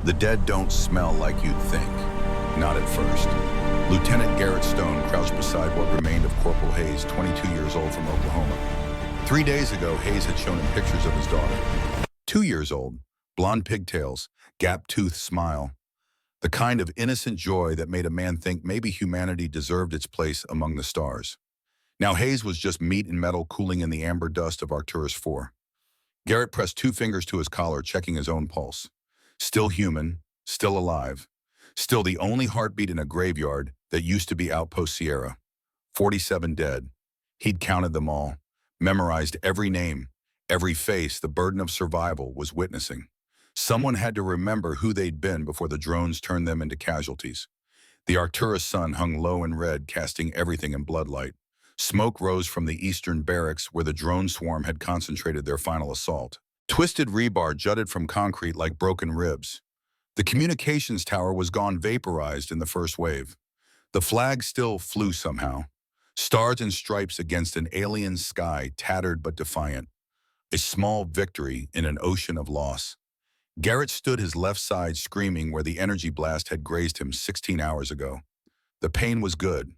The dead don't smell like you'd think. Not at first. Lieutenant Garrett Stone crouched beside what remained of Corporal Hayes, 22 years old from Oklahoma. 3 days ago, Hayes had shown him pictures of his daughter. 2 years old, blonde pigtails, gap-toothed smile. The kind of innocent joy that made a man think maybe humanity deserved its place among the stars. Now Hayes was just meat and metal cooling in the amber dust of Arcturus 4. Garrett pressed 2 fingers to his collar, checking his own pulse. Still human, still alive, still the only heartbeat in a graveyard that used to be Outpost Sierra. 47 dead. He'd counted them all, memorized every name, every face the burden of survival was witnessing. Someone had to remember who they'd been before the drones turned them into casualties. The Arcturus sun hung low and red, casting everything in bloodlight. Smoke rose from the eastern barracks where the drone swarm had concentrated their final assault. Twisted rebar jutted from concrete like broken ribs. The communications tower was gone, vaporized in the first wave. The flag still flew somehow. Stars and stripes against an alien sky, tattered but defiant. A small victory in an ocean of loss. Garrett stood his left side, screaming where the energy blast had grazed him 16 hours ago. The pain was good.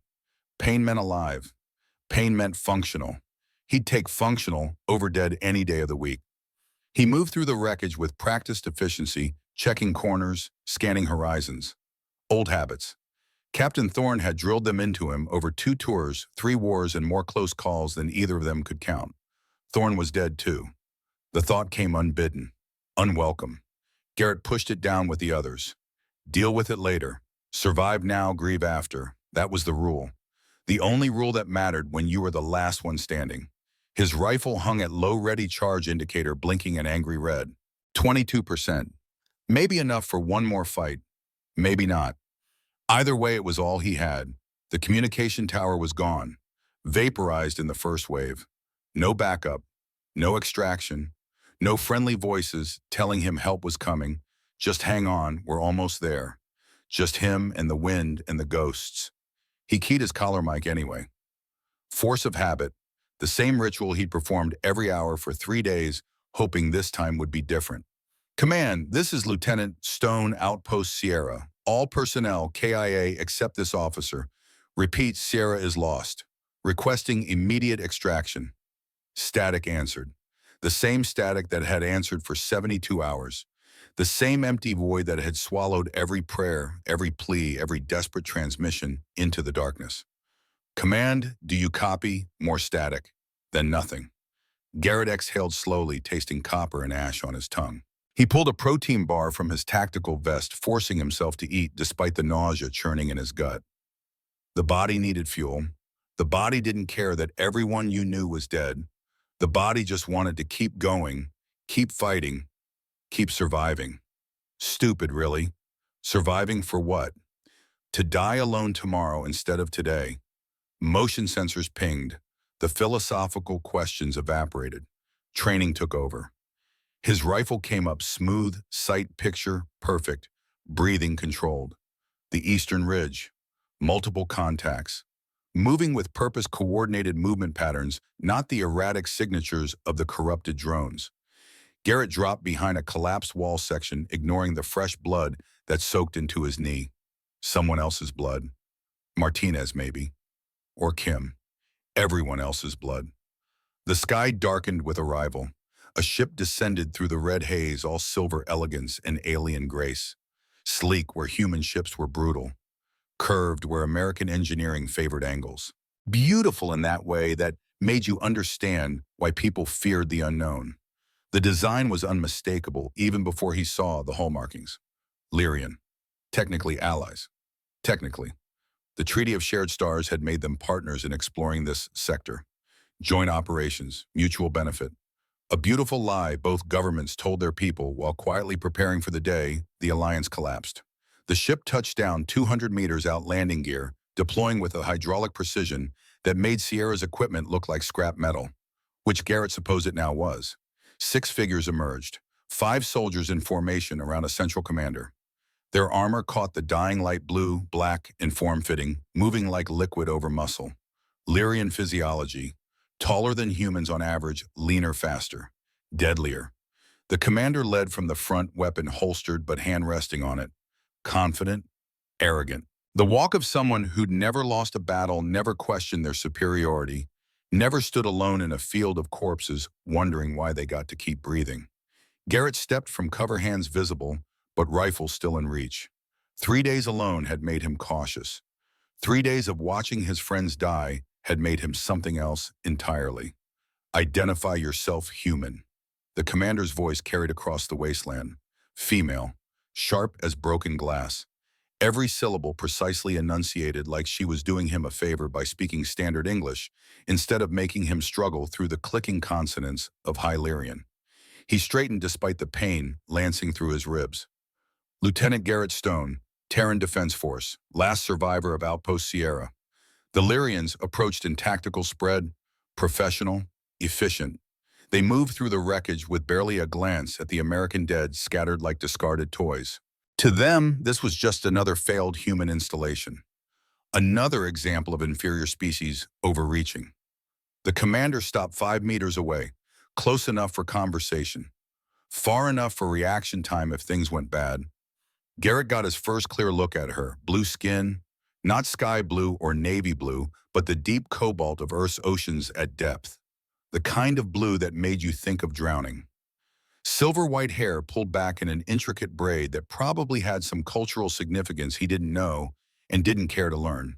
Pain meant alive. Pain meant functional. He'd take functional over dead any day of the week. He moved through the wreckage with practiced efficiency, checking corners, scanning horizons. Old habits. Captain Thorne had drilled them into him over 2 tours, 3 wars, and more close calls than either of them could count. Thorne was dead too. The thought came unbidden, unwelcome. Garrett pushed it down with the others. Deal with it later. Survive now, grieve after. That was the rule. The only rule that mattered when you were the last one standing. His rifle hung at low ready charge indicator, blinking an angry red. 22%. Maybe enough for one more fight. Maybe not. Either way, it was all he had. The communication tower was gone, vaporized in the first wave. No backup, no extraction, no friendly voices telling him help was coming. Just hang on, we're almost there. Just him and the wind and the ghosts. He keyed his collar mic anyway. Force of habit, the same ritual he'd performed every hour for 3 days, hoping this time would be different. Command, this is Lieutenant Stone, Outpost Sierra. All personnel, KIA, except this officer. Repeat, Sierra is lost. Requesting immediate extraction. Static answered. The same static that had answered for 72 hours. The same empty void that had swallowed every prayer, every plea, every desperate transmission into the darkness. Command, do you copy? More static. Then nothing. Garrett exhaled slowly, tasting copper and ash on his tongue. He pulled a protein bar from his tactical vest, forcing himself to eat despite the nausea churning in his gut. The body needed fuel. The body didn't care that everyone you knew was dead. The body just wanted to keep going, keep fighting, keep surviving. Stupid, really. Surviving for what? To die alone tomorrow instead of today. Motion sensors pinged. The philosophical questions evaporated. Training took over. His rifle came up smooth, sight picture perfect, breathing controlled. The eastern ridge, multiple contacts. Moving with purpose, coordinated movement patterns, not the erratic signatures of the corrupted drones. Garrett dropped behind a collapsed wall section, ignoring the fresh blood that soaked into his knee. Someone else's blood. Martinez, maybe. Or Kim. Everyone else's blood. The sky darkened with arrival. A ship descended through the red haze, all silver elegance and alien grace. Sleek where human ships were brutal. Curved where American engineering favored angles. Beautiful in that way that made you understand why people feared the unknown. The design was unmistakable even before he saw the hull markings. Lyrian. Technically allies. Technically. The Treaty of Shared Stars had made them partners in exploring this sector. Joint operations, mutual benefit. A beautiful lie both governments told their people while quietly preparing for the day the alliance collapsed. The ship touched down 200 meters out, landing gear, deploying with a hydraulic precision that made Sierra's equipment look like scrap metal, which Garrett supposed it now was. 6 figures emerged, 5 soldiers in formation around a central commander. Their armor caught the dying light blue, black, and form-fitting, moving like liquid over muscle. Lyrian physiology, taller than humans on average, leaner faster, deadlier. The commander led from the front, weapon holstered but hand resting on it, confident, arrogant. The walk of someone who'd never lost a battle, never questioned their superiority, never stood alone in a field of corpses, wondering why they got to keep breathing. Garrett stepped from cover, hands visible, but rifle still in reach. 3 days alone had made him cautious. 3 days of watching his friends die had made him something else entirely. Identify yourself human. The commander's voice carried across the wasteland. Female, sharp as broken glass. Every syllable precisely enunciated, like she was doing him a favor by speaking standard English instead of making him struggle through the clicking consonants of Hylian. He straightened despite the pain lancing through his ribs. Lieutenant Garrett Stone, Terran Defense Force, last survivor of Outpost Sierra. The Lyrians approached in tactical spread, professional, efficient. They moved through the wreckage with barely a glance at the American dead scattered like discarded toys. To them, this was just another failed human installation. Another example of inferior species overreaching. The commander stopped 5 meters away, close enough for conversation, far enough for reaction time if things went bad. Garrett got his first clear look at her, blue skin, not sky blue or navy blue, but the deep cobalt of Earth's oceans at depth. The kind of blue that made you think of drowning. Silver white hair pulled back in an intricate braid that probably had some cultural significance he didn't know and didn't care to learn.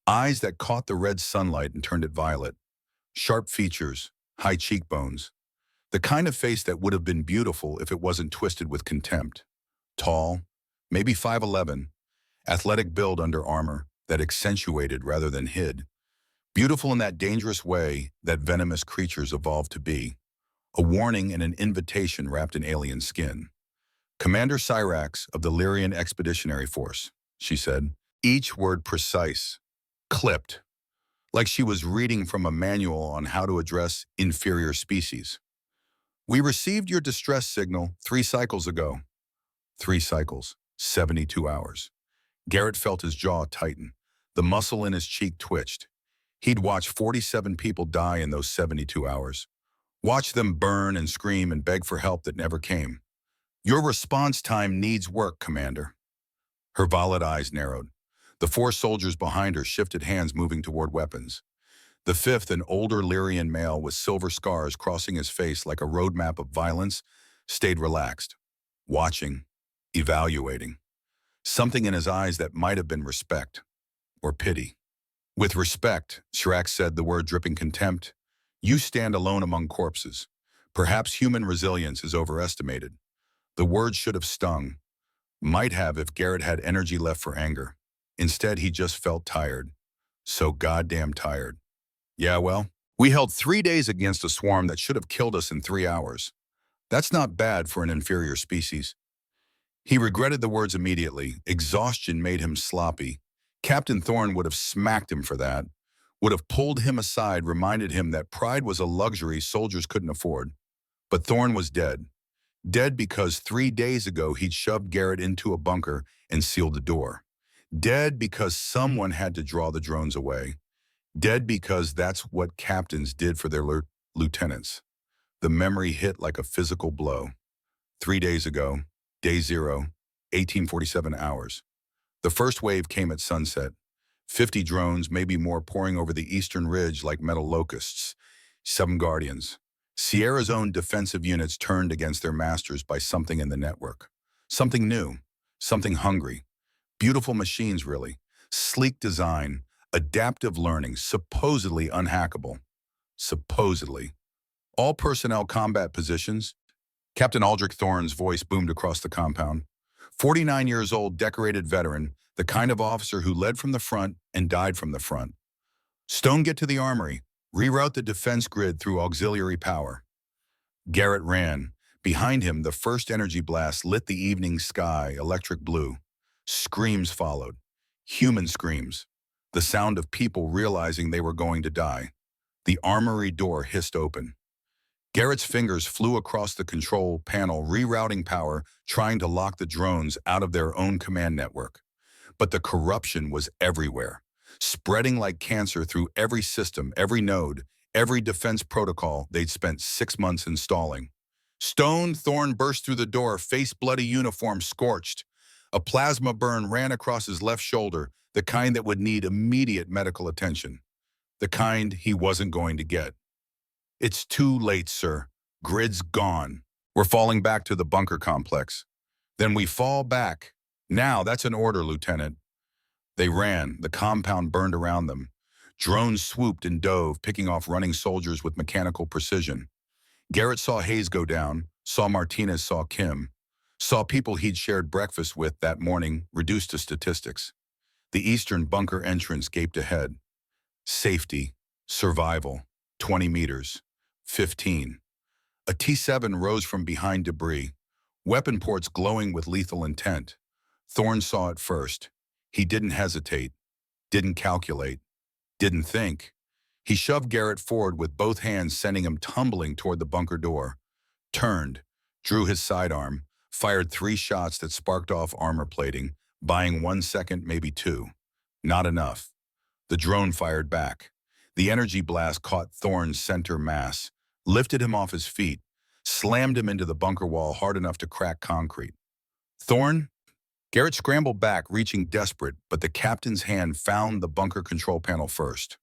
Eyes that caught the red sunlight and turned it violet. Sharp features, high cheekbones. The kind of face that would have been beautiful if it wasn't twisted with contempt. Tall, maybe 5'11", athletic build under armor that accentuated rather than hid. Beautiful in that dangerous way that venomous creatures evolved to be. A warning and an invitation wrapped in alien skin. Commander Cyrax of the Lyrian Expeditionary Force, she said, each word precise, clipped, like she was reading from a manual on how to address inferior species. We received your distress signal 3 cycles ago. 3 cycles, 72 hours. Garrett felt his jaw tighten. The muscle in his cheek twitched. He'd watched 47 people die in those 72 hours. Watch them burn and scream and beg for help that never came. Your response time needs work, Commander. Her violet eyes narrowed. The 4 soldiers behind her shifted hands, moving toward weapons. The 5th, an older Lyrian male with silver scars crossing his face like a roadmap of violence, stayed relaxed, watching, evaluating. Something in his eyes that might have been respect or pity. With respect, Cyrax said, the word dripping contempt, you stand alone among corpses. Perhaps human resilience is overestimated. The word should have stung. Might have if Garrett had energy left for anger. Instead, he just felt tired. So goddamn tired. Yeah, well, we held 3 days against a swarm that should have killed us in 3 hours. That's not bad for an inferior species. He regretted the words immediately. Exhaustion made him sloppy. Captain Thorne would have smacked him for that, would have pulled him aside, reminded him that pride was a luxury soldiers couldn't afford. But Thorne was dead. Dead because 3 days ago he'd shoved Garrett into a bunker and sealed the door. Dead because someone had to draw the drones away. Dead because that's what captains did for their lieutenants. The memory hit like a physical blow. 3 days ago, day 0, 1847 hours. The first wave came at sunset. 50 drones, maybe more, pouring over the eastern ridge like metal locusts. 7 guardians. Sierra's own defensive units turned against their masters by something in the network. Something new, something hungry. Beautiful machines, really. Sleek design, adaptive learning, supposedly unhackable. Supposedly. All personnel combat positions. Captain Aldrich Thorne's voice boomed across the compound. 49 years old, decorated veteran, the kind of officer who led from the front and died from the front. Stone, get to the armory. Reroute the defense grid through auxiliary power. Garrett ran. Behind him, the first energy blast lit the evening sky, electric blue. Screams followed. Human screams. The sound of people realizing they were going to die. The armory door hissed open. Garrett's fingers flew across the control panel, rerouting power, trying to lock the drones out of their own command network. But the corruption was everywhere, spreading like cancer through every system, every node, every defense protocol they'd spent 6 months installing. Stone, Thorne burst through the door, face bloody, uniform scorched. A plasma burn ran across his left shoulder, the kind that would need immediate medical attention. The kind he wasn't going to get. It's too late, sir. Grid's gone. We're falling back to the bunker complex. Then we fall back. Now, that's an order, Lieutenant. They ran. The compound burned around them. Drones swooped and dove, picking off running soldiers with mechanical precision. Garrett saw Hayes go down, saw Martinez, saw Kim, saw people he'd shared breakfast with that morning reduced to statistics. The eastern bunker entrance gaped ahead. Safety, survival, 20 meters, 15. A T-7 rose from behind debris, weapon ports glowing with lethal intent. Thorne saw it first. He didn't hesitate, didn't calculate, didn't think. He shoved Garrett forward with both hands, sending him tumbling toward the bunker door. Turned, drew his sidearm, fired 3 shots that sparked off armor plating, buying 1 second, maybe 2. Not enough. The drone fired back. The energy blast caught Thorne's center mass, lifted him off his feet, slammed him into the bunker wall hard enough to crack concrete. Thorne? Garrett scrambled back, reaching desperate, but the captain's hand found the bunker control panel first.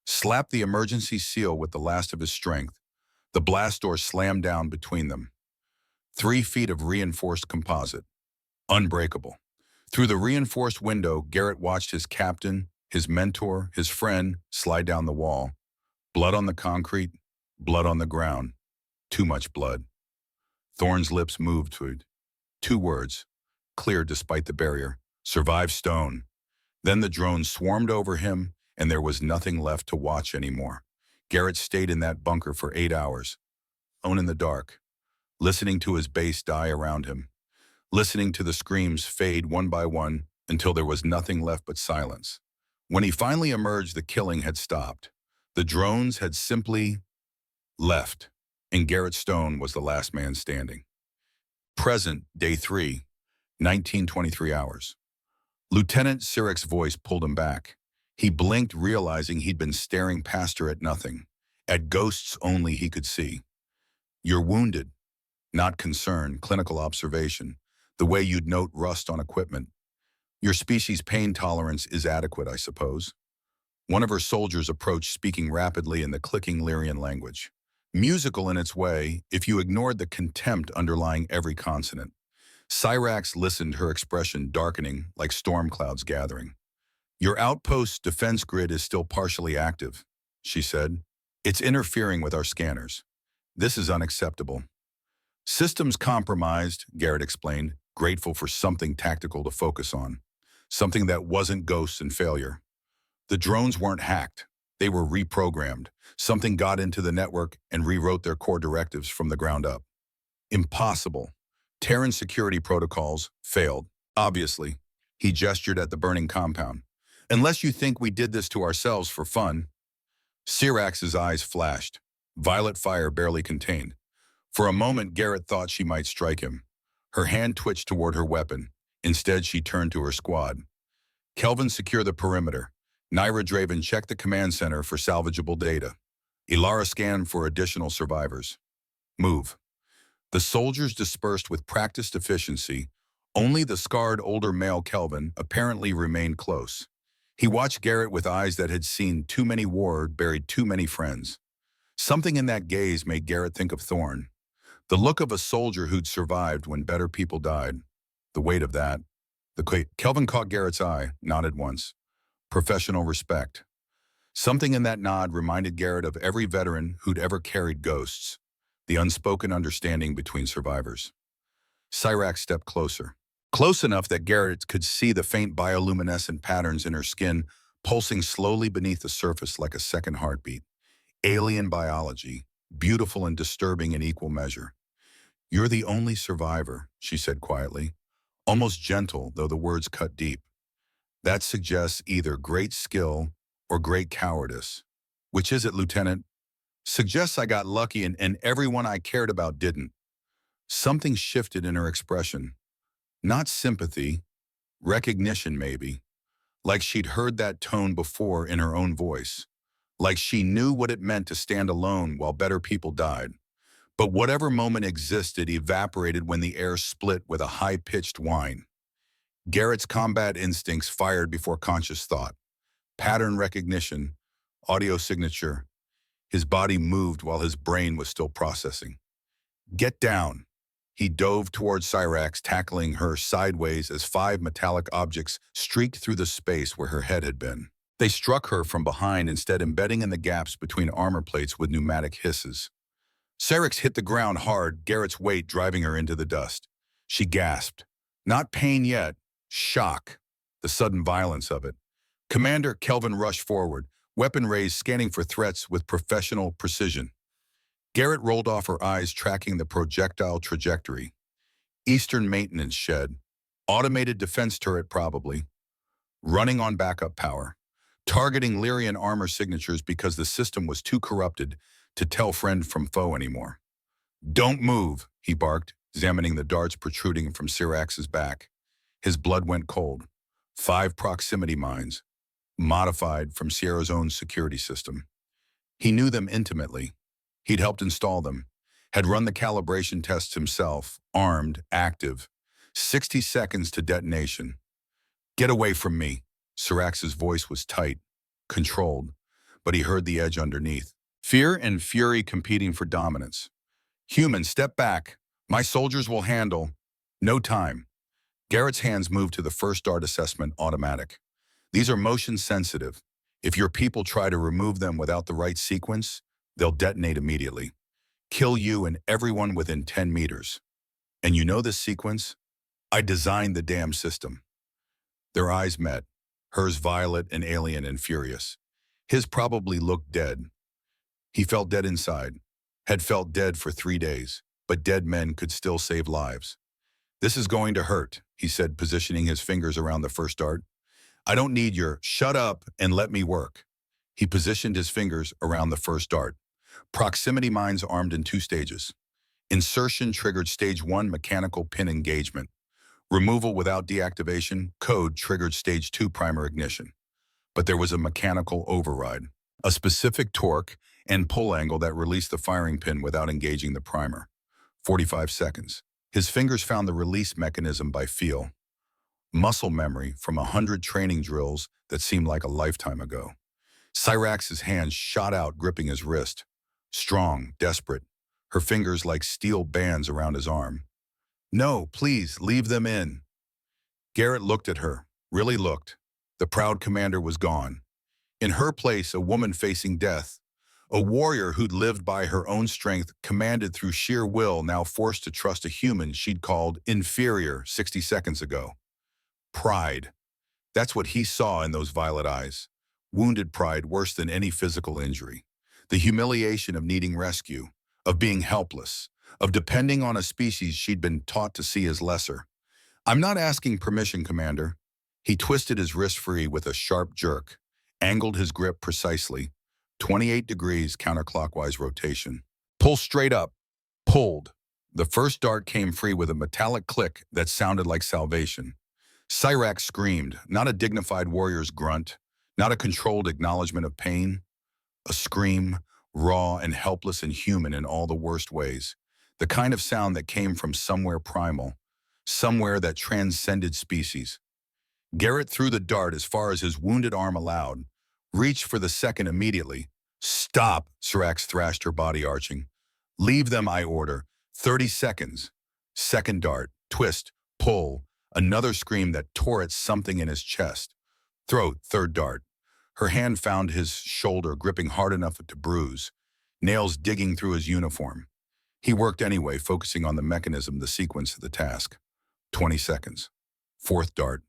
Slapped the emergency seal with the last of his strength. The blast door slammed down between them. 3 feet of reinforced composite. Unbreakable. Through the reinforced window, Garrett watched his captain, his mentor, his friend slide down the wall. Blood on the concrete, blood on the ground. Too much blood. Thorne's lips moved to 2 words, clear despite the barrier. Survive, Stone. Then the drone swarmed over him, and there was nothing left to watch anymore. Garrett stayed in that bunker for 8 hours, alone in the dark, listening to his base die around him, listening to the screams fade one by one until there was nothing left but silence. When he finally emerged, the killing had stopped. The drones had simply left, and Garrett Stone was the last man standing. Present, day 3, 1923 hours. Lieutenant Sirek's voice pulled him back. He blinked, realizing he'd been staring past her at nothing, at ghosts only he could see. You're wounded. Not concern, clinical observation, the way you'd note rust on equipment. Your species' pain tolerance is adequate, I suppose. One of her soldiers approached, speaking rapidly in the clicking Lyrian language. Musical in its way, if you ignored the contempt underlying every consonant. Syrax listened, her expression darkening like storm clouds gathering. Your outpost's defense grid is still partially active, she said. It's interfering with our scanners. This is unacceptable. Systems compromised, Garrett explained, grateful for something tactical to focus on. Something that wasn't ghosts and failure. The drones weren't hacked. They were reprogrammed. Something got into the network and rewrote their core directives from the ground up. Impossible. Terran security protocols failed, obviously. He gestured at the burning compound. Unless you think we did this to ourselves for fun. Syrax's eyes flashed, violet fire barely contained. For a moment, Garrett thought she might strike him. Her hand twitched toward her weapon. Instead, she turned to her squad. Kelvin, secure the perimeter. Naira, Draven, check the command center for salvageable data. Ilara, scan for additional survivors. Move. The soldiers dispersed with practiced efficiency. Only the scarred older male Kelvin apparently remained close. He watched Garrett with eyes that had seen too many wars, buried too many friends. Something in that gaze made Garrett think of Thorne. The look of a soldier who'd survived when better people died. The weight of that. Kelvin caught Garrett's eye, nodded once. Professional respect. Something in that nod reminded Garrett of every veteran who'd ever carried ghosts. The unspoken understanding between survivors. Syrax stepped closer. Close enough that Garrett could see the faint bioluminescent patterns in her skin pulsing slowly beneath the surface like a second heartbeat. Alien biology, beautiful and disturbing in equal measure. You're the only survivor, she said quietly, almost gentle, though the words cut deep. That suggests either great skill or great cowardice. Which is it, Lieutenant? Suggests I got lucky and everyone I cared about didn't. Something shifted in her expression. Not sympathy, recognition maybe. Like she'd heard that tone before in her own voice. Like she knew what it meant to stand alone while better people died. But whatever moment existed evaporated when the air split with a high-pitched whine. Garrett's combat instincts fired before conscious thought. Pattern recognition, audio signature. His body moved while his brain was still processing. Get down. He dove towards Cyrax, tackling her sideways as 5 metallic objects streaked through the space where her head had been. They struck her from behind, instead embedding in the gaps between armor plates with pneumatic hisses. Cyrax hit the ground hard, Garrett's weight driving her into the dust. She gasped. Not pain yet, shock, the sudden violence of it. Commander Kelvin rushed forward, weapon raised, scanning for threats with professional precision. Garrett rolled off her eyes, tracking the projectile trajectory. Eastern maintenance shed. Automated defense turret probably. Running on backup power. Targeting Lyrian armor signatures because the system was too corrupted to tell friend from foe anymore. Don't move, he barked, examining the darts protruding from Cyrax's back. His blood went cold. 5 proximity mines, modified from Sierra's own security system. He knew them intimately. He'd helped install them, had run the calibration tests himself, armed, active. 60 seconds to detonation. Get away from me. Cyrax's voice was tight, controlled, but he heard the edge underneath. Fear and fury competing for dominance. Human, step back. My soldiers will handle. No time. Garrett's hands moved to the first dart assessment automatic. These are motion sensitive. If your people try to remove them without the right sequence, they'll detonate immediately. Kill you and everyone within 10 meters. And you know this sequence? I designed the damn system. Their eyes met, hers violet and alien and furious. His probably looked dead. He felt dead inside, had felt dead for 3 days, but dead men could still save lives. This is going to hurt, he said, positioning his fingers around the first dart. I don't need your shut up and let me work. He positioned his fingers around the first dart. Proximity mines armed in 2 stages. Insertion triggered stage 1 mechanical pin engagement. Removal without deactivation, code triggered stage 2 primer ignition. But there was a mechanical override, a specific torque and pull angle that released the firing pin without engaging the primer. 45 seconds. His fingers found the release mechanism by feel. Muscle memory from 100 training drills that seemed like a lifetime ago. Cyrax's hands shot out, gripping his wrist. Strong, desperate, her fingers like steel bands around his arm. No, please, leave them in. Garrett looked at her, really looked. The proud commander was gone. In her place, a woman facing death. A warrior who'd lived by her own strength, commanded through sheer will, now forced to trust a human she'd called inferior 60 seconds ago. Pride. That's what he saw in those violet eyes. Wounded pride worse than any physical injury. The humiliation of needing rescue, of being helpless, of depending on a species she'd been taught to see as lesser. I'm not asking permission, Commander. He twisted his wrist free with a sharp jerk, angled his grip precisely, 28 degrees counterclockwise rotation. Pull straight up. Pulled. The first dart came free with a metallic click that sounded like salvation. Cyrax screamed, not a dignified warrior's grunt, not a controlled acknowledgement of pain. A scream, raw and helpless and human in all the worst ways. The kind of sound that came from somewhere primal, somewhere that transcended species. Garrett threw the dart as far as his wounded arm allowed, reached for the second immediately. Stop, Cyrax thrashed, her body arching. Leave them, I order. 30 seconds. Second dart, twist, pull. Another scream that tore at something in his chest. Throat, third dart. Her hand found his shoulder, gripping hard enough to bruise, nails digging through his uniform. He worked anyway, focusing on the mechanism, the sequence of the task. 20 seconds. Fourth dart.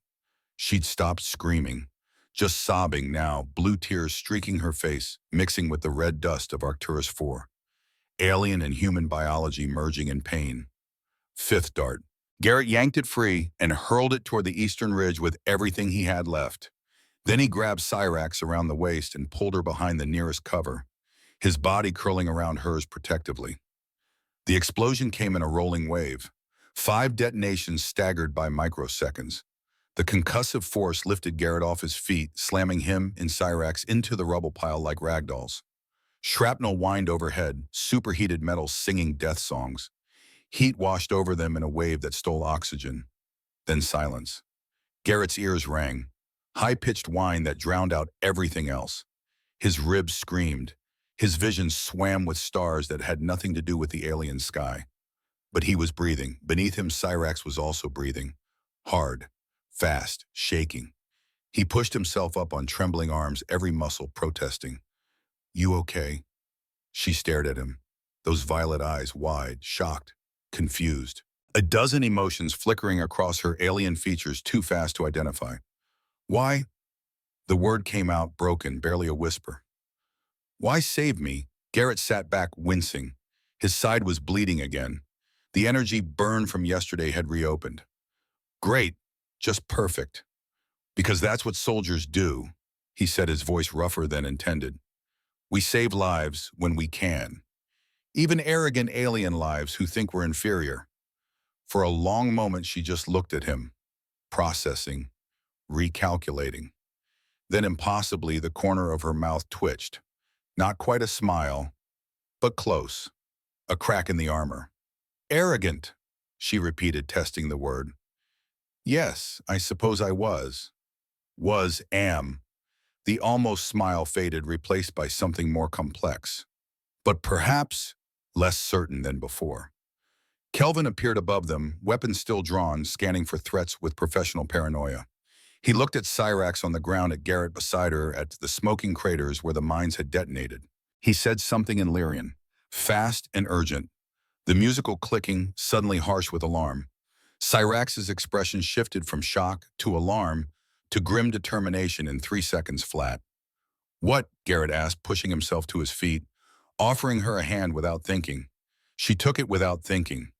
She'd stopped screaming, just sobbing now, blue tears streaking her face, mixing with the red dust of Arcturus 4. Alien and human biology merging in pain. Fifth dart. Garrett yanked it free and hurled it toward the eastern ridge with everything he had left. Then he grabbed Cyrax around the waist and pulled her behind the nearest cover, his body curling around hers protectively. The explosion came in a rolling wave. 5 detonations staggered by microseconds. The concussive force lifted Garrett off his feet, slamming him and Cyrax into the rubble pile like ragdolls. Shrapnel whined overhead, superheated metals singing death songs. Heat washed over them in a wave that stole oxygen. Then silence. Garrett's ears rang. High-pitched whine that drowned out everything else. His ribs screamed. His vision swam with stars that had nothing to do with the alien sky. But he was breathing. Beneath him, Cyrax was also breathing. Hard, fast, shaking. He pushed himself up on trembling arms, every muscle protesting. "You okay?" She stared at him, those violet eyes wide, shocked, confused. A dozen emotions flickering across her alien features too fast to identify. "Why?" The word came out broken, barely a whisper. "Why save me?" Garrett sat back, wincing. His side was bleeding again. The energy burned from yesterday had reopened. "Great, just perfect. Because that's what soldiers do," he said, his voice rougher than intended. "We save lives when we can. Even arrogant alien lives who think we're inferior." For a long moment, she just looked at him, processing, recalculating. Then impossibly, the corner of her mouth twitched. Not quite a smile, but close. A crack in the armor. "Arrogant," she repeated, testing the word. "Yes, I suppose I was. Am." The almost smile faded, replaced by something more complex. But perhaps less certain than before. Kelvin appeared above them, weapon still drawn, scanning for threats with professional paranoia. He looked at Cyrax on the ground, at Garrett beside her, at the smoking craters where the mines had detonated. He said something in Lyrian, fast and urgent, the musical clicking suddenly harsh with alarm. Cyrax's expression shifted from shock to alarm to grim determination in 3 seconds flat. "What?" Garrett asked, pushing himself to his feet, offering her a hand without thinking. She took it without thinking.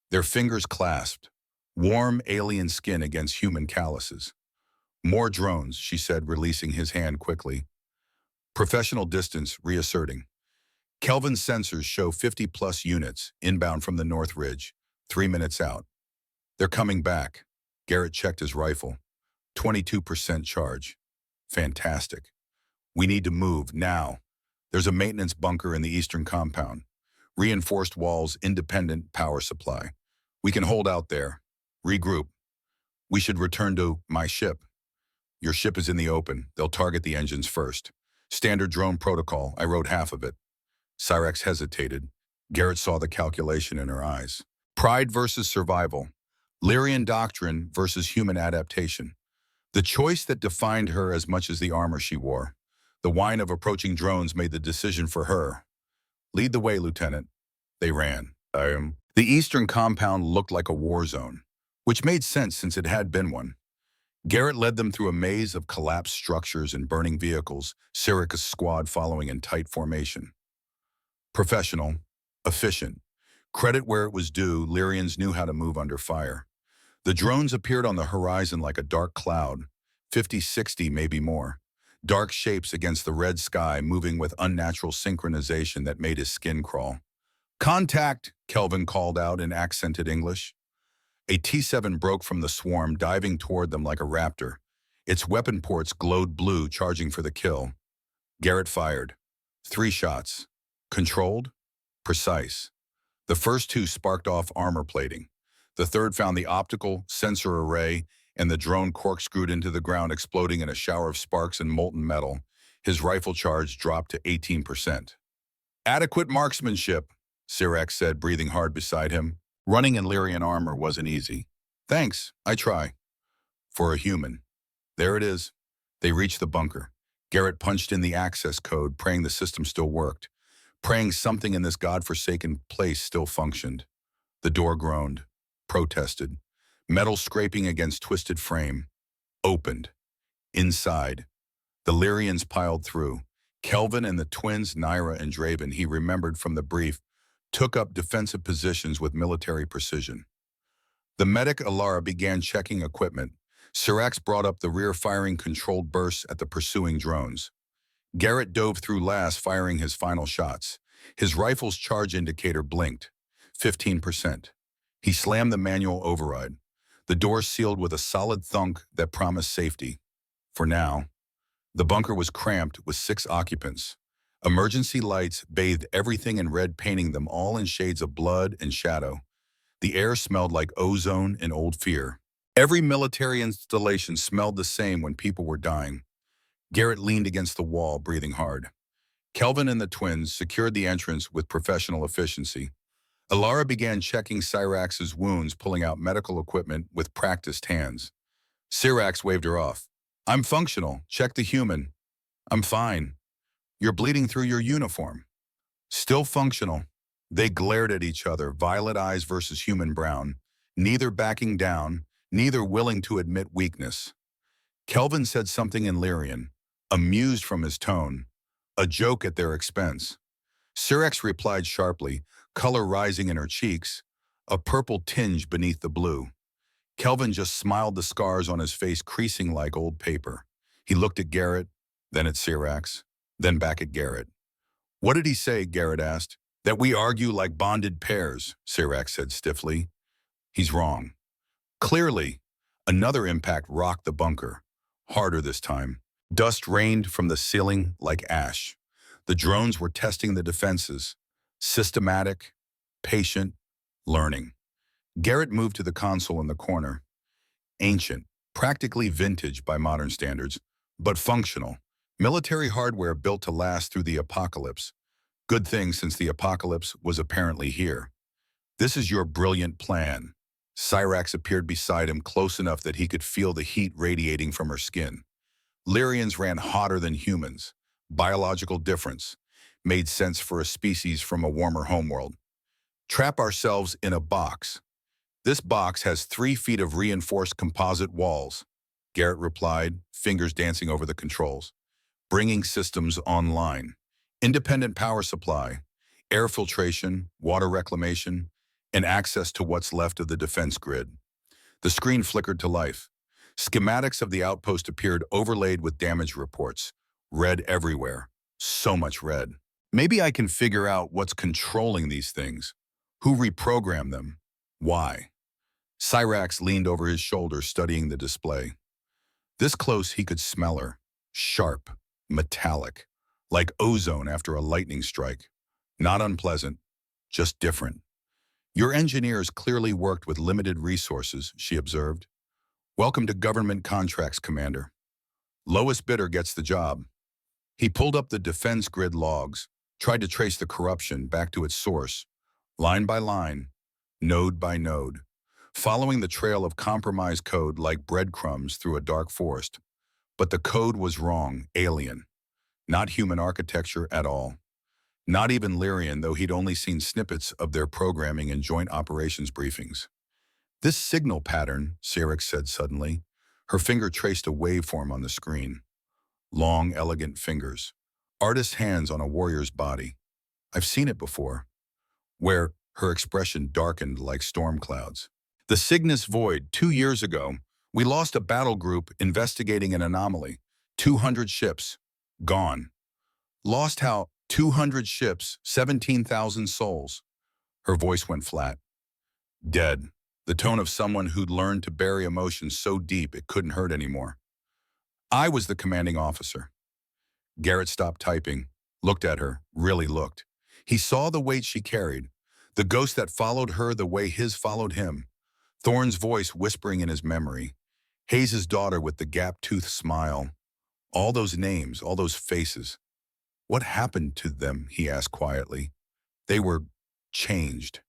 Their fingers clasped, warm alien skin against human calluses. "More drones," she said, releasing his hand quickly. Professional distance reasserting. Kelvin's sensors show 50-plus units inbound from the North Ridge, 3 minutes out. "They're coming back." Garrett checked his rifle. 22% charge. "Fantastic. We need to move now." There's a maintenance bunker in the eastern compound. Reinforced walls, independent power supply. "We can hold out there. Regroup. We should return to my ship." "Your ship is in the open. They'll target the engines first. Standard drone protocol. I wrote half of it." Cyrax hesitated. Garrett saw the calculation in her eyes. Pride versus survival. Lyrian doctrine versus human adaptation. The choice that defined her as much as the armor she wore. The whine of approaching drones made the decision for her. "Lead the way, Lieutenant." They ran. The eastern compound looked like a war zone, which made sense since it had been one. Garrett led them through a maze of collapsed structures and burning vehicles, Syracuse squad following in tight formation. Professional, efficient. Credit where it was due, Lyrians knew how to move under fire. The drones appeared on the horizon like a dark cloud, 50, 60, maybe more. Dark shapes against the red sky, moving with unnatural synchronization that made his skin crawl. "Contact," Kelvin called out in accented English. A T-7 broke from the swarm, diving toward them like a raptor. Its weapon ports glowed blue, charging for the kill. Garrett fired. 3 shots. Controlled, precise. The first 2 sparked off armor plating. The third found the optical sensor array, and the drone corkscrewed into the ground, exploding in a shower of sparks and molten metal. His rifle charge dropped to 18%. "Adequate marksmanship," Cyrax said, breathing hard beside him. Running in Lyrian armor wasn't easy. "Thanks, I try." For a human. There it is. They reached the bunker. Garrett punched in the access code, praying the system still worked, praying something in this godforsaken place still functioned. The door groaned, protested. Metal scraping against twisted frame. Opened. Inside. The Lyrians piled through. Kelvin and the twins, Naira and Draven, he remembered from the brief, took up defensive positions with military precision. The medic Alara began checking equipment. Cyrax brought up the rear, firing controlled bursts at the pursuing drones. Garrett dove through last, firing his final shots. His rifle's charge indicator blinked. 15%. He slammed the manual override. The door sealed with a solid thunk that promised safety. For now. The bunker was cramped with 6 occupants. Emergency lights bathed everything in red, painting them all in shades of blood and shadow. The air smelled like ozone and old fear. Every military installation smelled the same when people were dying. Garrett leaned against the wall, breathing hard. Kelvin and the twins secured the entrance with professional efficiency. Alara began checking Cyrax's wounds, pulling out medical equipment with practiced hands. Cyrax waved her off. I'm functional. Check the human. I'm fine. You're bleeding through your uniform. Still functional. They glared at each other, violet eyes versus human brown, neither backing down, neither willing to admit weakness. Kelvin said something in Lyrian, amused from his tone, a joke at their expense. Cyrax replied sharply, color rising in her cheeks, a purple tinge beneath the blue. Kelvin just smiled, the scars on his face creasing like old paper. He looked at Garrett, then at Cyrax, then back at Garrett. What did he say? Garrett asked. That we argue like bonded pairs, Cyrax said stiffly. He's wrong. Clearly, another impact rocked the bunker, harder this time. Dust rained from the ceiling like ash. The drones were testing the defenses, systematic, patient, learning. Garrett moved to the console in the corner. Ancient, practically vintage by modern standards, but functional. Military hardware built to last through the apocalypse. Good thing since the apocalypse was apparently here. This is your brilliant plan. Cyrax appeared beside him, close enough that he could feel the heat radiating from her skin. Lyrians ran hotter than humans. Biological difference. Made sense for a species from a warmer homeworld. Trap ourselves in a box. This box has 3 feet of reinforced composite walls, Garrett replied, fingers dancing over the controls. Bringing systems online. Independent power supply, air filtration, water reclamation, and access to what's left of the defense grid. The screen flickered to life. Schematics of the outpost appeared, overlaid with damage reports. Red everywhere. So much red. Maybe I can figure out what's controlling these things. Who reprogrammed them? Why? Cyrax leaned over his shoulder, studying the display. This close, he could smell her. Sharp, metallic, like ozone after a lightning strike. Not unpleasant, just different. Your engineers clearly worked with limited resources, she observed. Welcome to government contracts, Commander. Lowest bidder gets the job. He pulled up the defense grid logs, tried to trace the corruption back to its source, line by line, node by node, following the trail of compromised code like breadcrumbs through a dark forest. But the code was wrong, alien. Not human architecture at all. Not even Lyrian, though he'd only seen snippets of their programming in joint operations briefings. This signal pattern, Cyrax said suddenly. Her finger traced a waveform on the screen. Long, elegant fingers. Artist's hands on a warrior's body. I've seen it before. Where her expression darkened like storm clouds. The Cygnus Void, 2 years ago, we lost a battle group investigating an anomaly. 200 ships. Gone. Lost how? 200 ships, 17,000 souls. Her voice went flat. Dead. The tone of someone who'd learned to bury emotions so deep it couldn't hurt anymore. I was the commanding officer. Garrett stopped typing, looked at her, really looked. He saw the weight she carried, the ghost that followed her the way his followed him. Thorne's voice whispering in his memory. Hayes' daughter with the gap-toothed smile. All those names, all those faces. What happened to them, he asked quietly. They were changed.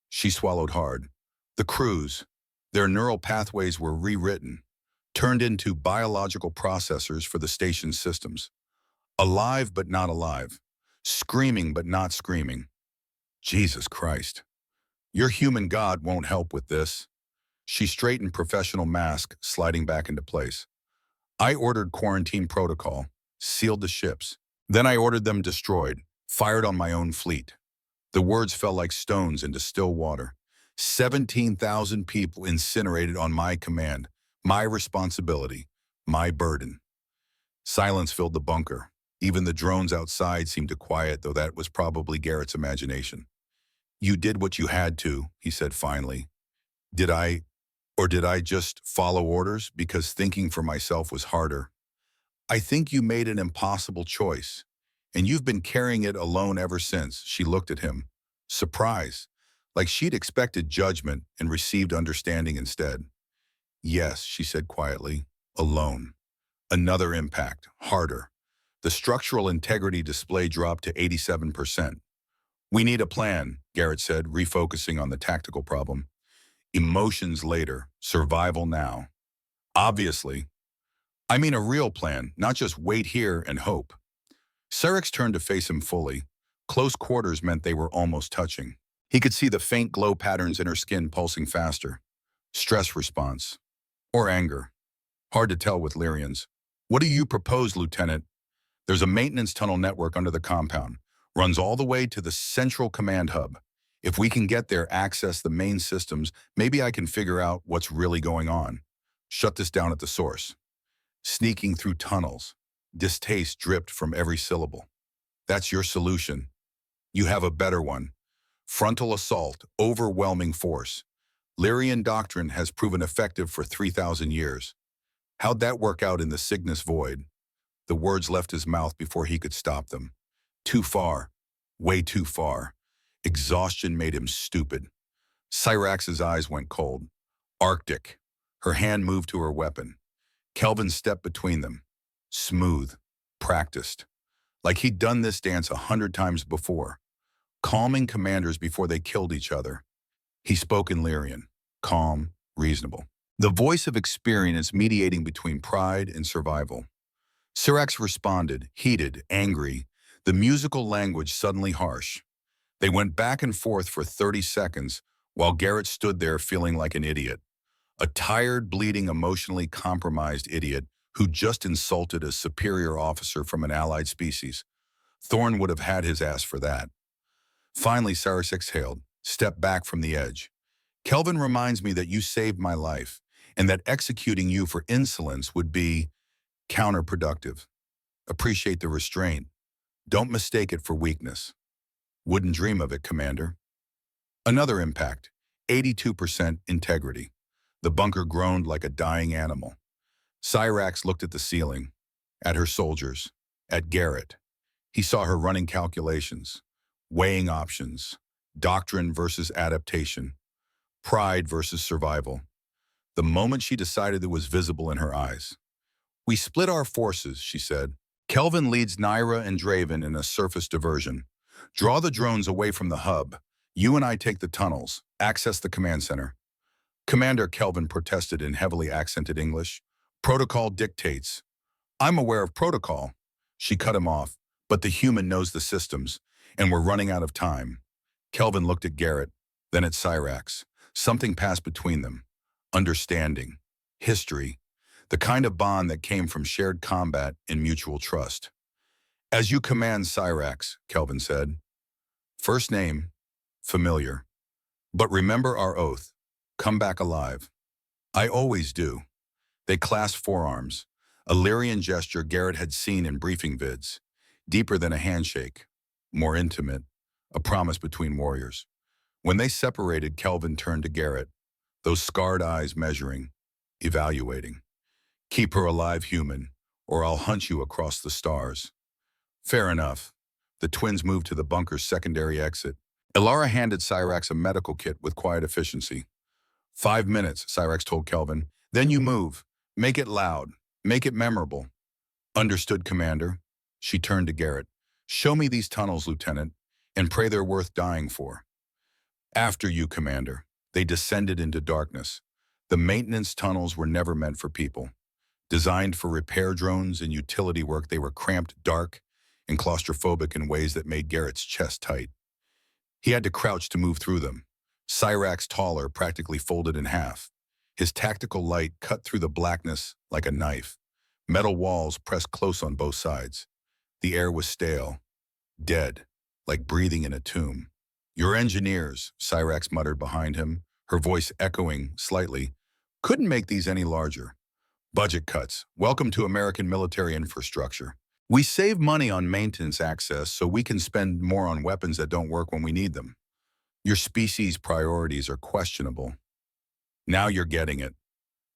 She swallowed hard. The crews, their neural pathways were rewritten, turned into biological processors for the station's systems. Alive but not alive. Screaming but not screaming. Jesus Christ. Your human god won't help with this. She straightened professional mask, sliding back into place. I ordered quarantine protocol, sealed the ships. Then I ordered them destroyed, fired on my own fleet. The words fell like stones into still water. 17,000 people incinerated on my command, my responsibility, my burden. Silence filled the bunker. Even the drones outside seemed to quiet, though that was probably Garrett's imagination. You did what you had to, he said finally. Did I just follow orders because thinking for myself was harder? I think you made an impossible choice. And you've been carrying it alone ever since. She looked at him. Surprise. Like she'd expected judgment and received understanding instead. Yes, she said quietly. Alone. Another impact. Harder. The structural integrity display dropped to 87%. We need a plan, Garrett said, refocusing on the tactical problem. Emotions later. Survival now. Obviously. I mean a real plan, not just wait here and hope. Syrinx turned to face him fully. Close quarters meant they were almost touching. He could see the faint glow patterns in her skin pulsing faster. Stress response. Or anger. Hard to tell with Lyrians. What do you propose, Lieutenant? There's a maintenance tunnel network under the compound. Runs all the way to the central command hub. If we can get there, access the main systems, maybe I can figure out what's really going on. Shut this down at the source. Sneaking through tunnels. Distaste dripped from every syllable. That's your solution. You have a better one. Frontal assault, overwhelming force. Lyrian doctrine has proven effective for 3,000 years. How'd that work out in the Cygnus void? The words left his mouth before he could stop them. Too far. Way too far. Exhaustion made him stupid. Syrax's eyes went cold. Arctic. Her hand moved to her weapon. Kelvin stepped between them. Smooth. Practiced. Like he'd done this dance 100 times before. Calming commanders before they killed each other. He spoke in Lyrian. Calm, reasonable. The voice of experience mediating between pride and survival. Syrax responded, heated, angry, the musical language suddenly harsh. They went back and forth for 30 seconds while Garrett stood there feeling like an idiot. A tired, bleeding, emotionally compromised idiot who just insulted a superior officer from an allied species. Thorne would have had his ass for that. Finally, Syrax exhaled, stepped back from the edge. Kelvin reminds me that you saved my life, and that executing you for insolence would be counterproductive. Appreciate the restraint. Don't mistake it for weakness. Wouldn't dream of it, Commander. Another impact, 82% integrity. The bunker groaned like a dying animal. Syrax looked at the ceiling, at her soldiers, at Garrett. He saw her running calculations, weighing options, doctrine versus adaptation, pride versus survival. The moment she decided it was visible in her eyes. We split our forces, she said. Kelvin leads Naira and Draven in a surface diversion. Draw the drones away from the hub. You and I take the tunnels, access the command center. Commander, Kelvin protested in heavily accented English. Protocol dictates. I'm aware of protocol. She cut him off, but the human knows the systems, and we're running out of time. Kelvin looked at Garrett, then at Syrax. Something passed between them. Understanding. History. The kind of bond that came from shared combat and mutual trust. As you command, Syrax, Kelvin said. First name, familiar. But remember our oath. Come back alive. I always do. They clasped forearms, a Lyrian gesture Garrett had seen in briefing vids. Deeper than a handshake, more intimate, a promise between warriors. When they separated, Kelvin turned to Garrett, those scarred eyes measuring, evaluating. Keep her alive, human, or I'll hunt you across the stars. Fair enough. The twins moved to the bunker's secondary exit. Ilara handed Syrax a medical kit with quiet efficiency. 5 minutes, Syrax told Kelvin. Then you move. Make it loud. Make it memorable. Understood, Commander. She turned to Garrett. Show me these tunnels, Lieutenant, and pray they're worth dying for. After you, Commander. They descended into darkness. The maintenance tunnels were never meant for people. Designed for repair drones and utility work, they were cramped, dark, and claustrophobic in ways that made Garrett's chest tight. He had to crouch to move through them. Syrax, taller, practically folded in half. His tactical light cut through the blackness like a knife. Metal walls pressed close on both sides. The air was stale, dead, like breathing in a tomb. Your engineers, Syrax muttered behind him, her voice echoing slightly, couldn't make these any larger. Budget cuts. Welcome to American military infrastructure. We save money on maintenance access so we can spend more on weapons that don't work when we need them. Your species' priorities are questionable. Now you're getting it.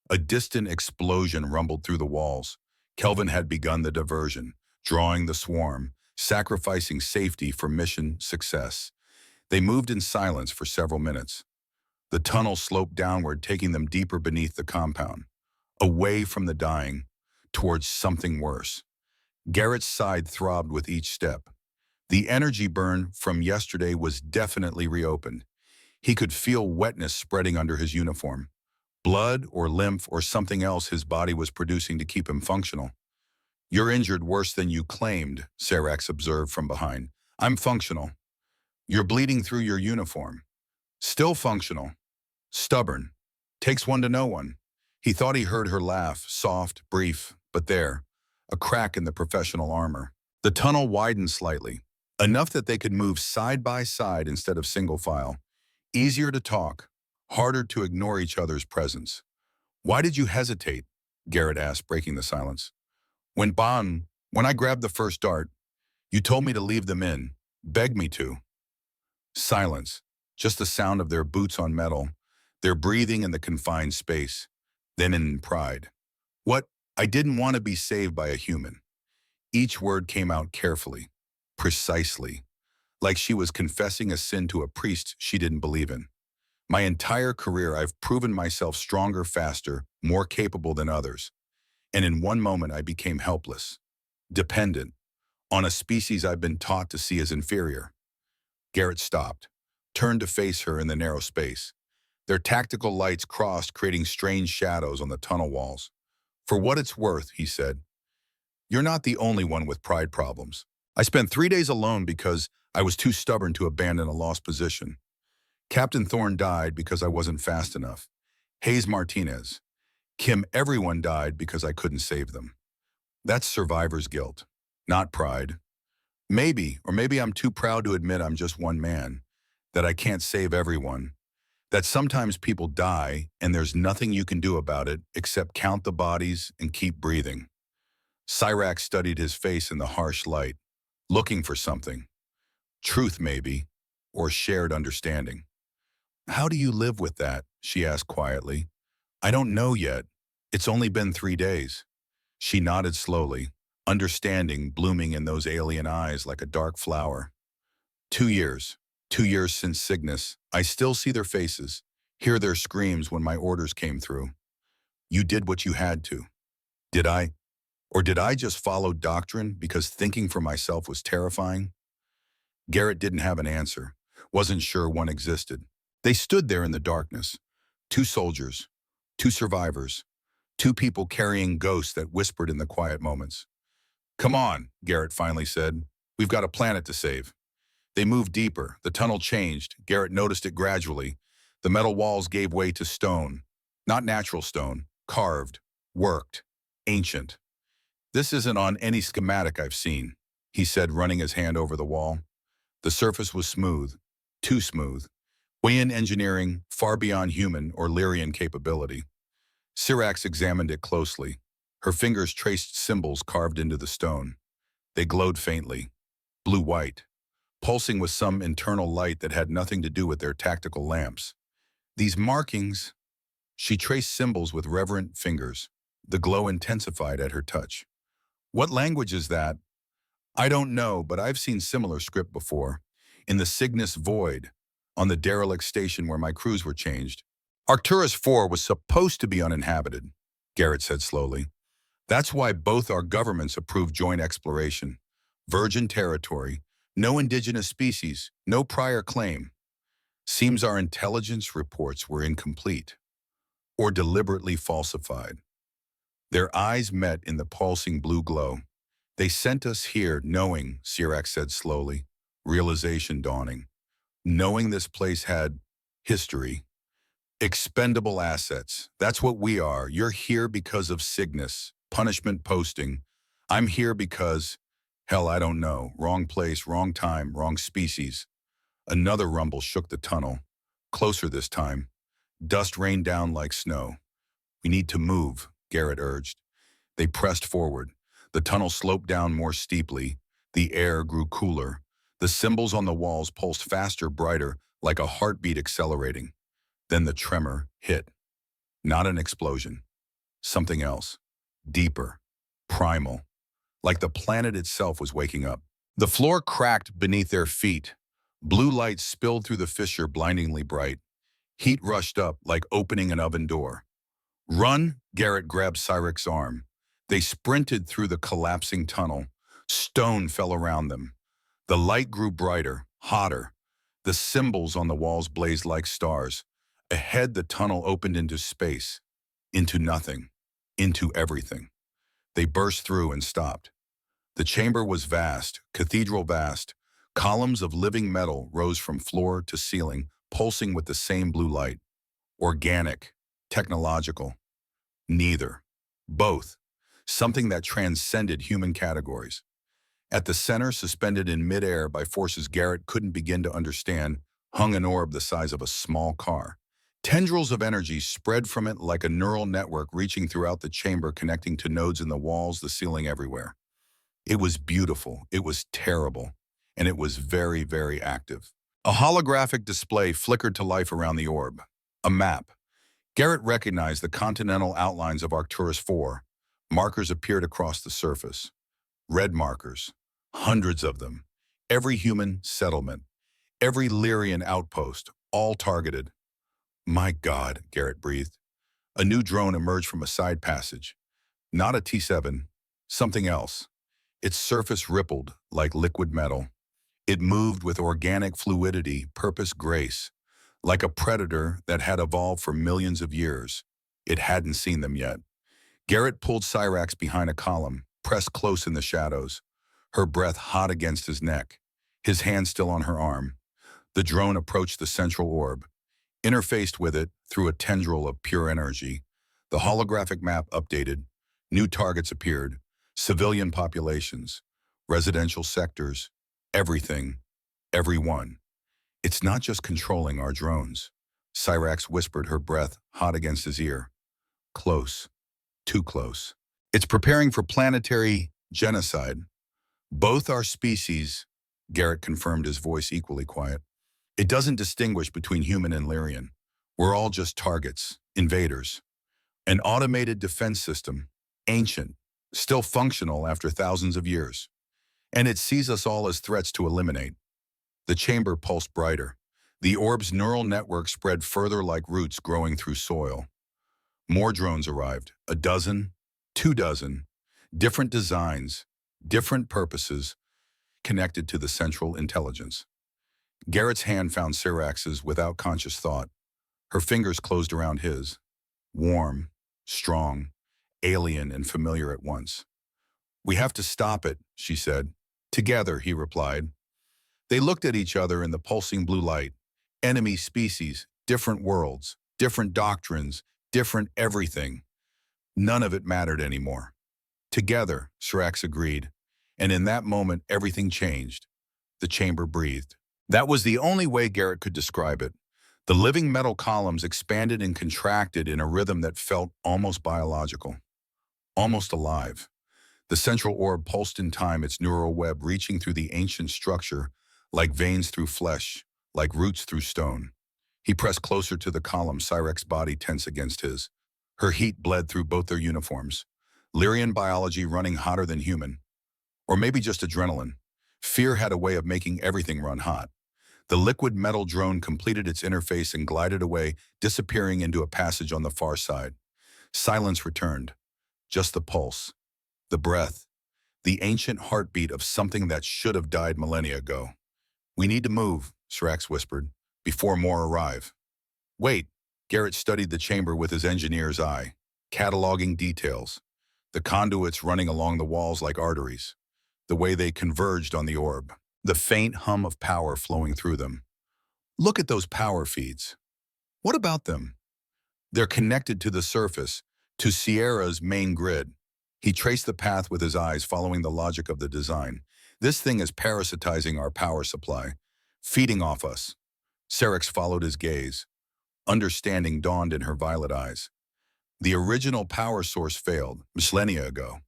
A distant explosion rumbled through the walls. Kelvin had begun the diversion, drawing the swarm, sacrificing safety for mission success. They moved in silence for several minutes. The tunnel sloped downward, taking them deeper beneath the compound, away from the dying, towards something worse. Garrett's side throbbed with each step. The energy burn from yesterday was definitely reopened. He could feel wetness spreading under his uniform. Blood or lymph or something else his body was producing to keep him functional. "You're injured worse than you claimed," Sarax observed from behind. "I'm functional. You're bleeding through your uniform. Still functional. Stubborn. Takes one to know one." He thought he heard her laugh, soft, brief, but there, a crack in the professional armor. The tunnel widened slightly, enough that they could move side by side instead of single file. Easier to talk, harder to ignore each other's presence. "Why did you hesitate?" Garrett asked, breaking the silence. When I grabbed the first dart, you told me to leave them in, begged me to." Silence, just the sound of their boots on metal, their breathing in the confined space, then in pride. "What? I didn't want to be saved by a human." Each word came out carefully, precisely, like she was confessing a sin to a priest she didn't believe in. "My entire career I've proven myself stronger, faster, more capable than others. And in one moment I became helpless, dependent, on a species I've been taught to see as inferior." Garrett stopped, turned to face her in the narrow space. Their tactical lights crossed, creating strange shadows on the tunnel walls. "For what it's worth," he said, "you're not the only one with pride problems. I spent 3 days alone because I was too stubborn to abandon a lost position. Captain Thorne died because I wasn't fast enough. Hayes Martinez. Kim, everyone died because I couldn't save them. That's survivor's guilt, not pride. Maybe I'm too proud to admit I'm just one man, that I can't save everyone, that sometimes people die and there's nothing you can do about it except count the bodies and keep breathing." Cyrax studied his face in the harsh light, looking for something. Truth, maybe, or shared understanding. "How do you live with that?" she asked quietly. "I don't know yet. It's only been 3 days." She nodded slowly, understanding blooming in those alien eyes like a dark flower. 2 years. 2 years since Cygnus. I still see their faces, hear their screams when my orders came through. You did what you had to. Did I? Or did I just follow doctrine because thinking for myself was terrifying? Garrett didn't have an answer, wasn't sure one existed. They stood there in the darkness. 2 soldiers, 2 survivors, 2 people carrying ghosts that whispered in the quiet moments. "Come on," Garrett finally said. "We've got a planet to save." They moved deeper. The tunnel changed. Garrett noticed it gradually. The metal walls gave way to stone. Not natural stone. Carved. Worked. Ancient. "This isn't on any schematic I've seen," he said, running his hand over the wall. The surface was smooth. Too smooth. Way in engineering, far beyond human or Lyrian capability. Syrax examined it closely. Her fingers traced symbols carved into the stone. They glowed faintly. Blue-white. Pulsing with some internal light that had nothing to do with their tactical lamps. These markings... She traced symbols with reverent fingers. The glow intensified at her touch. "What language is that?" "I don't know, but I've seen similar script before. In the Cygnus Void, on the derelict station where my crews were changed. Arcturus 4 was supposed to be uninhabited," Garrett said slowly. "That's why both our governments approved joint exploration. Virgin territory, no indigenous species, no prior claim. Seems our intelligence reports were incomplete, or deliberately falsified." Their eyes met in the pulsing blue glow. "They sent us here knowing," Syrax said slowly, realization dawning, "knowing this place had history. Expendable assets. That's what we are. You're here because of Cygnus, punishment posting. I'm here because, hell, I don't know. Wrong place, wrong time, wrong species." Another rumble shook the tunnel. Closer this time. Dust rained down like snow. "We need to move," Garrett urged. They pressed forward. The tunnel sloped down more steeply. The air grew cooler. The symbols on the walls pulsed faster, brighter, like a heartbeat accelerating. Then the tremor hit. Not an explosion. Something else. Deeper. Primal. Like the planet itself was waking up. The floor cracked beneath their feet. Blue light spilled through the fissure blindingly bright. Heat rushed up like opening an oven door. Run! Garrett grabbed Cyrex's arm. They sprinted through the collapsing tunnel. Stone fell around them. The light grew brighter, hotter. The symbols on the walls blazed like stars. Ahead, the tunnel opened into space, into nothing, into everything. They burst through and stopped. The chamber was vast, cathedral vast. Columns of living metal rose from floor to ceiling, pulsing with the same blue light. Organic, technological. Neither. Both. Something that transcended human categories. At the center, suspended in midair by forces Garrett couldn't begin to understand, hung an orb the size of a small car. Tendrils of energy spread from it like a neural network reaching throughout the chamber, connecting to nodes in the walls, the ceiling, everywhere. It was beautiful, it was terrible, and it was very, very active. A holographic display flickered to life around the orb. A map. Garrett recognized the continental outlines of Arcturus IV. Markers appeared across the surface. Red markers. Hundreds of them. Every human settlement. Every Lyrian outpost. All targeted. My God, Garrett breathed. A new drone emerged from a side passage. Not a T-7. Something else. Its surface rippled like liquid metal. It moved with organic fluidity, purpose, grace. Like a predator that had evolved for millions of years. It hadn't seen them yet. Garrett pulled Cyrax behind a column, pressed close in the shadows, her breath hot against his neck, his hand still on her arm. The drone approached the central orb. Interfaced with it through a tendril of pure energy. The holographic map updated. New targets appeared. Civilian populations, residential sectors, everything, everyone. It's not just controlling our drones. Cyrax whispered, her breath hot against his ear. Close. Too close. It's preparing for planetary genocide. Both our species, Garrett confirmed, his voice equally quiet. It doesn't distinguish between human and Lyrian. We're all just targets, invaders. An automated defense system, ancient, still functional after thousands of years. And it sees us all as threats to eliminate. The chamber pulsed brighter. The orb's neural network spread further like roots growing through soil. More drones arrived, a dozen, 24, different designs, different purposes, connected to the central intelligence. Garrett's hand found Cyrax's without conscious thought. Her fingers closed around his, warm, strong, alien and familiar at once. We have to stop it, she said. Together, he replied. They looked at each other in the pulsing blue light. Enemy species, different worlds, different doctrines, different everything. None of it mattered anymore. Together, Cyrax agreed. And in that moment, everything changed. The chamber breathed. That was the only way Garrett could describe it. The living metal columns expanded and contracted in a rhythm that felt almost biological, almost alive. The central orb pulsed in time, its neural web reaching through the ancient structure, like veins through flesh, like roots through stone. He pressed closer to the column, Cyrex's body tense against his. Her heat bled through both their uniforms. Lyrian biology running hotter than human. Or maybe just adrenaline. Fear had a way of making everything run hot. The liquid metal drone completed its interface and glided away, disappearing into a passage on the far side. Silence returned. Just the pulse. The breath. The ancient heartbeat of something that should have died millennia ago. We need to move, Cyrax whispered, before more arrive. Wait. Garrett studied the chamber with his engineer's eye, cataloging details. The conduits running along the walls like arteries. The way they converged on the orb. The faint hum of power flowing through them. Look at those power feeds. What about them? They're connected to the surface, to Sierra's main grid. He traced the path with his eyes, following the logic of the design. This thing is parasitizing our power supply, feeding off us. Cyrax followed his gaze. Understanding dawned in her violet eyes. The original power source failed, millennia ago.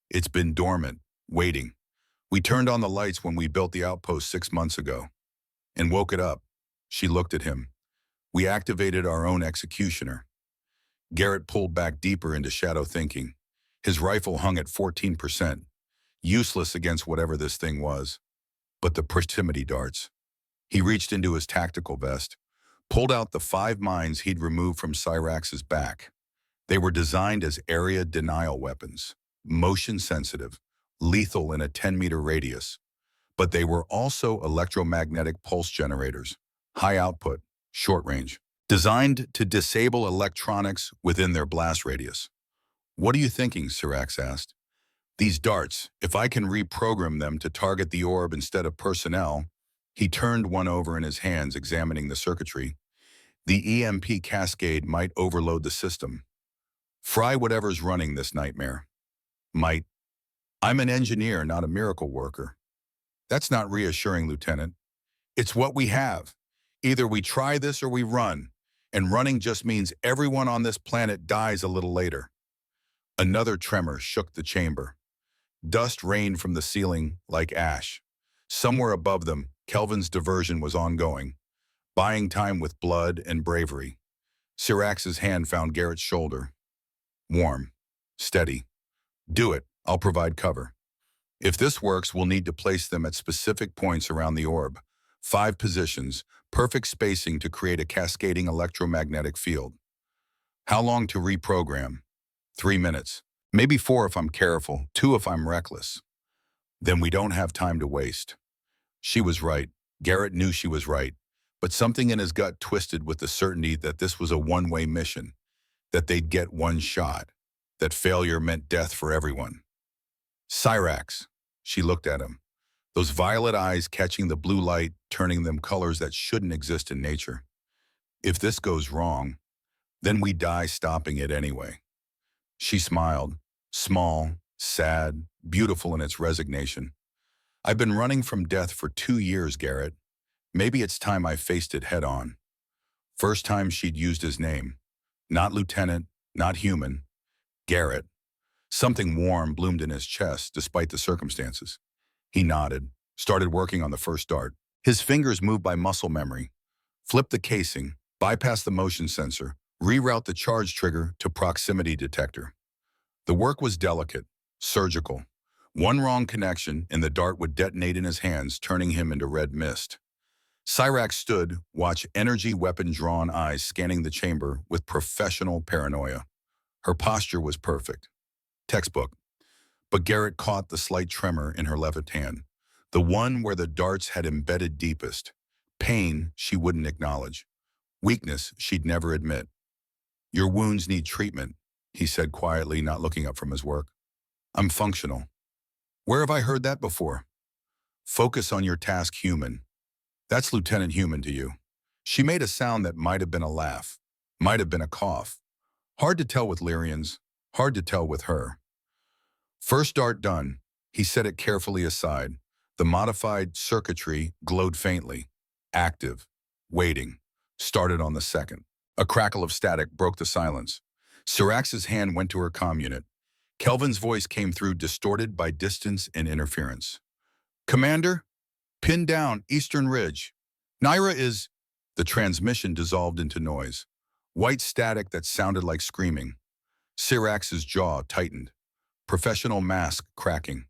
It's been dormant, waiting. We turned on the lights when we built the outpost 6 months ago. And woke it up. She looked at him. We activated our own executioner. Garrett pulled back deeper into shadow thinking. His rifle hung at 14%. Useless against whatever this thing was. but the proximity darts. He reached into his tactical vest, pulled out the 5 mines he'd removed from Cyrax's back. They were designed as area denial weapons, motion sensitive, lethal in a 10-meter radius. But they were also electromagnetic pulse generators, high output, short range, designed to disable electronics within their blast radius. What are you thinking? Cyrax asked. These darts, if I can reprogram them to target the orb instead of personnel. He turned one over in his hands, examining the circuitry. The EMP cascade might overload the system. Fry whatever's running this nightmare. Might. I'm an engineer, not a miracle worker. That's not reassuring, Lieutenant. It's what we have. Either we try this or we run, and running just means everyone on this planet dies a little later. Another tremor shook the chamber. Dust rained from the ceiling like ash. Somewhere above them, Kelvin's diversion was ongoing, buying time with blood and bravery. Cyrax's hand found Garrett's shoulder. Warm. Steady. Do it. I'll provide cover. If this works, we'll need to place them at specific points around the orb. 5 positions, perfect spacing to create a cascading electromagnetic field. How long to reprogram? 3 minutes. Maybe 4 if I'm careful, 2 if I'm reckless. Then we don't have time to waste. She was right. Garrett knew she was right. But something in his gut twisted with the certainty that this was a one-way mission, that they'd get one shot, that failure meant death for everyone. Cyrax. She looked at him, those violet eyes catching the blue light, turning them colors that shouldn't exist in nature. If this goes wrong, then we die stopping it anyway. She smiled, small, sad, beautiful in its resignation. I've been running from death for 2 years, Garrett. Maybe it's time I faced it head on. First time she'd used his name. Not Lieutenant, not human. Garrett. Something warm bloomed in his chest, despite the circumstances. He nodded, started working on the first dart. His fingers moved by muscle memory. Flip the casing, bypass the motion sensor, reroute the charge trigger to proximity detector. The work was delicate, surgical. One wrong connection and the dart would detonate in his hands, turning him into red mist. Cyrax stood, watch energy weapon-drawn eyes scanning the chamber with professional paranoia. Her posture was perfect. Textbook. But Garrett caught the slight tremor in her left hand, the one where the darts had embedded deepest. Pain she wouldn't acknowledge. Weakness she'd never admit. Your wounds need treatment, he said quietly, not looking up from his work. I'm functional. Where have I heard that before? Focus on your task, human. That's Lieutenant Human to you. She made a sound that might have been a laugh, might have been a cough. Hard to tell with Lyrians, hard to tell with her. First dart done, he set it carefully aside. The modified circuitry glowed faintly. Active. Waiting. Started on the second. A crackle of static broke the silence. Cyrax's hand went to her comm unit. Kelvin's voice came through, distorted by distance and interference. Commander, pinned down Eastern Ridge. Naira is... The transmission dissolved into noise. White static that sounded like screaming. Cyrax's jaw tightened. Professional mask cracking.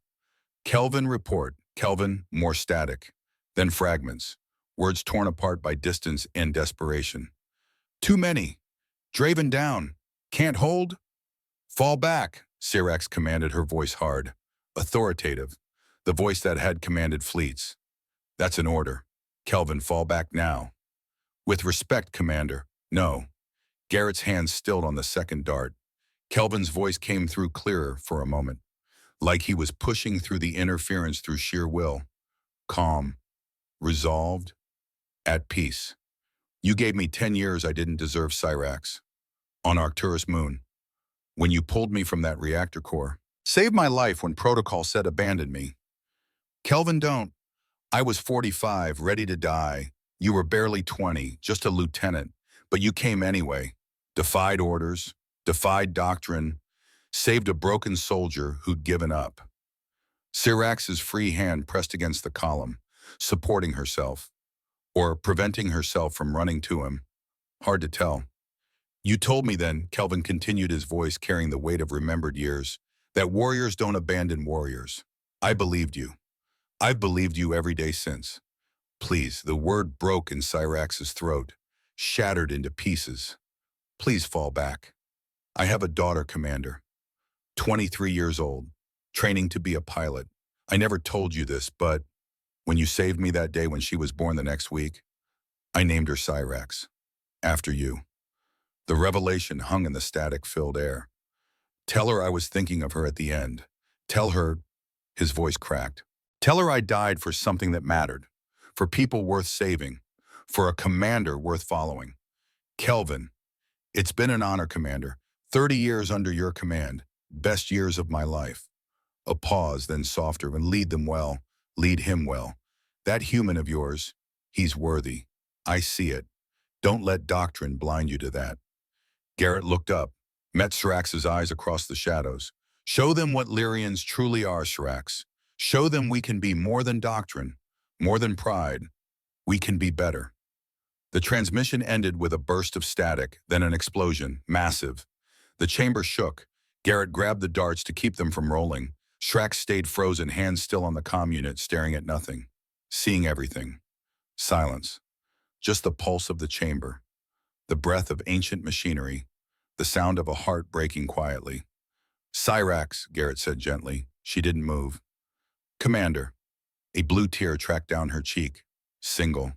Kelvin report. Kelvin, more static. Then fragments. Words torn apart by distance and desperation. Too many. Draven down. Can't hold? Fall back, Cyrax commanded, her voice hard. Authoritative. The voice that had commanded fleets. That's an order. Kelvin, fall back now. With respect, Commander. No. Garrett's hand stilled on the second dart. Kelvin's voice came through clearer for a moment, like he was pushing through the interference through sheer will. Calm. Resolved. At peace. You gave me 10 years I didn't deserve, Cyrax. On Arcturus Moon. When you pulled me from that reactor core. Saved my life when protocol said abandon me. Kelvin, don't. I was 45, ready to die. You were barely 20, just a lieutenant. But you came anyway. Defied orders. Defied doctrine. Saved a broken soldier who'd given up. Cyrax's free hand pressed against the column, supporting herself. Or preventing herself from running to him. Hard to tell. You told me then, Kelvin continued, his voice carrying the weight of remembered years, that warriors don't abandon warriors. I believed you. I've believed you every day since. Please, the word broke in Cyrax's throat, shattered into pieces. Please fall back. I have a daughter, Commander, 23 years old, training to be a pilot. I never told you this, but when you saved me that day when she was born the next week, I named her Cyrax, after you. The revelation hung in the static-filled air. Tell her I was thinking of her at the end. Tell her, his voice cracked. Tell her I died for something that mattered, for people worth saving, for a commander worth following. Kelvin, it's been an honor, Commander. 30 years under your command, best years of my life. A pause, then softer, and lead them well, lead him well. That human of yours, he's worthy. I see it. Don't let doctrine blind you to that. Garrett looked up, met Syrax's eyes across the shadows. Show them what Lyrians truly are, Syrax. Show them we can be more than doctrine, more than pride. We can be better. The transmission ended with a burst of static, then an explosion, massive. The chamber shook. Garrett grabbed the darts to keep them from rolling. Syrax stayed frozen, hands still on the comm unit, staring at nothing, seeing everything. Silence. Just the pulse of the chamber, the breath of ancient machinery, the sound of a heart breaking quietly. Cyrax, Garrett said gently. She didn't move. Commander. A blue tear tracked down her cheek. Single.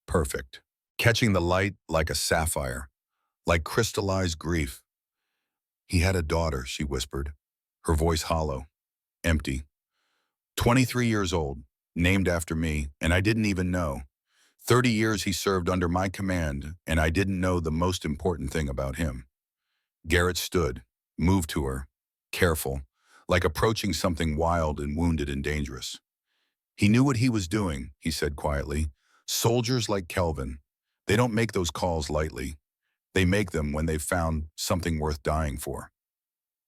Perfect. Catching the light like a sapphire, like crystallized grief. He had a daughter, she whispered, her voice hollow, empty. 23 years old, named after me, and I didn't even know. 30 years he served under my command, and I didn't know the most important thing about him. Garrett stood, moved to her, careful, like approaching something wild and wounded and dangerous. He knew what he was doing, he said quietly. Soldiers like Kelvin, they don't make those calls lightly. They make them when they've found something worth dying for.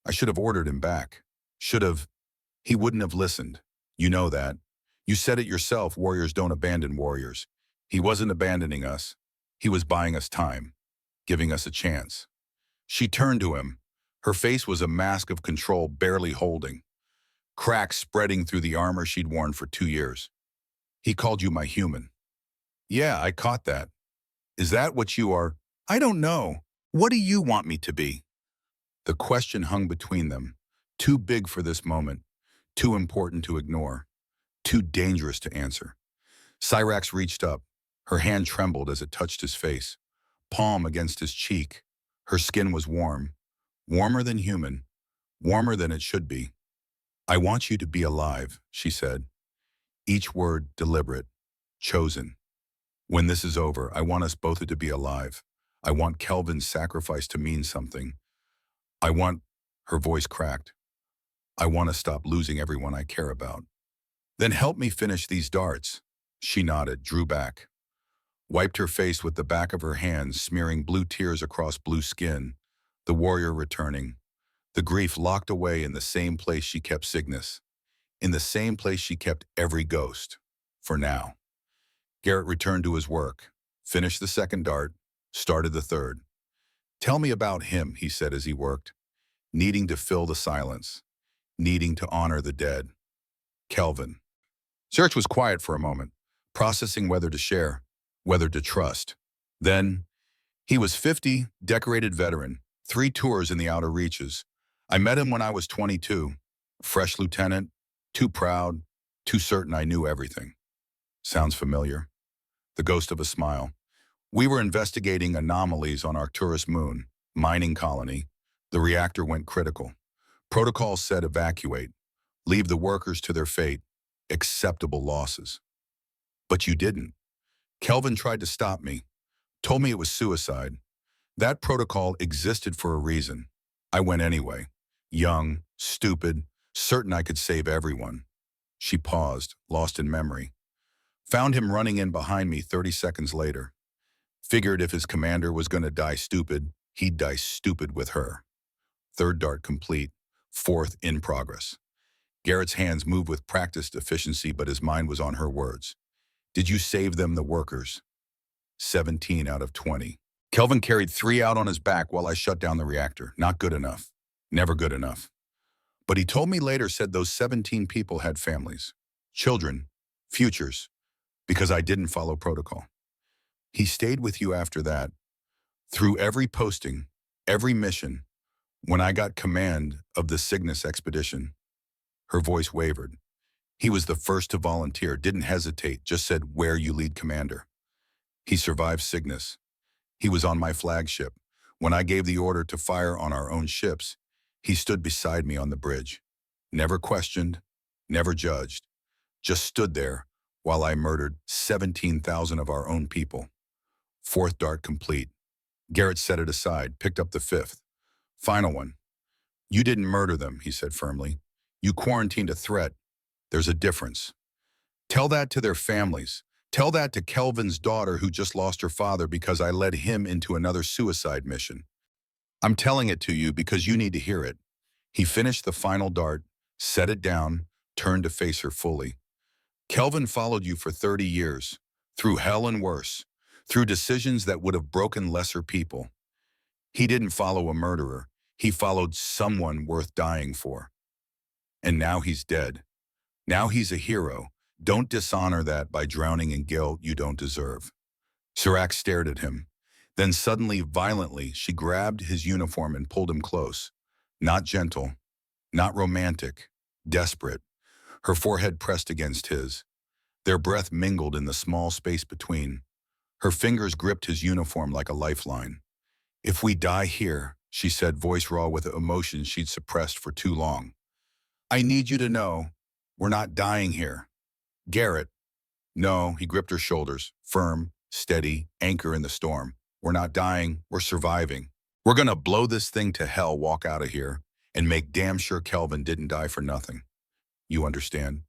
I should have ordered him back. Should have. He wouldn't have listened. You know that. You said it yourself, warriors don't abandon warriors. He wasn't abandoning us. He was buying us time, giving us a chance. She turned to him. Her face was a mask of control barely holding, cracks spreading through the armor she'd worn for 2 years. He called you my human. Yeah, I caught that. Is that what you are? I don't know. What do you want me to be? The question hung between them, too big for this moment, too important to ignore, too dangerous to answer. Cyrax reached up. Her hand trembled as it touched his face, palm against his cheek. Her skin was warm, warmer than human, warmer than it should be. I want you to be alive, she said, each word deliberate, chosen. When this is over, I want us both to be alive. I want Kelvin's sacrifice to mean something. I want, her voice cracked, I want to stop losing everyone I care about. Then help me finish these darts. She nodded, drew back, wiped her face with the back of her hand, smearing blue tears across blue skin, the warrior returning, the grief locked away in the same place she kept Cygnus, in the same place she kept every ghost, for now. Garrett returned to his work, finished the second dart, started the third. Tell me about him, he said as he worked, needing to fill the silence, needing to honor the dead. Kelvin. Search was quiet for a moment, processing whether to share, whether to trust. Then, he was 50, decorated veteran, 3 tours in the outer reaches. I met him when I was 22, fresh lieutenant, too proud, too certain I knew everything. Sounds familiar. The ghost of a smile. We were investigating anomalies on Arcturus moon, mining colony. The reactor went critical. Protocol said evacuate, leave the workers to their fate, acceptable losses. But you didn't. Kelvin tried to stop me, told me it was suicide. That protocol existed for a reason. I went anyway, young, stupid, certain I could save everyone. She paused, lost in memory. Found him running in behind me 30 seconds later. Figured if his commander was going to die stupid, he'd die stupid with her. Third dart complete, fourth in progress. Garrett's hands moved with practiced efficiency, but his mind was on her words. Did you save them, the workers? 17 out of 20. Kelvin carried 3 out on his back while I shut down the reactor. Not good enough. Never good enough. But he told me later, said those 17 people had families, children, Futures, because I didn't follow protocol. He stayed with you after that, through every posting, every mission. When I got command of the Cygnus expedition, her voice wavered. He was the first to volunteer, didn't hesitate, just said, "Where you lead, Commander." He survived Cygnus. He was on my flagship. When I gave the order to fire on our own ships, he stood beside me on the bridge. Never questioned, never judged, just stood there while I murdered 17,000 of our own people. Fourth dart complete. Garrett set it aside, picked up the fifth. Final one. "You didn't murder them," he said firmly. "You quarantined a threat. There's a difference. Tell that to their families. Tell that to Kelvin's daughter who just lost her father because I led him into another suicide mission. I'm telling it to you because you need to hear it." He finished the final dart, set it down, turned to face her fully. "Kelvin followed you for 30 years, through hell and worse, through decisions that would have broken lesser people. He didn't follow a murderer. He followed someone worth dying for. And now he's dead. Now he's a hero. Don't dishonor that by drowning in guilt you don't deserve." Serac stared at him. Then suddenly, violently, she grabbed his uniform and pulled him close. Not gentle, not romantic, desperate. Her forehead pressed against his. Their breath mingled in the small space between. Her fingers gripped his uniform like a lifeline. "If we die here," she said, voice raw with emotion she'd suppressed for too long, "I need you to know we're not dying here." "Garrett." "No," he gripped her shoulders, firm, steady, anchor in the storm. "We're not dying, we're surviving. We're gonna blow this thing to hell, walk out of here, and make damn sure Kelvin didn't die for nothing. You understand?"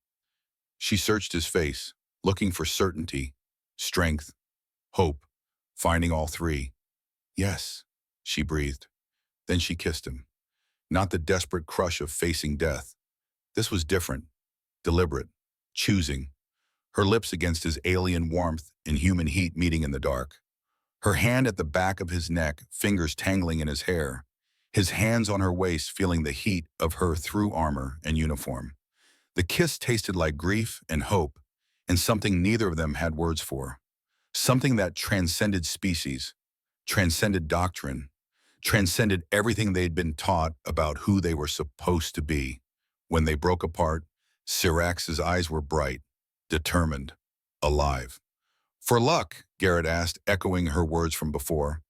She searched his face, looking for certainty, strength, hope, finding all three. "Yes," she breathed. Then she kissed him. Not the desperate crush of facing death. This was different, deliberate, choosing. Her lips against his alien warmth and human heat meeting in the dark. Her hand at the back of his neck, fingers tangling in his hair. His hands on her waist, feeling the heat of her through armor and uniform. The kiss tasted like grief and hope, and something neither of them had words for. Something that transcended species, transcended doctrine, transcended everything they'd been taught about who they were supposed to be. When they broke apart, Serax's eyes were bright, determined, alive. "For luck?" Garrett asked, echoing her words from before.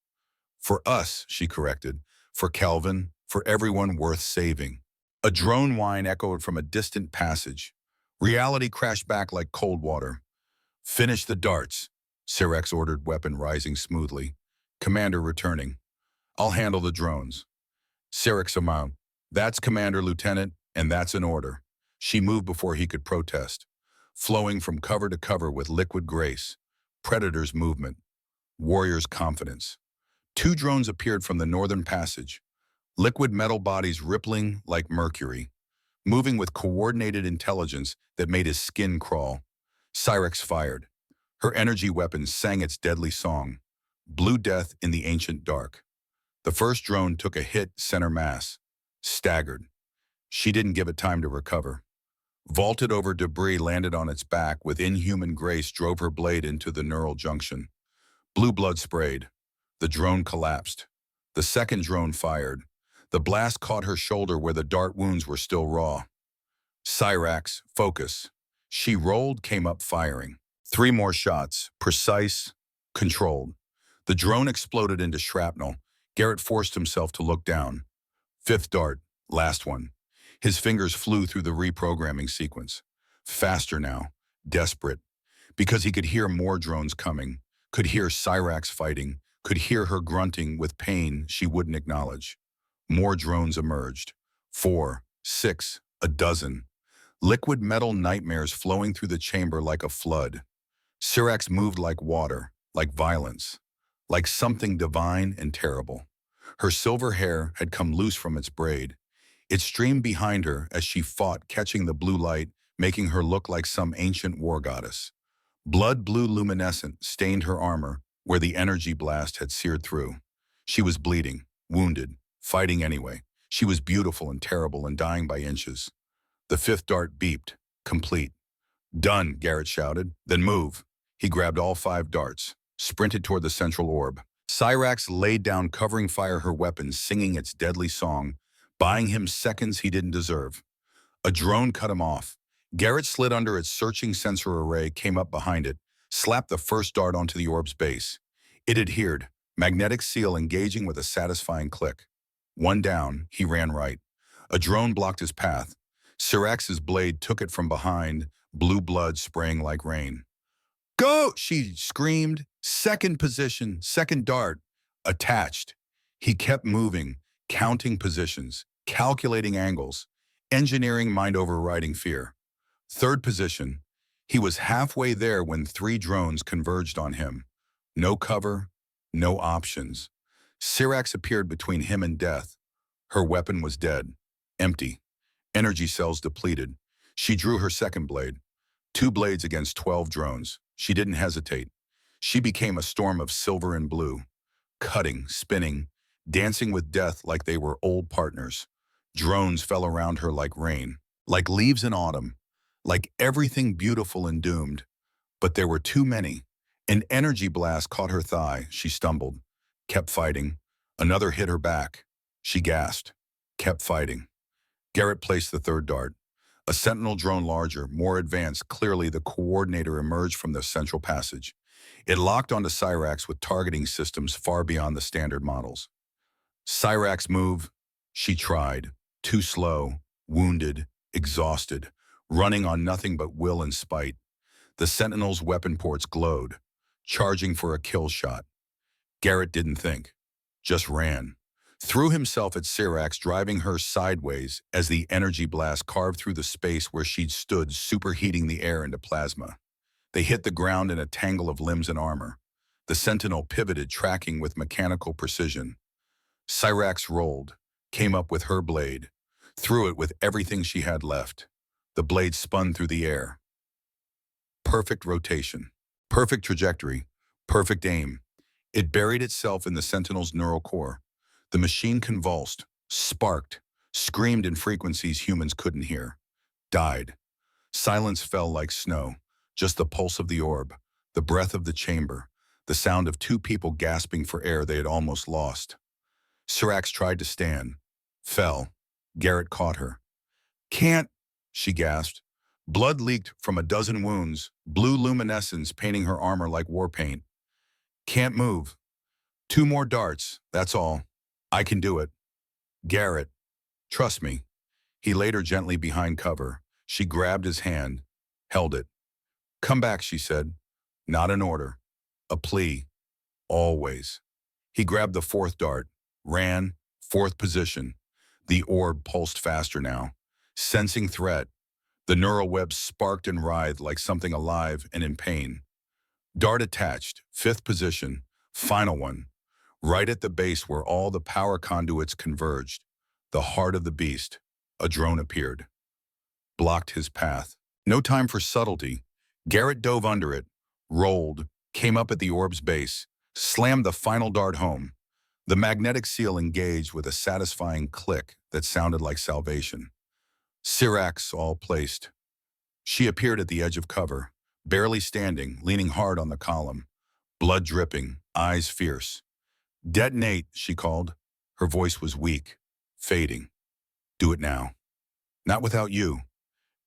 "For us," she corrected. "For Kelvin, for everyone worth saving." A drone whine echoed from a distant passage. Reality crashed back like cold water. "Finish the darts," Serax ordered, weapon rising smoothly. "Commander returning. I'll handle the drones." Serax amount. "That's Commander, Lieutenant, and that's an order." She moved before he could protest, flowing from cover to cover with liquid grace. Predator's movement. Warrior's confidence. Two drones appeared from the northern passage, liquid metal bodies rippling like mercury, moving with coordinated intelligence that made his skin crawl. Serax fired. Her energy weapon sang its deadly song, blue death in the ancient dark. The first drone took a hit center mass, staggered. She didn't give it time to recover. Vaulted over debris, landed on its back with inhuman grace, drove her blade into the neural junction. Blue blood sprayed. The drone collapsed. The second drone fired. The blast caught her shoulder where the dart wounds were still raw. Serax, focus. She rolled, came up firing. 3 more shots, precise, controlled. The drone exploded into shrapnel. Garrett forced himself to look down. 5th dart, last one. His fingers flew through the reprogramming sequence. Faster now, desperate, because he could hear more drones coming, could hear Serax fighting, could hear her grunting with pain she wouldn't acknowledge. More drones emerged. 4, 6, a dozen. Liquid metal nightmares flowing through the chamber like a flood. Serax moved like water, like violence, like something divine and terrible. Her silver hair had come loose from its braid. It streamed behind her as she fought, catching the blue light, making her look like some ancient war goddess. Blood blue luminescent stained her armor where the energy blast had seared through. She was bleeding, wounded, fighting anyway. She was beautiful and terrible and dying by inches. The 5th dart beeped, complete. Done, Garrett shouted. Then move. He grabbed all 5 darts, sprinted toward the central orb. Cyrax laid down covering fire her weapon, singing its deadly song, buying him seconds he didn't deserve. A drone cut him off. Garrett slid under its searching sensor array, came up behind it, slapped the first dart onto the orb's base. It adhered, magnetic seal engaging with a satisfying click. One down, he ran right. A drone blocked his path. Cyrax's blade took it from behind, blue blood spraying like rain. Go! She screamed. Second position, second dart. Attached. He kept moving, counting positions, calculating angles, engineering mind overriding fear. Third position. He was halfway there when 3 drones converged on him. No cover, no options. Cyrax appeared between him and death. Her weapon was dead, empty, energy cells depleted. She drew her second blade. 2 blades against 12 drones. She didn't hesitate. She became a storm of silver and blue, cutting, spinning, dancing with death like they were old partners. Drones fell around her like rain, like leaves in autumn, like everything beautiful and doomed. But there were too many. An energy blast caught her thigh. She stumbled, kept fighting. Another hit her back. She gasped, kept fighting. Garrett placed the 3rd dart. A sentinel drone larger, more advanced, clearly the coordinator emerged from the central passage. It locked onto Cyrax with targeting systems far beyond the standard models. Cyrax move. She tried. Too slow, wounded, exhausted, running on nothing but will and spite. The sentinel's weapon ports glowed, charging for a kill shot. Garrett didn't think, just ran. Threw himself at Cyrax, driving her sideways as the energy blast carved through the space where she'd stood, superheating the air into plasma. They hit the ground in a tangle of limbs and armor. The sentinel pivoted, tracking with mechanical precision. Cyrax rolled, came up with her blade, threw it with everything she had left. The blade spun through the air. Perfect rotation, perfect trajectory, perfect aim. It buried itself in the sentinel's neural core. The machine convulsed, sparked, screamed in frequencies humans couldn't hear. Died. Silence fell like snow, just the pulse of the orb, the breath of the chamber, the sound of 2 people gasping for air they had almost lost. Cyrax tried to stand, fell. Garrett caught her. Can't, she gasped. Blood leaked from a dozen wounds, blue luminescence painting her armor like war paint. Can't move. 2 more darts, that's all. I can do it. Garrett, trust me. He laid her gently behind cover. She grabbed his hand, held it. Come back, she said. Not an order. A plea. Always. He grabbed the 4th dart, ran, 4th position. The orb pulsed faster now. Sensing threat, the neural web sparked and writhed like something alive and in pain. Dart attached, 5th position, final one. Right at the base where all the power conduits converged, the heart of the beast, a drone appeared. Blocked his path. No time for subtlety. Garrett dove under it, rolled, came up at the orb's base, slammed the final dart home. The magnetic seal engaged with a satisfying click that sounded like salvation. Cyrax all placed. She appeared at the edge of cover, barely standing, leaning hard on the column, blood dripping, eyes fierce. Detonate, she called. Her voice was weak, fading. Do it now. Not without you.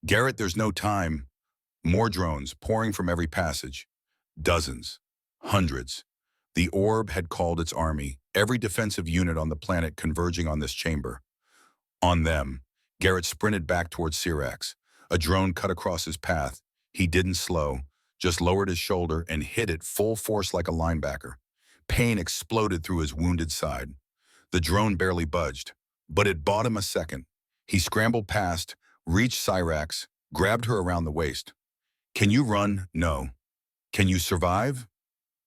Garrett, there's no time. More drones pouring from every passage. Dozens. Hundreds. The orb had called its army, every defensive unit on the planet converging on this chamber. On them, Garrett sprinted back towards Cyrax. A drone cut across his path. He didn't slow, just lowered his shoulder and hit it full force like a linebacker. Pain exploded through his wounded side. The drone barely budged, but it bought him a second. He scrambled past, reached Cyrax, grabbed her around the waist. Can you run? No. Can you survive?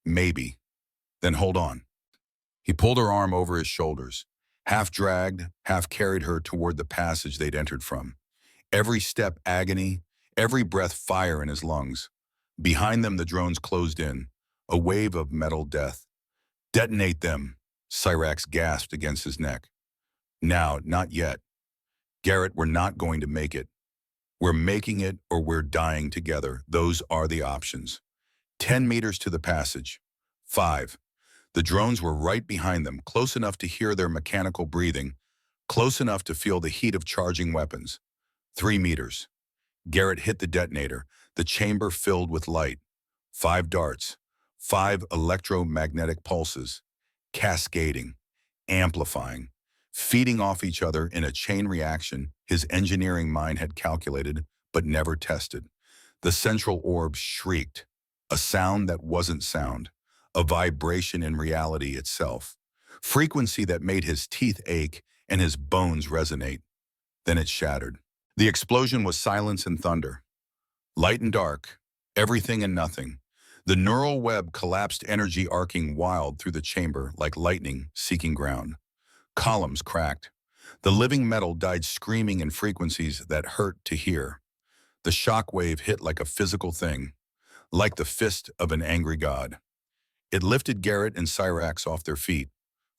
Maybe. Then hold on. He pulled her arm over his shoulders, half dragged, half carried her toward the passage they'd entered from. Every step agony, every breath fire in his lungs. Behind them the drones closed in, a wave of metal death. Detonate them, Cyrax gasped against his neck. Now, not yet. Garrett, we're not going to make it. We're making it or we're dying together. Those are the options. 10 meters to the passage. 5. The drones were right behind them, close enough to hear their mechanical breathing, close enough to feel the heat of charging weapons. 3 meters. Garrett hit the detonator, the chamber filled with light. 5 darts. 5 electromagnetic pulses, cascading, amplifying, feeding off each other in a chain reaction his engineering mind had calculated but never tested. The central orb shrieked, a sound that wasn't sound, a vibration in reality itself, frequency that made his teeth ache and his bones resonate. Then it shattered. The explosion was silence and thunder. Light and dark, everything and nothing. The neural web collapsed, energy arcing wild through the chamber like lightning seeking ground. Columns cracked. The living metal died screaming in frequencies that hurt to hear. The shock wave hit like a physical thing, like the fist of an angry god. It lifted Garrett and Cyrax off their feet,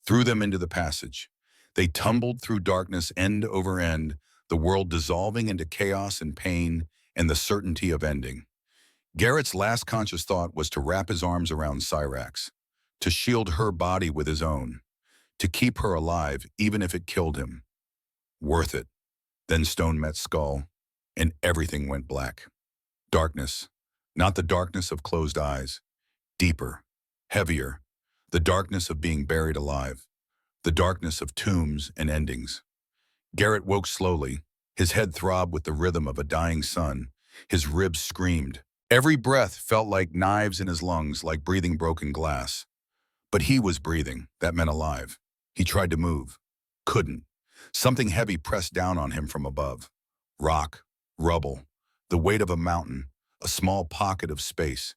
threw them into the passage. They tumbled through darkness end over end, the world dissolving into chaos and pain and the certainty of ending. Garrett's last conscious thought was to wrap his arms around Cyrax, to shield her body with his own, to keep her alive even if it killed him. Worth it. Then stone met skull, and everything went black. Darkness, not the darkness of closed eyes, deeper, heavier, the darkness of being buried alive, the darkness of tombs and endings. Garrett woke slowly, his head throbbed with the rhythm of a dying sun, his ribs screamed. Every breath felt like knives in his lungs, like breathing broken glass. But he was breathing, that meant alive. He tried to move, couldn't. Something heavy pressed down on him from above. Rock, rubble, the weight of a mountain, a small pocket of space.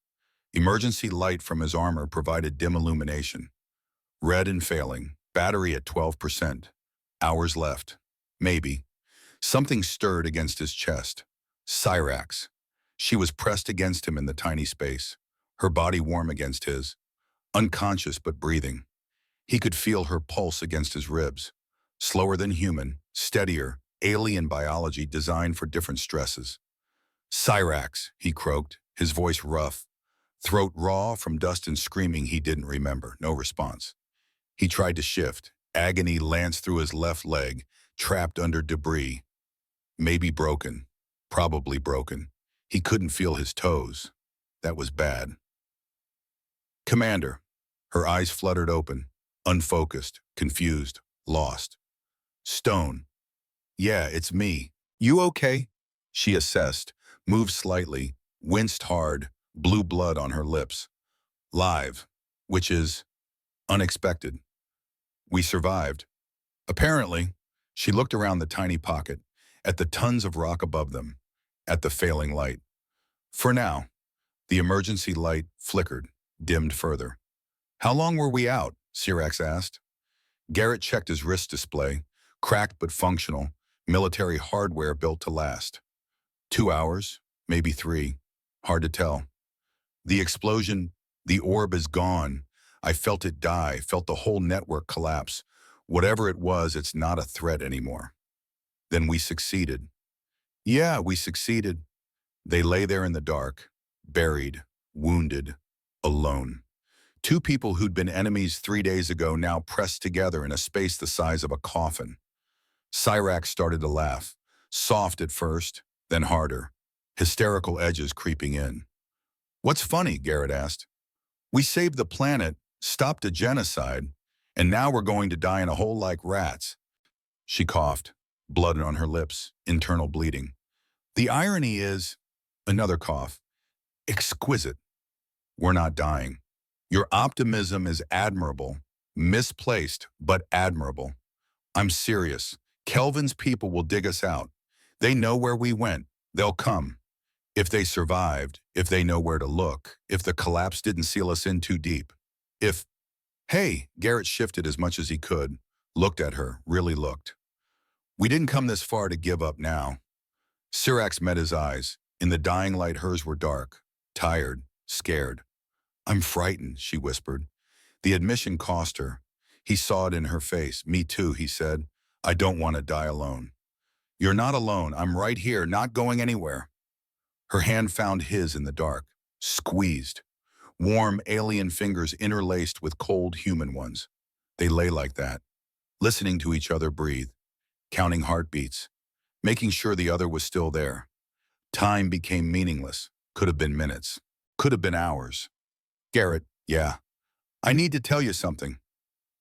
Emergency light from his armor provided dim illumination. Red and failing, battery at 12%. Hours left. Maybe. Something stirred against his chest. Cyrax. She was pressed against him in the tiny space, her body warm against his, unconscious but breathing. He could feel her pulse against his ribs. Slower than human, steadier, alien biology designed for different stresses. Cyrax, he croaked, his voice rough, throat raw from dust and screaming he didn't remember. No response. He tried to shift. Agony lanced through his left leg, trapped under debris. Maybe broken. Probably broken. He couldn't feel his toes. That was bad. Commander. Her eyes fluttered open, unfocused, confused, lost. Stone. Yeah, it's me. You okay? She assessed, moved slightly, winced hard, blue blood on her lips. Live, which is unexpected. We survived. Apparently. She looked around the tiny pocket, at the tons of rock above them, at the failing light. For now. The emergency light flickered, dimmed further. How long were we out? Cyrax asked. Garrett checked his wrist display, cracked but functional, military hardware built to last. 2 hours, maybe 3. Hard to tell. The explosion, the orb is gone. I felt it die, felt the whole network collapse. Whatever it was, it's not a threat anymore. Then we succeeded. Yeah, we succeeded. They lay there in the dark, buried, wounded, alone. 2 people who'd been enemies 3 days ago now pressed together in a space the size of a coffin. Cyrax started to laugh, soft at first, then harder, hysterical edges creeping in. What's funny? Garrett asked. We saved the planet, stopped a genocide, and now we're going to die in a hole like rats. She coughed, blood on her lips, internal bleeding. The irony is, another cough, exquisite. We're not dying. Your optimism is admirable, misplaced, but admirable. I'm serious. Kelvin's people will dig us out. They know where we went. They'll come. If they survived, if they know where to look, if the collapse didn't seal us in too deep. If, hey, Garrett shifted as much as he could, looked at her, really looked. We didn't come this far to give up now. Cyrax met his eyes. In the dying light, hers were dark, tired, scared. I'm frightened, she whispered. The admission cost her. He saw it in her face. Me too, he said. I don't want to die alone. You're not alone. I'm right here, not going anywhere. Her hand found his in the dark, squeezed. Warm, alien fingers interlaced with cold human ones. They lay like that, listening to each other breathe, counting heartbeats, making sure the other was still there. Time became meaningless. Could have been minutes. Could have been hours. Garrett, yeah. I need to tell you something.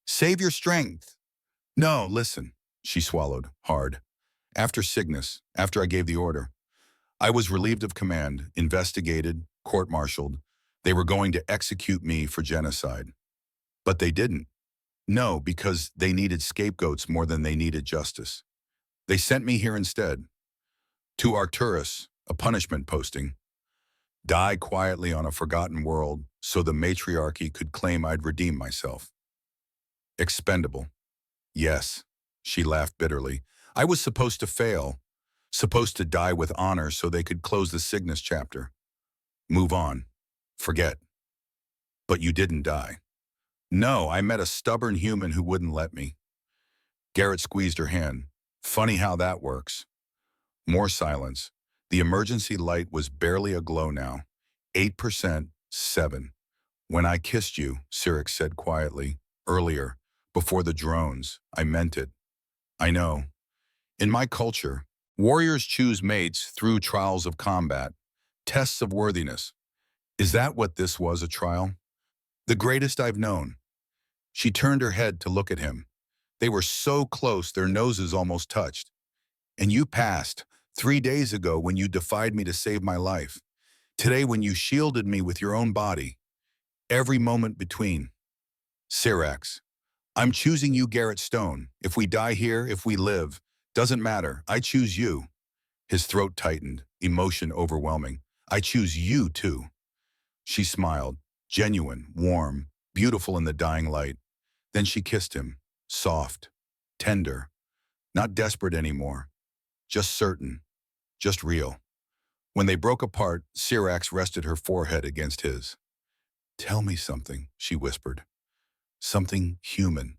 Save your strength. No, listen. She swallowed, hard. After Cygnus, after I gave the order, I was relieved of command, investigated, court-martialed. They were going to execute me for genocide. But they didn't. No, because they needed scapegoats more than they needed justice. They sent me here instead. To Arcturus, a punishment posting. Die quietly on a forgotten world so the matriarchy could claim I'd redeem myself. Expendable. Yes, she laughed bitterly. I was supposed to fail, supposed to die with honor so they could close the Cygnus chapter. Move on. Forget. But you didn't die. No, I met a stubborn human who wouldn't let me. Garrett squeezed her hand. Funny how that works. More silence. The emergency light was barely aglow now. 8%, 7. When I kissed you, Cyric said quietly, earlier, before the drones, I meant it. I know. In my culture, warriors choose mates through trials of combat, tests of worthiness. Is that what this was, a trial? The greatest I've known. She turned her head to look at him. They were so close their noses almost touched. And you passed 3 days ago when you defied me to save my life. Today when you shielded me with your own body. Every moment between. Syrax, I'm choosing you, Garrett Stone. If we die here, if we live, doesn't matter. I choose you. His throat tightened, emotion overwhelming. I choose you too. She smiled, genuine, warm, beautiful in the dying light. Then she kissed him, soft, tender, not desperate anymore, just certain, just real. When they broke apart, Syrax rested her forehead against his. Tell me something, she whispered. Something human,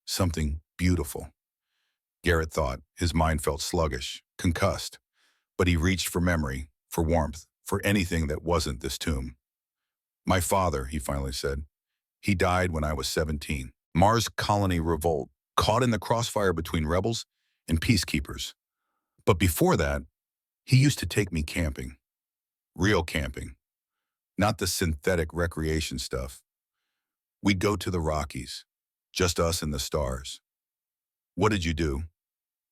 something beautiful. Garrett thought. His mind felt sluggish, concussed. But he reached for memory, for warmth, for anything that wasn't this tomb. My father, he finally said. He died when I was 17. Mars colony revolt, caught in the crossfire between rebels and peacekeepers. But before that, he used to take me camping. Real camping. Not the synthetic recreation stuff. We'd go to the Rockies, just us and the stars. What did you do?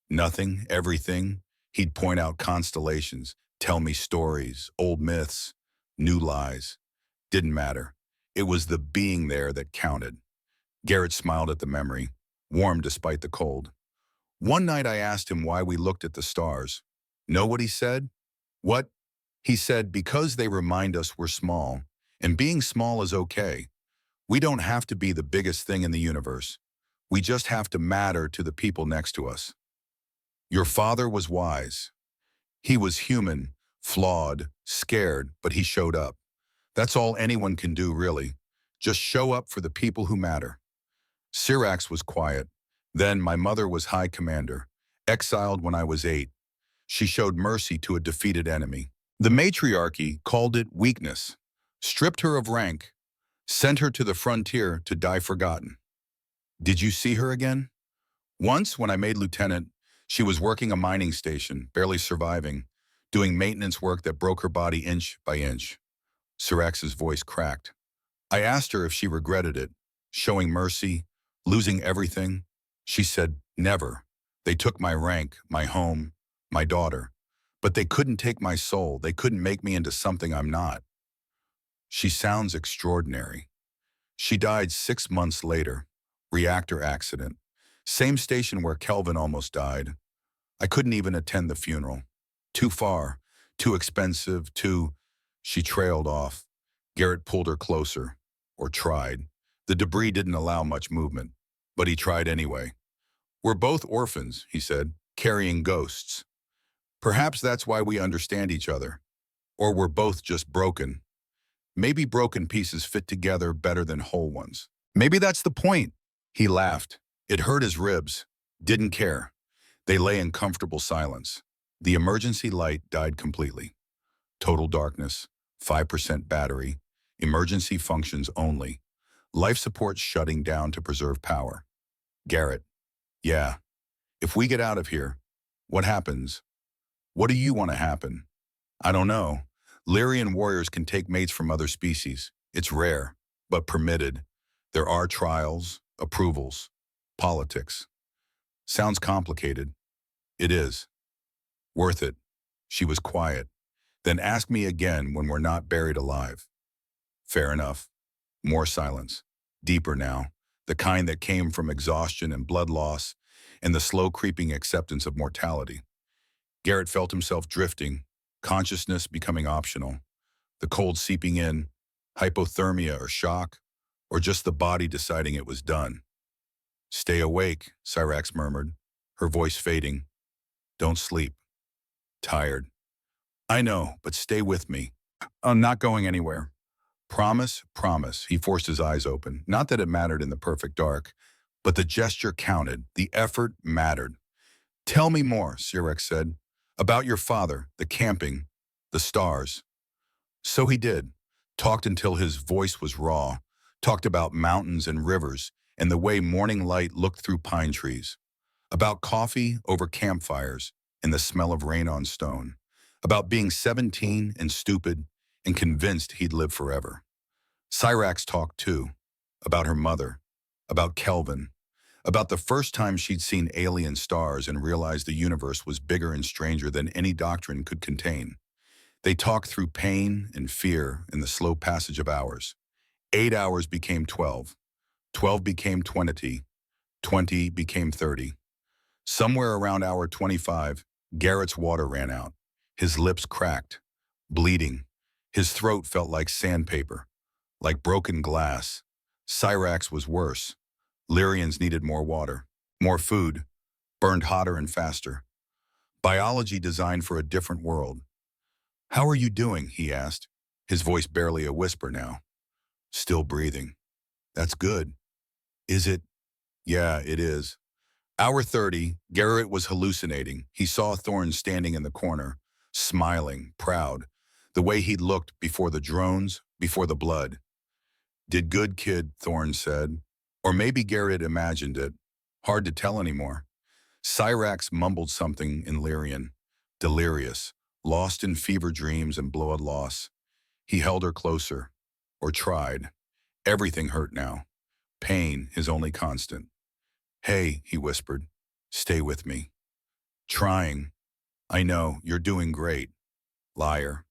Nothing, everything. He'd point out constellations, tell me stories, old myths, new lies. Didn't matter. It was the being there that counted. Garrett smiled at the memory, warm despite the cold. One night I asked him why we looked at the stars. Know what he said? What? He said, because they remind us we're small, and being small is okay. We don't have to be the biggest thing in the universe. We just have to matter to the people next to us. Your father was wise. He was human, flawed, scared, but he showed up. That's all anyone can do, really. Just show up for the people who matter. Syrax was quiet. Then my mother was high commander, exiled when I was 8. She showed mercy to a defeated enemy. The matriarchy called it weakness, stripped her of rank, sent her to the frontier to die forgotten. Did you see her again? Once, when I made lieutenant, she was working a mining station, barely surviving, doing maintenance work that broke her body inch by inch. Syrax's voice cracked. I asked her if she regretted it, showing mercy, losing everything. She said, never. They took my rank, my home, my daughter. But they couldn't take my soul. They couldn't make me into something I'm not. She sounds extraordinary. She died 6 months later. Reactor accident. Same station where Kelvin almost died. I couldn't even attend the funeral. Too far, too expensive, too... She trailed off. Garrett pulled her closer, or tried. The debris didn't allow much movement, but he tried anyway. We're both orphans, he said, carrying ghosts. Perhaps that's why we understand each other. Or we're both just broken. Maybe broken pieces fit together better than whole ones. Maybe that's the point. He laughed. It hurt his ribs. Didn't care. They lay in comfortable silence. The emergency light died completely. Total darkness, 5% battery, emergency functions only. Life support shutting down to preserve power. Garrett, yeah, if we get out of here, what happens? What do you want to happen? I don't know. Lyrian warriors can take mates from other species. It's rare, but permitted. There are trials, approvals, politics. Sounds complicated. It is. Worth it. She was quiet. Then ask me again when we're not buried alive. Fair enough. More silence. Deeper now. The kind that came from exhaustion and blood loss and the slow creeping acceptance of mortality. Garrett felt himself drifting, consciousness becoming optional. The cold seeping in, hypothermia or shock, or just the body deciding it was done. Stay awake, Cyrax murmured, her voice fading. Don't sleep. Tired. I know, but stay with me. I'm not going anywhere. Promise, promise. He forced his eyes open. Not that it mattered in the perfect dark, but the gesture counted. The effort mattered. Tell me more, Cyrax said, about your father, the camping, the stars. So he did. Talked until his voice was raw. Talked about mountains and rivers and the way morning light looked through pine trees. About coffee over campfires and the smell of rain on stone. About being 17 and stupid and convinced he'd live forever. Cyrax talked too. About her mother. About Kelvin. About the first time she'd seen alien stars and realized the universe was bigger and stranger than any doctrine could contain. They talked through pain and fear in the slow passage of hours. 8 hours became 12. 12 became 20. 20 became 30. Somewhere around hour 25, Garrett's water ran out. His lips cracked, bleeding. His throat felt like sandpaper, like broken glass. Cyrax was worse. Lyrians needed more water, more food, burned hotter and faster. Biology designed for a different world. How are you doing? He asked, his voice barely a whisper now. Still breathing. That's good. Is it? Yeah, it is. Hour 30, Garrett was hallucinating. He saw Thorne standing in the corner, smiling, proud, the way he'd looked before the drones, before the blood. Did good, kid, Thorne said. Or maybe Garrett imagined it. Hard to tell anymore. Cyrax mumbled something in Lyrian, delirious, lost in fever dreams and blood loss. He held her closer, or tried. Everything hurt now. Pain, his only constant. Hey, he whispered, stay with me. Trying. I know, you're doing great. Liar.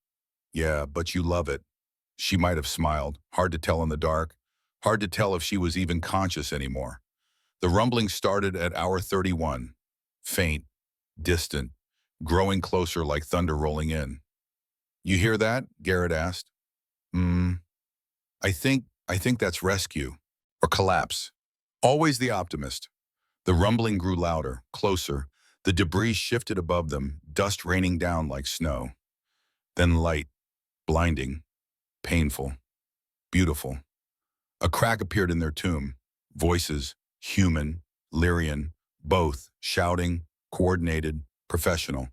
Yeah, but you love it. She might have smiled, hard to tell in the dark, hard to tell if she was even conscious anymore. The rumbling started at hour 31. Faint, distant, growing closer like thunder rolling in. You hear that? Garrett asked. I think that's rescue. Or collapse. Always the optimist. The rumbling grew louder, closer. The debris shifted above them, dust raining down like snow. Then light, blinding, painful, beautiful. A crack appeared in their tomb. Voices, human, Lyrian, both, shouting, coordinated, professional.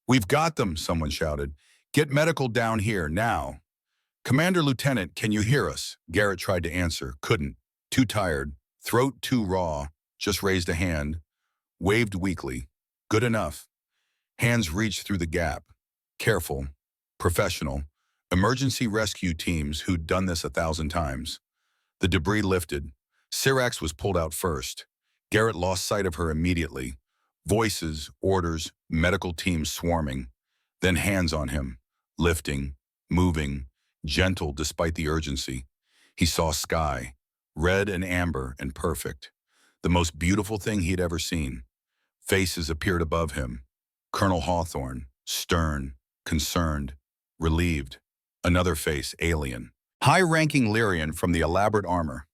We've got them, someone shouted. Get medical down here, now. Commander Lieutenant, can you hear us? Garrett tried to answer, couldn't. Too tired, throat too raw, just raised a hand, waved weakly. Good enough. Hands reached through the gap. Careful, professional, emergency rescue teams who'd done this 1,000 times. The debris lifted. Cyrax was pulled out first. Garrett lost sight of her immediately. Voices, orders, medical teams swarming. Then hands on him, lifting, moving, gentle despite the urgency. He saw sky, red and amber and perfect. The most beautiful thing he'd ever seen. Faces appeared above him. Colonel Hawthorne, stern, concerned, relieved. Another face, alien. High-ranking Lyrian from the elaborate armor.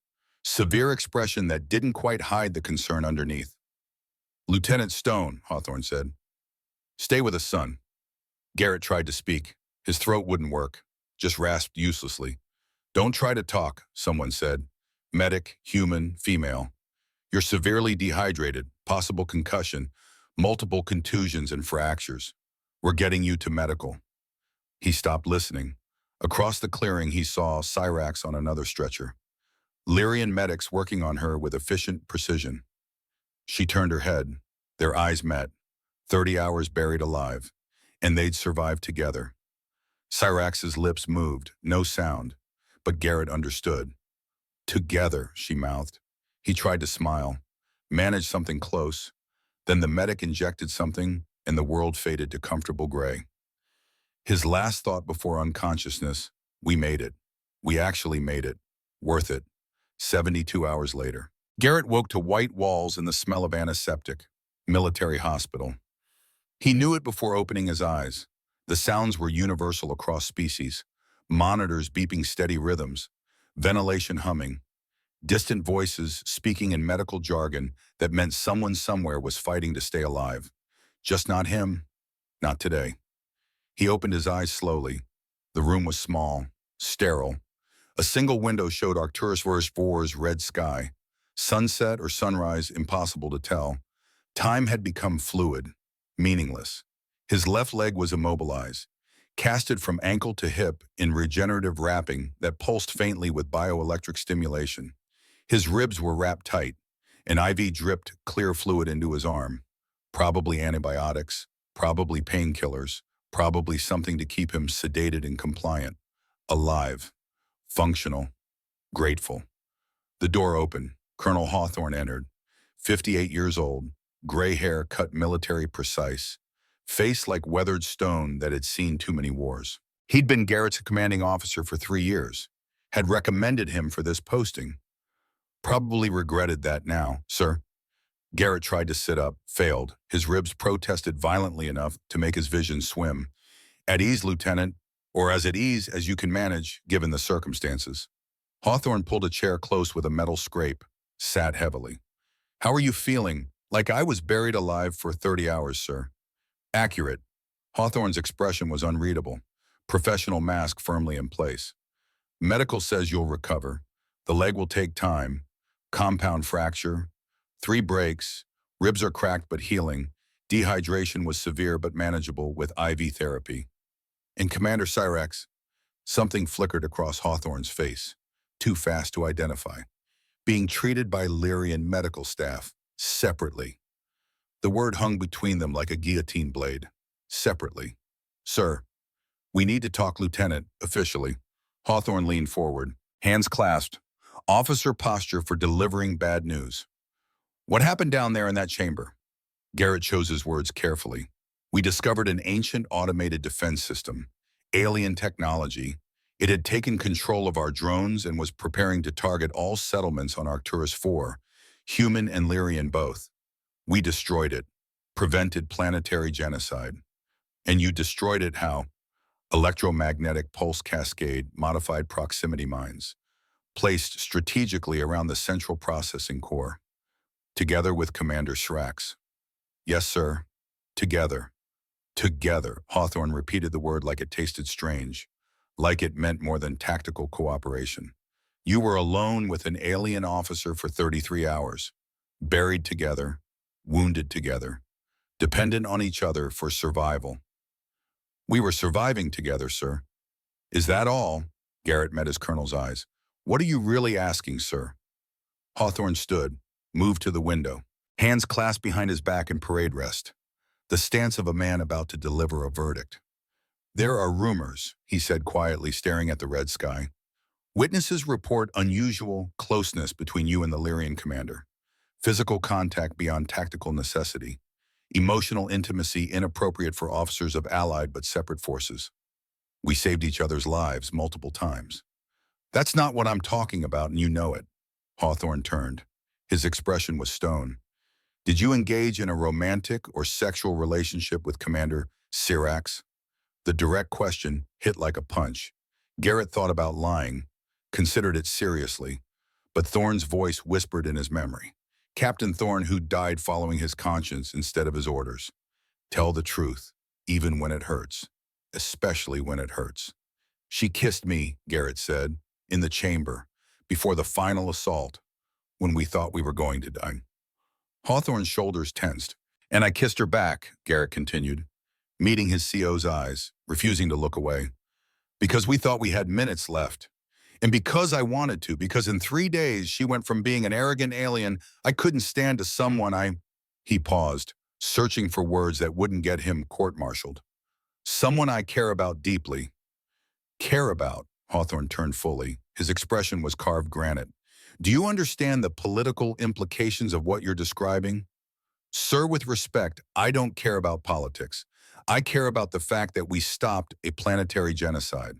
Severe expression that didn't quite hide the concern underneath. Lieutenant Stone, Hawthorne said. Stay with us, son. Garrett tried to speak. His throat wouldn't work, just rasped uselessly. Don't try to talk, someone said. Medic, human, female. You're severely dehydrated, possible concussion, Multiple contusions and fractures. We're getting you to medical. He stopped listening. Across the clearing, he saw Cyrax on another stretcher. Lyrian medics working on her with efficient precision. She turned her head. Their eyes met. 30 hours buried alive. And they'd survived together. Cyrax's lips moved, no sound. But Garrett understood. Together, she mouthed. He tried to smile, manage something close. Then the medic injected something, and the world faded to comfortable gray. His last thought before unconsciousness, we made it. We actually made it. Worth it. 72 hours later. Garrett woke to white walls and the smell of antiseptic. Military hospital. He knew it before opening his eyes. The sounds were universal across species. Monitors beeping steady rhythms. Ventilation humming. Distant voices speaking in medical jargon that meant someone somewhere was fighting to stay alive. Just not him. Not today. He opened his eyes slowly. The room was small, sterile. A single window showed Arcturus Verse 4's red sky. Sunset or sunrise, impossible to tell. Time had become fluid, meaningless. His left leg was immobilized, casted from ankle to hip in regenerative wrapping that pulsed faintly with bioelectric stimulation. His ribs were wrapped tight. An IV dripped clear fluid into his arm. Probably antibiotics, probably painkillers, probably something to keep him sedated and compliant. Alive. Functional. Grateful. The door opened. Colonel Hawthorne entered. 58 years old. Gray hair cut military precise. Face like weathered stone that had seen too many wars. He'd been Garrett's commanding officer for 3 years. Had recommended him for this posting. Probably regretted that now, sir. Garrett tried to sit up, failed. His ribs protested violently enough to make his vision swim. At ease, Lieutenant, or as at ease as you can manage, given the circumstances. Hawthorne pulled a chair close with a metal scrape, sat heavily. How are you feeling? Like I was buried alive for 30 hours, sir. Accurate. Hawthorne's expression was unreadable. Professional mask firmly in place. Medical says you'll recover. The leg will take time. Compound fracture. 3 breaks. Ribs are cracked but healing. Dehydration was severe but manageable with IV therapy. And Commander Cyrax, something flickered across Hawthorne's face. Too fast to identify. Being treated by Lyrian medical staff. Separately. The word hung between them like a guillotine blade. Separately. Sir, we need to talk, Lieutenant, officially. Hawthorne leaned forward, hands clasped. Officer posture for delivering bad news. What happened down there in that chamber? Garrett chose his words carefully. We discovered an ancient automated defense system. Alien technology. It had taken control of our drones and was preparing to target all settlements on Arcturus 4, human and Lyrian both. We destroyed it. Prevented planetary genocide. And you destroyed it how? Electromagnetic pulse cascade, modified proximity mines. Placed strategically around the central processing core. Together with Commander Shrax. Yes, sir. Together. Together. Hawthorne repeated the word like it tasted strange. Like it meant more than tactical cooperation. You were alone with an alien officer for 33 hours. Buried together. Wounded together. Dependent on each other for survival. We were surviving together, sir. Is that all? Garrett met his colonel's eyes. What are you really asking, sir? Hawthorne stood, moved to the window, hands clasped behind his back in parade rest, the stance of a man about to deliver a verdict. There are rumors, he said quietly, staring at the red sky. Witnesses report unusual closeness between you and the Lyrian commander. Physical contact beyond tactical necessity. Emotional intimacy inappropriate for officers of allied but separate forces. We saved each other's lives multiple times. That's not what I'm talking about, and you know it. Hawthorne turned. His expression was stone. Did you engage in a romantic or sexual relationship with Commander Cyrax? The direct question hit like a punch. Garrett thought about lying, considered it seriously, but Thorne's voice whispered in his memory. Captain Thorne, who died following his conscience instead of his orders. Tell the truth, even when it hurts, especially when it hurts. She kissed me, Garrett said, in the chamber, before the final assault, when we thought we were going to die. Hawthorne's shoulders tensed. And I kissed her back, Garrett continued, meeting his CO's eyes, refusing to look away. Because we thought we had minutes left. And because I wanted to, because in 3 days she went from being an arrogant alien I couldn't stand to someone He paused, searching for words that wouldn't get him court-martialed. Someone I care about deeply. Care about, Hawthorne turned fully. His expression was carved granite. Do you understand the political implications of what you're describing? Sir, with respect, I don't care about politics. I care about the fact that we stopped a planetary genocide.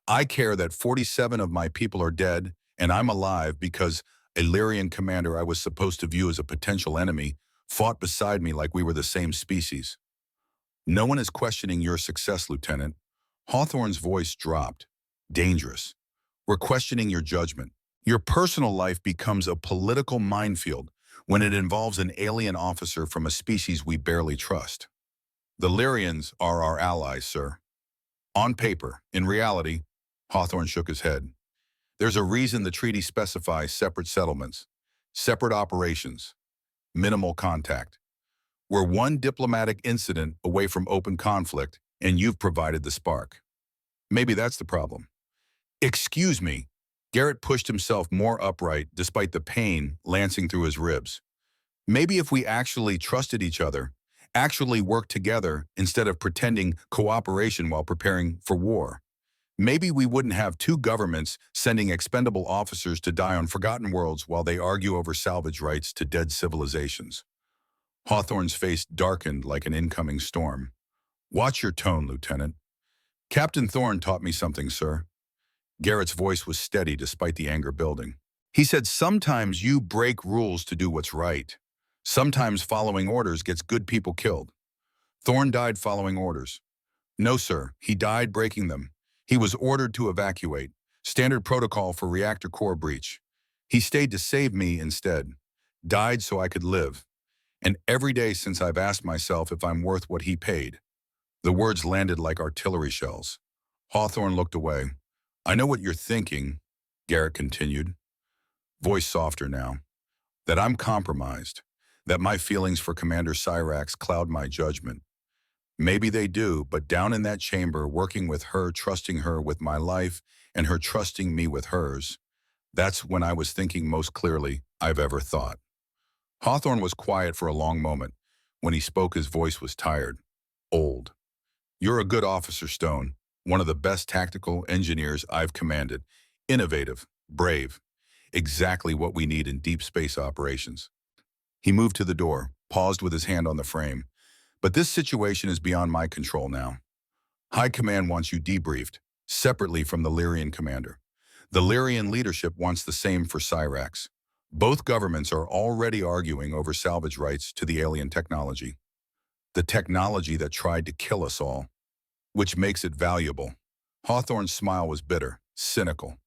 I care that 47 of my people are dead, and I'm alive because a Lyrian commander I was supposed to view as a potential enemy fought beside me like we were the same species. No one is questioning your success, Lieutenant. Hawthorne's voice dropped. Dangerous. We're questioning your judgment. Your personal life becomes a political minefield when it involves an alien officer from a species we barely trust. The Lyrians are our allies, sir. On paper. In reality, Hawthorne shook his head. There's a reason the treaty specifies separate settlements, separate operations, minimal contact. We're one diplomatic incident away from open conflict, and you've provided the spark. Maybe that's the problem. Excuse me. Garrett pushed himself more upright despite the pain lancing through his ribs. Maybe if we actually trusted each other, actually worked together instead of pretending cooperation while preparing for war, maybe we wouldn't have two governments sending expendable officers to die on forgotten worlds while they argue over salvage rights to dead civilizations. Hawthorne's face darkened like an incoming storm. Watch your tone, Lieutenant. Captain Thorne taught me something, sir. Garrett's voice was steady despite the anger building. He said, sometimes you break rules to do what's right. Sometimes following orders gets good people killed. Thorne died following orders. No, sir, he died breaking them. He was ordered to evacuate. Standard protocol for reactor core breach. He stayed to save me instead. Died so I could live. And every day since I've asked myself if I'm worth what he paid. The words landed like artillery shells. Hawthorne looked away. I know what you're thinking, Garrett continued, voice softer now, that I'm compromised, that my feelings for Commander Cyrax cloud my judgment. Maybe they do, but down in that chamber, working with her, trusting her with my life, and her trusting me with hers, that's when I was thinking most clearly I've ever thought. Hawthorne was quiet for a long moment. When he spoke, his voice was tired, old. You're a good officer, Stone. One of the best tactical engineers I've commanded. Innovative, brave. Exactly what we need in deep space operations. He moved to the door, paused with his hand on the frame. But this situation is beyond my control now. High Command wants you debriefed, separately from the Lyrian commander. The Lyrian leadership wants the same for Cyrax. Both governments are already arguing over salvage rights to the alien technology. The technology that tried to kill us all. Which makes it valuable. Hawthorne's smile was bitter, cynical.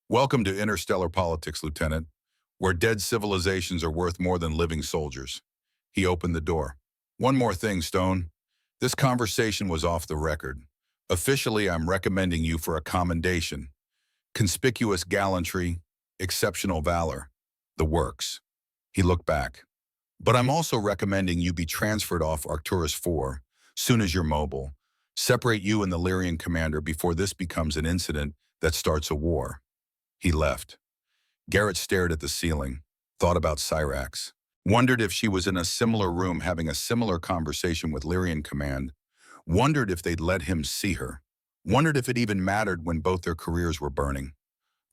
Welcome to interstellar politics, Lieutenant, where dead civilizations are worth more than living soldiers. He opened the door. One more thing, Stone. This conversation was off the record. Officially, I'm recommending you for a commendation. Conspicuous gallantry, exceptional valor. The works. He looked back. But I'm also recommending you be transferred off Arcturus 4, soon as you're mobile. Separate you and the Lyrian commander before this becomes an incident that starts a war. He left. Garrett stared at the ceiling, thought about Cyrax, wondered if she was in a similar room having a similar conversation with Lyrian command, wondered if they'd let him see her, wondered if it even mattered when both their careers were burning.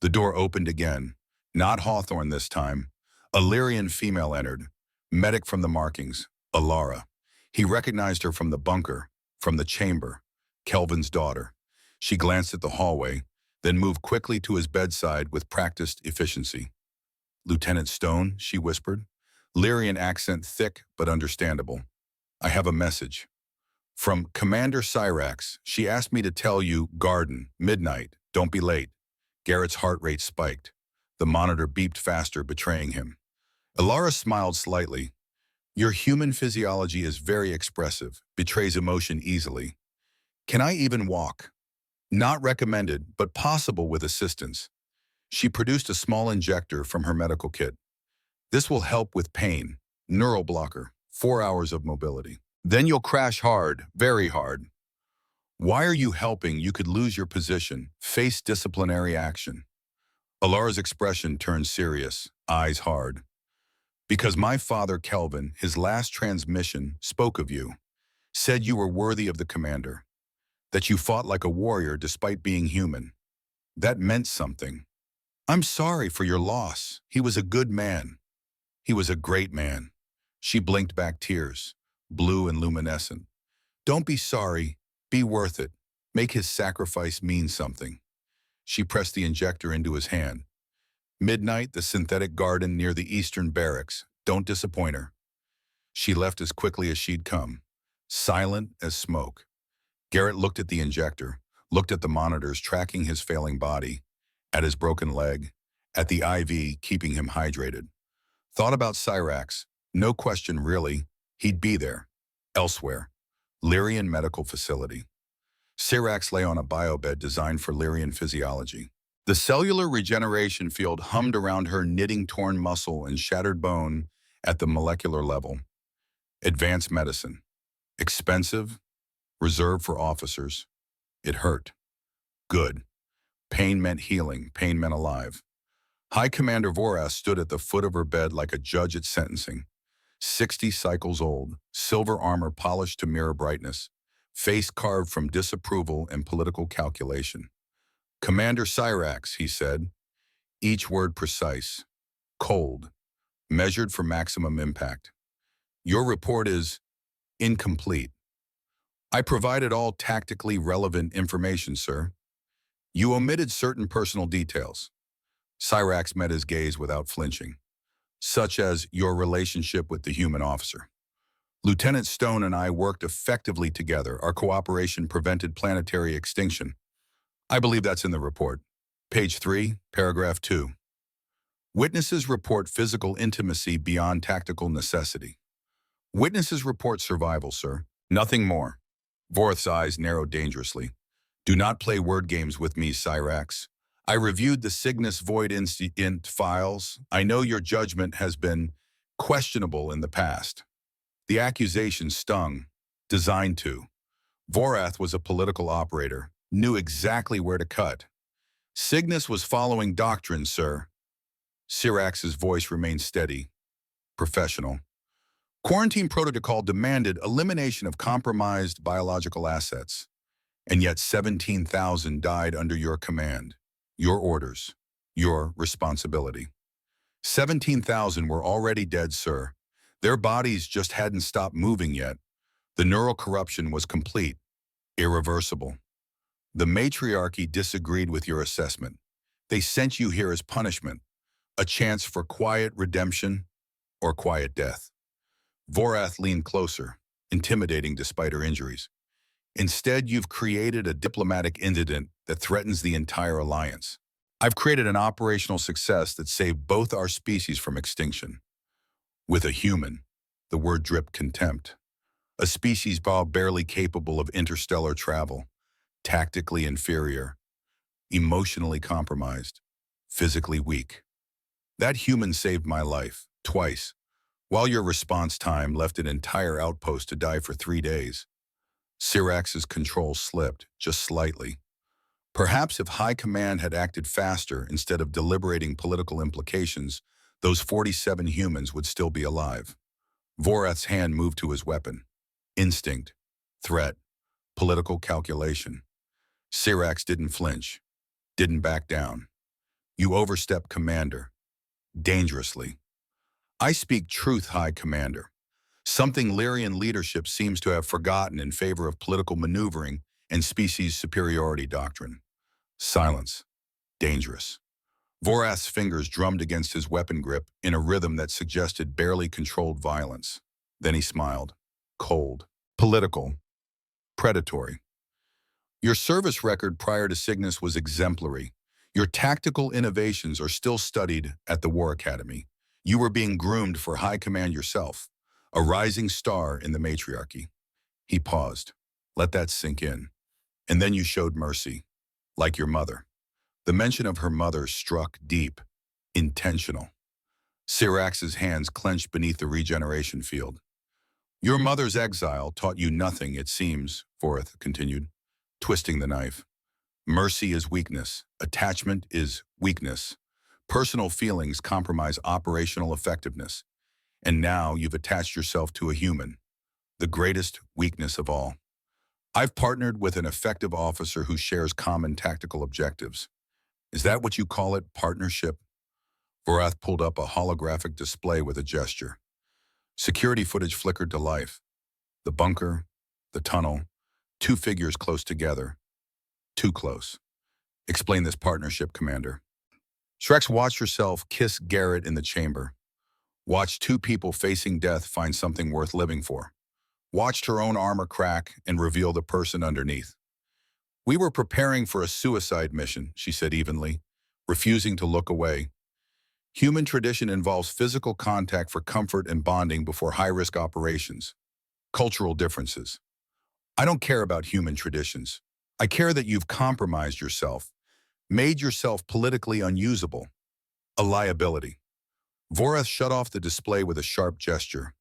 The door opened again, not Hawthorne this time. A Lyrian female entered, medic from the markings, Alara. He recognized her from the bunker, from the chamber, Kelvin's daughter. She glanced at the hallway, then moved quickly to his bedside with practiced efficiency. Lieutenant Stone, she whispered, Lyrian accent thick but understandable. I have a message. From Commander Cyrax, she asked me to tell you, garden, midnight, don't be late. Garrett's heart rate spiked. The monitor beeped faster, betraying him. Alara smiled slightly. Your human physiology is very expressive, betrays emotion easily. Can I even walk? Not recommended, but possible with assistance. She produced a small injector from her medical kit. This will help with pain, neural blocker. 4 hours of mobility. Then you'll crash hard, very hard. Why are you helping? You could lose your position, face disciplinary action. Alara's expression turned serious, eyes hard. Because my father, Kelvin, his last transmission, spoke of you, said you were worthy of the commander, that you fought like a warrior despite being human. That meant something. I'm sorry for your loss. He was a good man. He was a great man. She blinked back tears, blue and luminescent. Don't be sorry. Be worth it. Make his sacrifice mean something. She pressed the injector into his hand. Midnight, the synthetic garden near the eastern barracks. Don't disappoint her. She left as quickly as she'd come, silent as smoke. Garrett looked at the injector, looked at the monitors tracking his failing body, at his broken leg, at the IV keeping him hydrated. Thought about Cyrax. No question, really. He'd be there. Elsewhere. Lyrian Medical Facility. Cyrax lay on a biobed designed for Lyrian physiology. The cellular regeneration field hummed around her, knitting torn muscle and shattered bone at the molecular level. Advanced medicine. Expensive. Reserved for officers. It hurt. Good. Pain meant healing. Pain meant alive. High Commander Vorath stood at the foot of her bed like a judge at sentencing. 60 cycles old, silver armor polished to mirror brightness, face carved from disapproval and political calculation. Commander Cyrax, he said, each word precise, cold, measured for maximum impact. Your report is incomplete. I provided all tactically relevant information, sir. You omitted certain personal details. Cyrax met his gaze without flinching, such as your relationship with the human officer. Lieutenant Stone and I worked effectively together. Our cooperation prevented planetary extinction. I believe that's in the report. Page 3, paragraph 2. Witnesses report physical intimacy beyond tactical necessity. Witnesses report survival, sir. Nothing more. Vorath's eyes narrowed dangerously. Do not play word games with me, Cyrax. I reviewed the Cygnus Void Int files. I know your judgment has been questionable in the past. The accusation stung, designed to. Vorath was a political operator, knew exactly where to cut. Cygnus was following doctrine, sir. Cyrax's voice remained steady, professional. Quarantine protocol demanded elimination of compromised biological assets, and yet 17,000 died under your command, your orders, your responsibility. 17,000 were already dead, sir. Their bodies just hadn't stopped moving yet. The neural corruption was complete, irreversible. The matriarchy disagreed with your assessment. They sent you here as punishment, a chance for quiet redemption or quiet death. Vorath leaned closer, intimidating despite her injuries. Instead, you've created a diplomatic incident that threatens the entire alliance. I've created an operational success that saved both our species from extinction. With a human, the word dripped contempt. A species barely capable of interstellar travel, tactically inferior, emotionally compromised, physically weak. That human saved my life, twice, while your response time left an entire outpost to die for 3 days. Cyrax's control slipped, just slightly. Perhaps if High Command had acted faster instead of deliberating political implications, those 47 humans would still be alive. Vorath's hand moved to his weapon. Instinct, threat, political calculation. Cyrax didn't flinch, didn't back down. You overstepped, Commander. Dangerously. I speak truth, High Commander. Something Lyrian leadership seems to have forgotten in favor of political maneuvering and species superiority doctrine. Silence. Dangerous. Vorath's fingers drummed against his weapon grip in a rhythm that suggested barely controlled violence. Then he smiled. Cold. Political. Predatory. Your service record prior to Cygnus was exemplary. Your tactical innovations are still studied at the War Academy. You were being groomed for high command yourself, a rising star in the matriarchy. He paused. Let that sink in. And then you showed mercy, like your mother. The mention of her mother struck deep, intentional. Cyrax's hands clenched beneath the regeneration field. Your mother's exile taught you nothing, it seems, Voreth continued, twisting the knife. Mercy is weakness. Attachment is weakness. Personal feelings compromise operational effectiveness. And now you've attached yourself to a human, the greatest weakness of all. I've partnered with an effective officer who shares common tactical objectives. Is that what you call it, partnership? Vorath pulled up a holographic display with a gesture. Security footage flickered to life. The bunker, the tunnel, two figures close together. Too close. Explain this partnership, Commander. Shrex watched herself kiss Garrett in the chamber. Watched two people facing death find something worth living for. Watched her own armor crack and reveal the person underneath. We were preparing for a suicide mission, she said evenly, refusing to look away. Human tradition involves physical contact for comfort and bonding before high-risk operations. Cultural differences. I don't care about human traditions. I care that you've compromised yourself, made yourself politically unusable. A liability. Voreth shut off the display with a sharp gesture.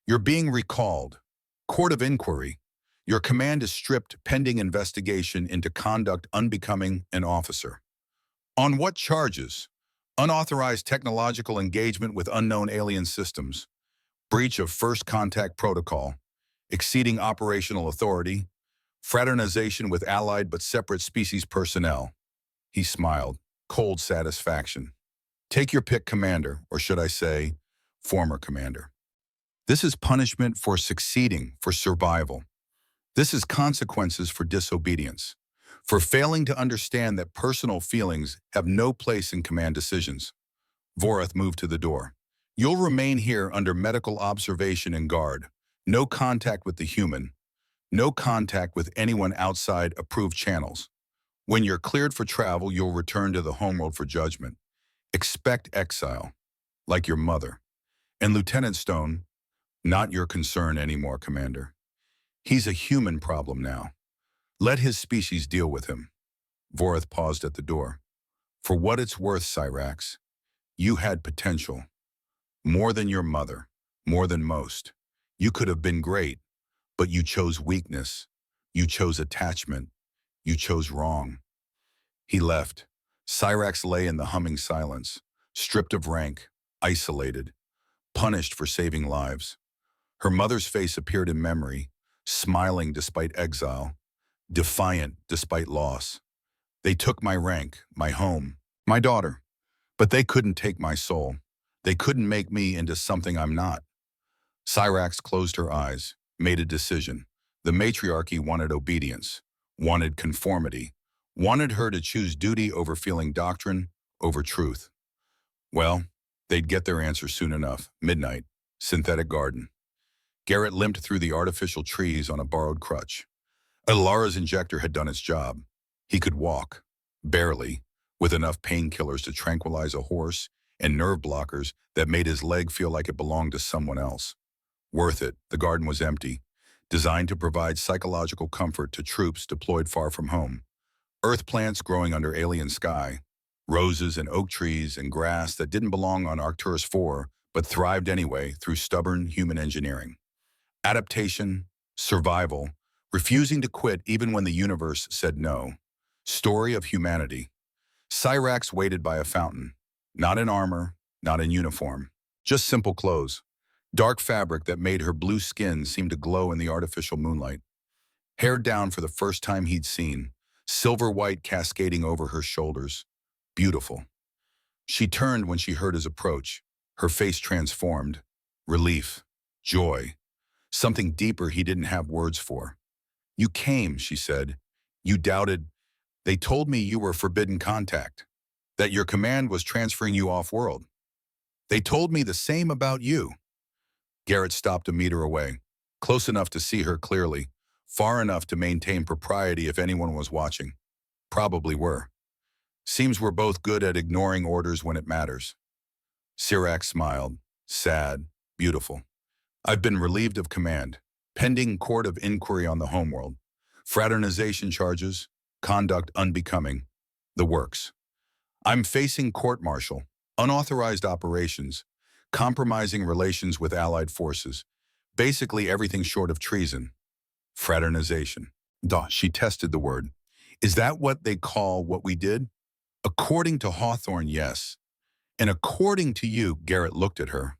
You're being recalled. Court of inquiry. Your command is stripped pending investigation into conduct unbecoming an officer. On what charges? Unauthorized technological engagement with unknown alien systems. Breach of first contact protocol. Exceeding operational authority. Fraternization with allied but separate species personnel. He smiled. Cold satisfaction. Take your pick, Commander, or should I say, former Commander. This is punishment for succeeding, for survival. This is consequences for disobedience, for failing to understand that personal feelings have no place in command decisions. Voreth moved to the door. You'll remain here under medical observation and guard. No contact with the human. No contact with anyone outside approved channels. When you're cleared for travel, you'll return to the homeworld for judgment. Expect exile, like your mother. And Lieutenant Stone, not your concern anymore, Commander. He's a human problem now. Let his species deal with him. Voreth paused at the door. For what it's worth, Cyrax, you had potential. More than your mother, more than most. You could have been great, but you chose weakness. You chose attachment. You chose wrong. He left. Cyrax lay in the humming silence, stripped of rank, isolated, punished for saving lives. Her mother's face appeared in memory, smiling despite exile, defiant despite loss. They took my rank, my home, my daughter, but they couldn't take my soul. They couldn't make me into something I'm not. Cyrax closed her eyes, made a decision. The matriarchy wanted obedience, wanted conformity, wanted her to choose duty over feeling doctrine, over truth. Well, they'd get their answer soon enough. Midnight, synthetic garden. Garrett limped through the artificial trees on a borrowed crutch. Alara's injector had done its job. He could walk, barely, with enough painkillers to tranquilize a horse and nerve blockers that made his leg feel like it belonged to someone else. Worth it, the garden was empty, designed to provide psychological comfort to troops deployed far from home. Earth plants growing under alien sky, roses and oak trees and grass that didn't belong on Arcturus 4, but thrived anyway through stubborn human engineering. Adaptation, survival, refusing to quit even when the universe said no. Story of humanity. Cyrax waited by a fountain, not in armor, not in uniform, just simple clothes. Dark fabric that made her blue skin seem to glow in the artificial moonlight. Hair down for the first time he'd seen, silver white cascading over her shoulders. Beautiful. She turned when she heard his approach, her face transformed. Relief, joy, something deeper he didn't have words for. You came, she said. You doubted. They told me you were forbidden contact, that your command was transferring you off-world. They told me the same about you. Garrett stopped a meter away, close enough to see her clearly, far enough to maintain propriety if anyone was watching. Probably were. Seems we're both good at ignoring orders when it matters. Cyrax smiled, sad, beautiful. I've been relieved of command, pending court of inquiry on the homeworld. Fraternization charges, conduct unbecoming, the works. I'm facing court-martial, unauthorized operations, compromising relations with allied forces, Basically everything short of treason. Fraternization. Duh, she tested the word. Is that what they call what we did? According to Hawthorne, yes. And according to you, Garrett looked at her.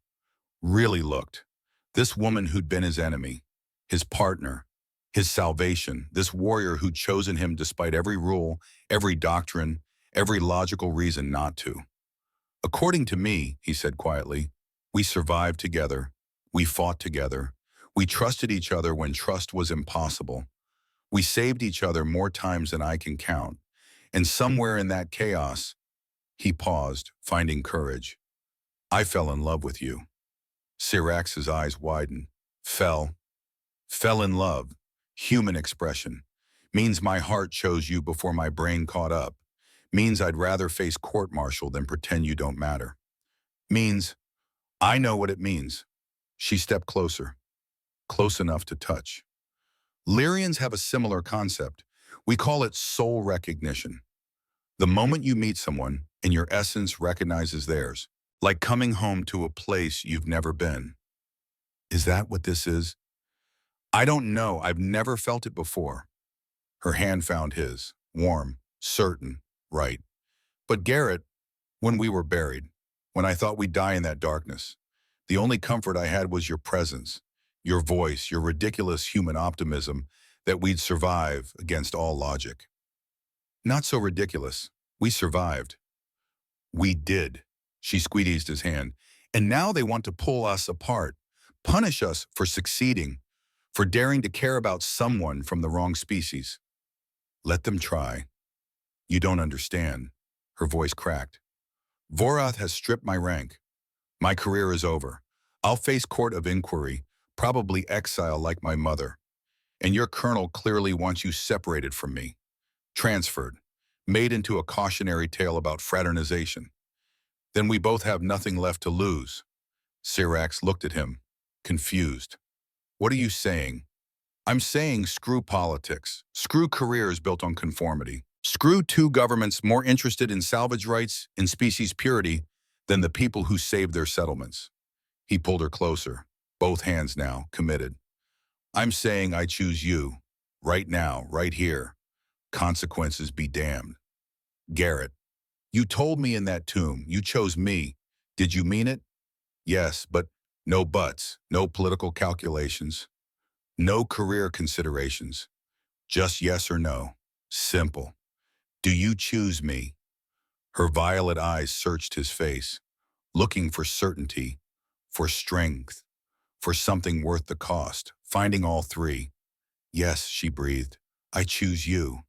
Really looked. This woman who'd been his enemy, his partner, his salvation, this warrior who'd chosen him despite every rule, every doctrine, every logical reason not to. According to me, he said quietly, we survived together. We fought together. We trusted each other when trust was impossible. We saved each other more times than I can count. And somewhere in that chaos, he paused, finding courage. I fell in love with you. Syrax's eyes widened. Fell in love. Human expression. Means my heart chose you before my brain caught up. Means I'd rather face court-martial than pretend you don't matter. Means, I know what it means. She stepped closer. Close enough to touch. Lyrians have a similar concept. We call it soul recognition. The moment you meet someone and your essence recognizes theirs, like coming home to a place you've never been. Is that what this is? I don't know. I've never felt it before. Her hand found his, warm, certain, right. But Garrett, when we were buried, when I thought we'd die in that darkness, the only comfort I had was your presence, your voice, your ridiculous human optimism that we'd survive against all logic. Not so ridiculous. We survived. We did. She squeezed his hand. And now they want to pull us apart, punish us for succeeding, for daring to care about someone from the wrong species. Let them try. You don't understand. Her voice cracked. Vorath has stripped my rank. My career is over. I'll face court of inquiry, probably exile like my mother. And your colonel clearly wants you separated from me. Transferred. Made into a cautionary tale about fraternization. Then we both have nothing left to lose. Syrax looked at him, confused. What are you saying? I'm saying screw politics. Screw careers built on conformity. Screw two governments more interested in salvage rights and species purity than the people who saved their settlements. He pulled her closer, both hands now, committed. I'm saying I choose you, right now, right here. Consequences be damned. Garrett, you told me in that tomb, you chose me. Did you mean it? Yes, but no buts, no political calculations, no career considerations. Just yes or no. Simple. Do you choose me? Her violet eyes searched his face, looking for certainty, for strength, for something worth the cost, finding all three. Yes, she breathed. I choose you.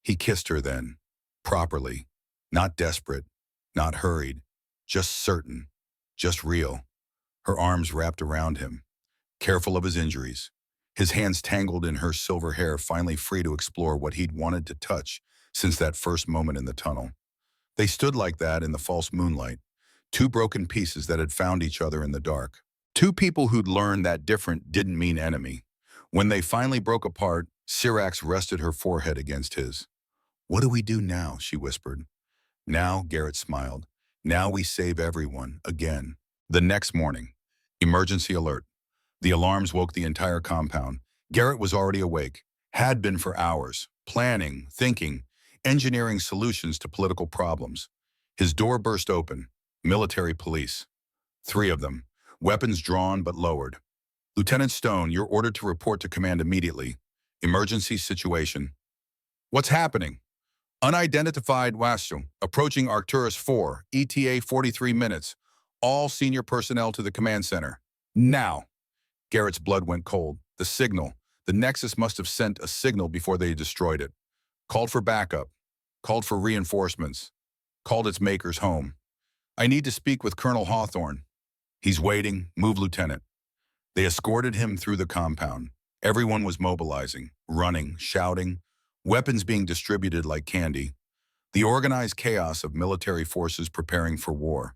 He kissed her then, properly, not desperate, not hurried, just certain, just real. Her arms wrapped around him, careful of his injuries, his hands tangled in her silver hair, finally free to explore what he'd wanted to touch since that first moment in the tunnel. They stood like that in the false moonlight, two broken pieces that had found each other in the dark. Two people who'd learned that different didn't mean enemy. When they finally broke apart, Syrax rested her forehead against his. What do we do now? She whispered. Now, Garrett smiled. Now we save everyone, again. The next morning, emergency alert. The alarms woke the entire compound. Garrett was already awake, had been for hours, planning, thinking, engineering solutions to political problems. His door burst open. Military police. 3 of them. Weapons drawn but lowered. Lieutenant Stone, you're ordered to report to command immediately. Emergency situation. What's happening? Unidentified Wastel, approaching Arcturus 4, ETA 43 minutes. All senior personnel to the command center. Now. Garrett's blood went cold. The signal. The Nexus must have sent a signal before they destroyed it. Called for backup. Called for reinforcements. Called its makers home. I need to speak with Colonel Hawthorne. He's waiting. Move, Lieutenant. They escorted him through the compound. Everyone was mobilizing, running, shouting, weapons being distributed like candy. The organized chaos of military forces preparing for war.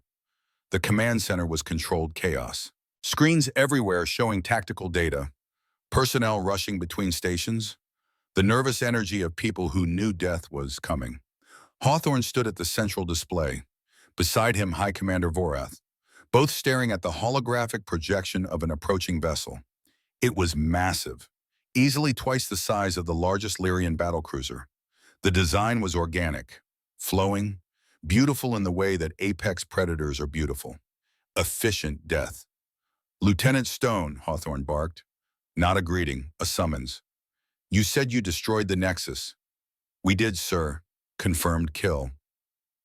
The command center was controlled chaos. Screens everywhere showing tactical data. Personnel rushing between stations. The nervous energy of people who knew death was coming. Hawthorne stood at the central display. Beside him, High Commander Vorath, both staring at the holographic projection of an approaching vessel. It was massive, easily twice the size of the largest Lyrian battlecruiser. The design was organic, flowing, beautiful in the way that apex predators are beautiful. Efficient death. Lieutenant Stone, Hawthorne barked. Not a greeting, a summons. You said you destroyed the Nexus. We did, sir. Confirmed kill.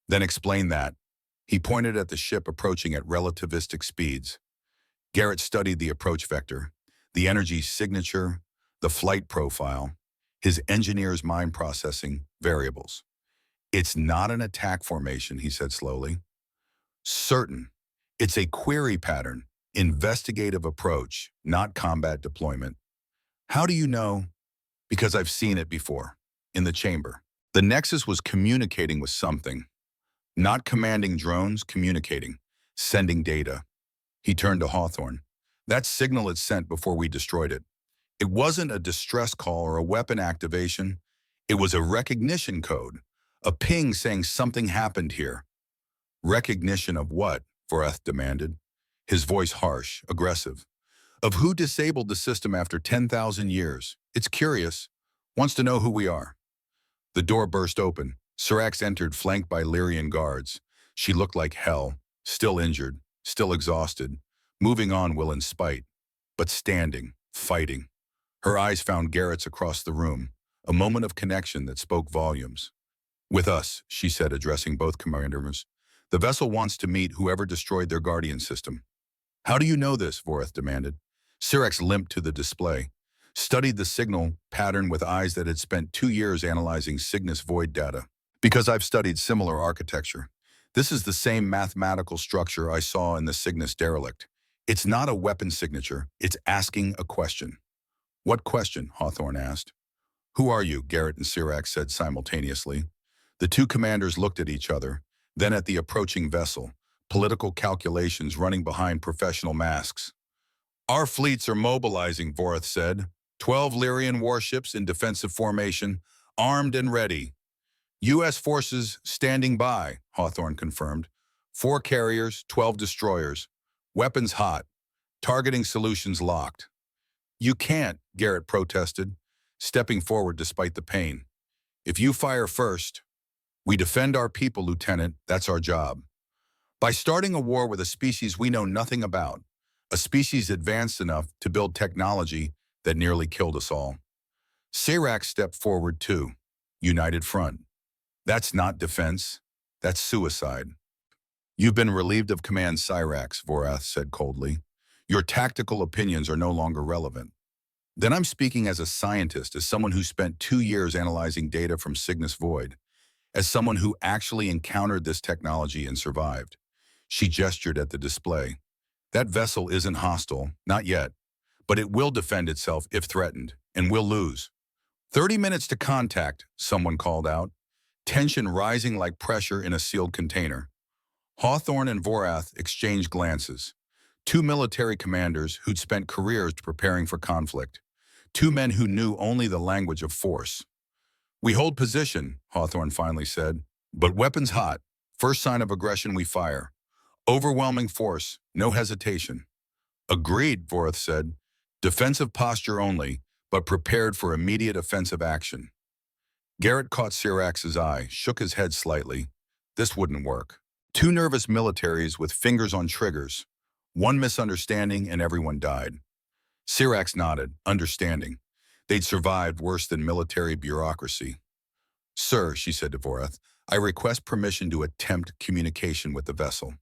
Then explain that. He pointed at the ship approaching at relativistic speeds. Garrett studied the approach vector, the energy signature, the flight profile, his engineer's mind processing variables. It's not an attack formation, he said slowly. Certain. It's a query pattern, investigative approach, not combat deployment. How do you know? Because I've seen it before, in the chamber. The Nexus was communicating with something. Not commanding drones, communicating, sending data. He turned to Hawthorne. That signal it sent before we destroyed it. It wasn't a distress call or a weapon activation. It was a recognition code, a ping saying something happened here. Recognition of what? Voreth demanded, his voice harsh, aggressive. Of who disabled the system after 10,000 years. It's curious. Wants to know who we are. The door burst open. Syrax entered, flanked by Lyrian guards. She looked like hell, still injured, still exhausted, moving on will in spite, but standing, fighting. Her eyes found Garrett's across the room, a moment of connection that spoke volumes. With us, she said, addressing both commanders. The vessel wants to meet whoever destroyed their Guardian system. How do you know this? Voreth demanded. Syrax limped to the display, studied the signal pattern with eyes that had spent 2 years analyzing Cygnus void data. Because I've studied similar architecture. This is the same mathematical structure I saw in the Cygnus derelict. It's not a weapon signature, it's asking a question. What question? Hawthorne asked. Who are you? Garrett and Syrax said simultaneously. The two commanders looked at each other, then at the approaching vessel, political calculations running behind professional masks. Our fleets are mobilizing, Voreth said. 12 Lyrian warships in defensive formation, armed and ready. U.S. forces standing by, Hawthorne confirmed. 4 carriers, 12 destroyers. Weapons hot. Targeting solutions locked. You can't, Garrett protested, stepping forward despite the pain. If you fire first, we defend our people, Lieutenant. That's our job. By starting a war with a species we know nothing about, a species advanced enough to build technology that nearly killed us all. Syrax stepped forward too, united front. That's not defense. That's suicide. You've been relieved of command, Syrax, Voreth said coldly. Your tactical opinions are no longer relevant. Then I'm speaking as a scientist, as someone who spent 2 years analyzing data from Cygnus Void, as someone who actually encountered this technology and survived. She gestured at the display. That vessel isn't hostile, not yet, but it will defend itself if threatened, and we'll lose. 30 minutes to contact, someone called out, tension rising like pressure in a sealed container. Hawthorne and Voreth exchanged glances. 2 military commanders who'd spent careers preparing for conflict. 2 men who knew only the language of force. We hold position, Hawthorne finally said, but weapons hot. First sign of aggression we fire. Overwhelming force, no hesitation. Agreed, Voreth said. Defensive posture only, but prepared for immediate offensive action. Garrett caught Syrax's eye, shook his head slightly. This wouldn't work. 2 nervous militaries with fingers on triggers. 1 misunderstanding and everyone died. Syrax nodded, understanding. They'd survived worse than military bureaucracy. Sir, she said to Voreth, I request permission to attempt communication with the vessel.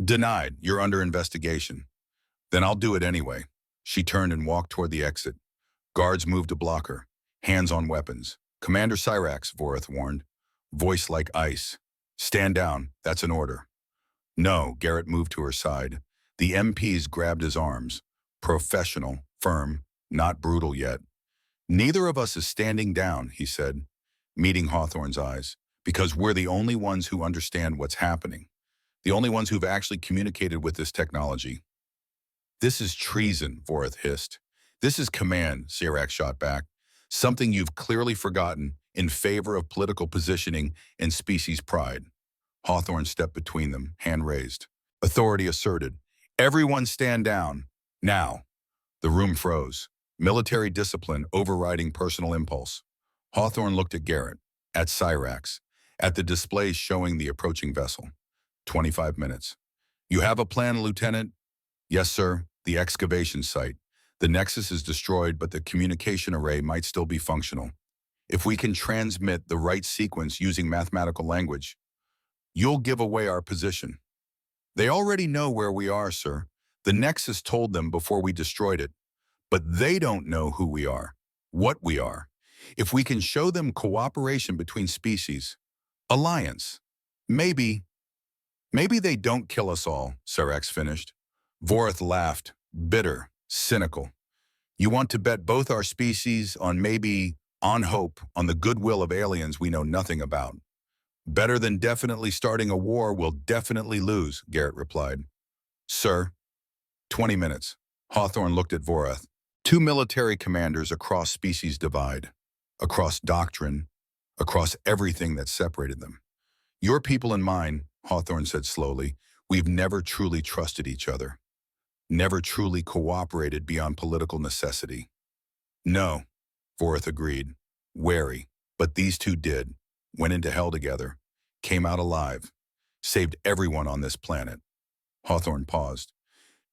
Denied. You're under investigation. Then I'll do it anyway. She turned and walked toward the exit. Guards moved to block her, hands on weapons. Commander Syrax, Voreth warned, voice like ice. Stand down, that's an order. No, Garrett moved to her side. The MPs grabbed his arms. Professional, firm, not brutal yet. Neither of us is standing down, he said, meeting Hawthorne's eyes, because we're the only ones who understand what's happening. The only ones who've actually communicated with this technology. This is treason, Voreth hissed. This is command, Syrax shot back. Something you've clearly forgotten in favor of political positioning and species pride. Hawthorne stepped between them, hand raised. Authority asserted. Everyone stand down. Now. The room froze. Military discipline overriding personal impulse. Hawthorne looked at Garrett, at Cyrax, at the displays showing the approaching vessel. 25 minutes. You have a plan, Lieutenant? Yes, sir. The excavation site. The Nexus is destroyed, but the communication array might still be functional. If we can transmit the right sequence using mathematical language, you'll give away our position. They already know where we are, sir. The Nexus told them before we destroyed it, but they don't know who we are, what we are. If we can show them cooperation between species, alliance, maybe they don't kill us all, Cyrax finished. Vorath laughed, bitter, cynical. You want to bet both our species on maybe, on hope, on the goodwill of aliens we know nothing about. Better than definitely starting a war we'll definitely lose, Garrett replied. Sir, 20 minutes. Hawthorne looked at Vorath. Two military commanders across species divide, across doctrine, across everything that separated them. Your people and mine, Hawthorne said slowly, we've never truly trusted each other. Never truly cooperated beyond political necessity. No, Vorath agreed, wary, but these two did, went into hell together, came out alive, saved everyone on this planet. Hawthorne paused.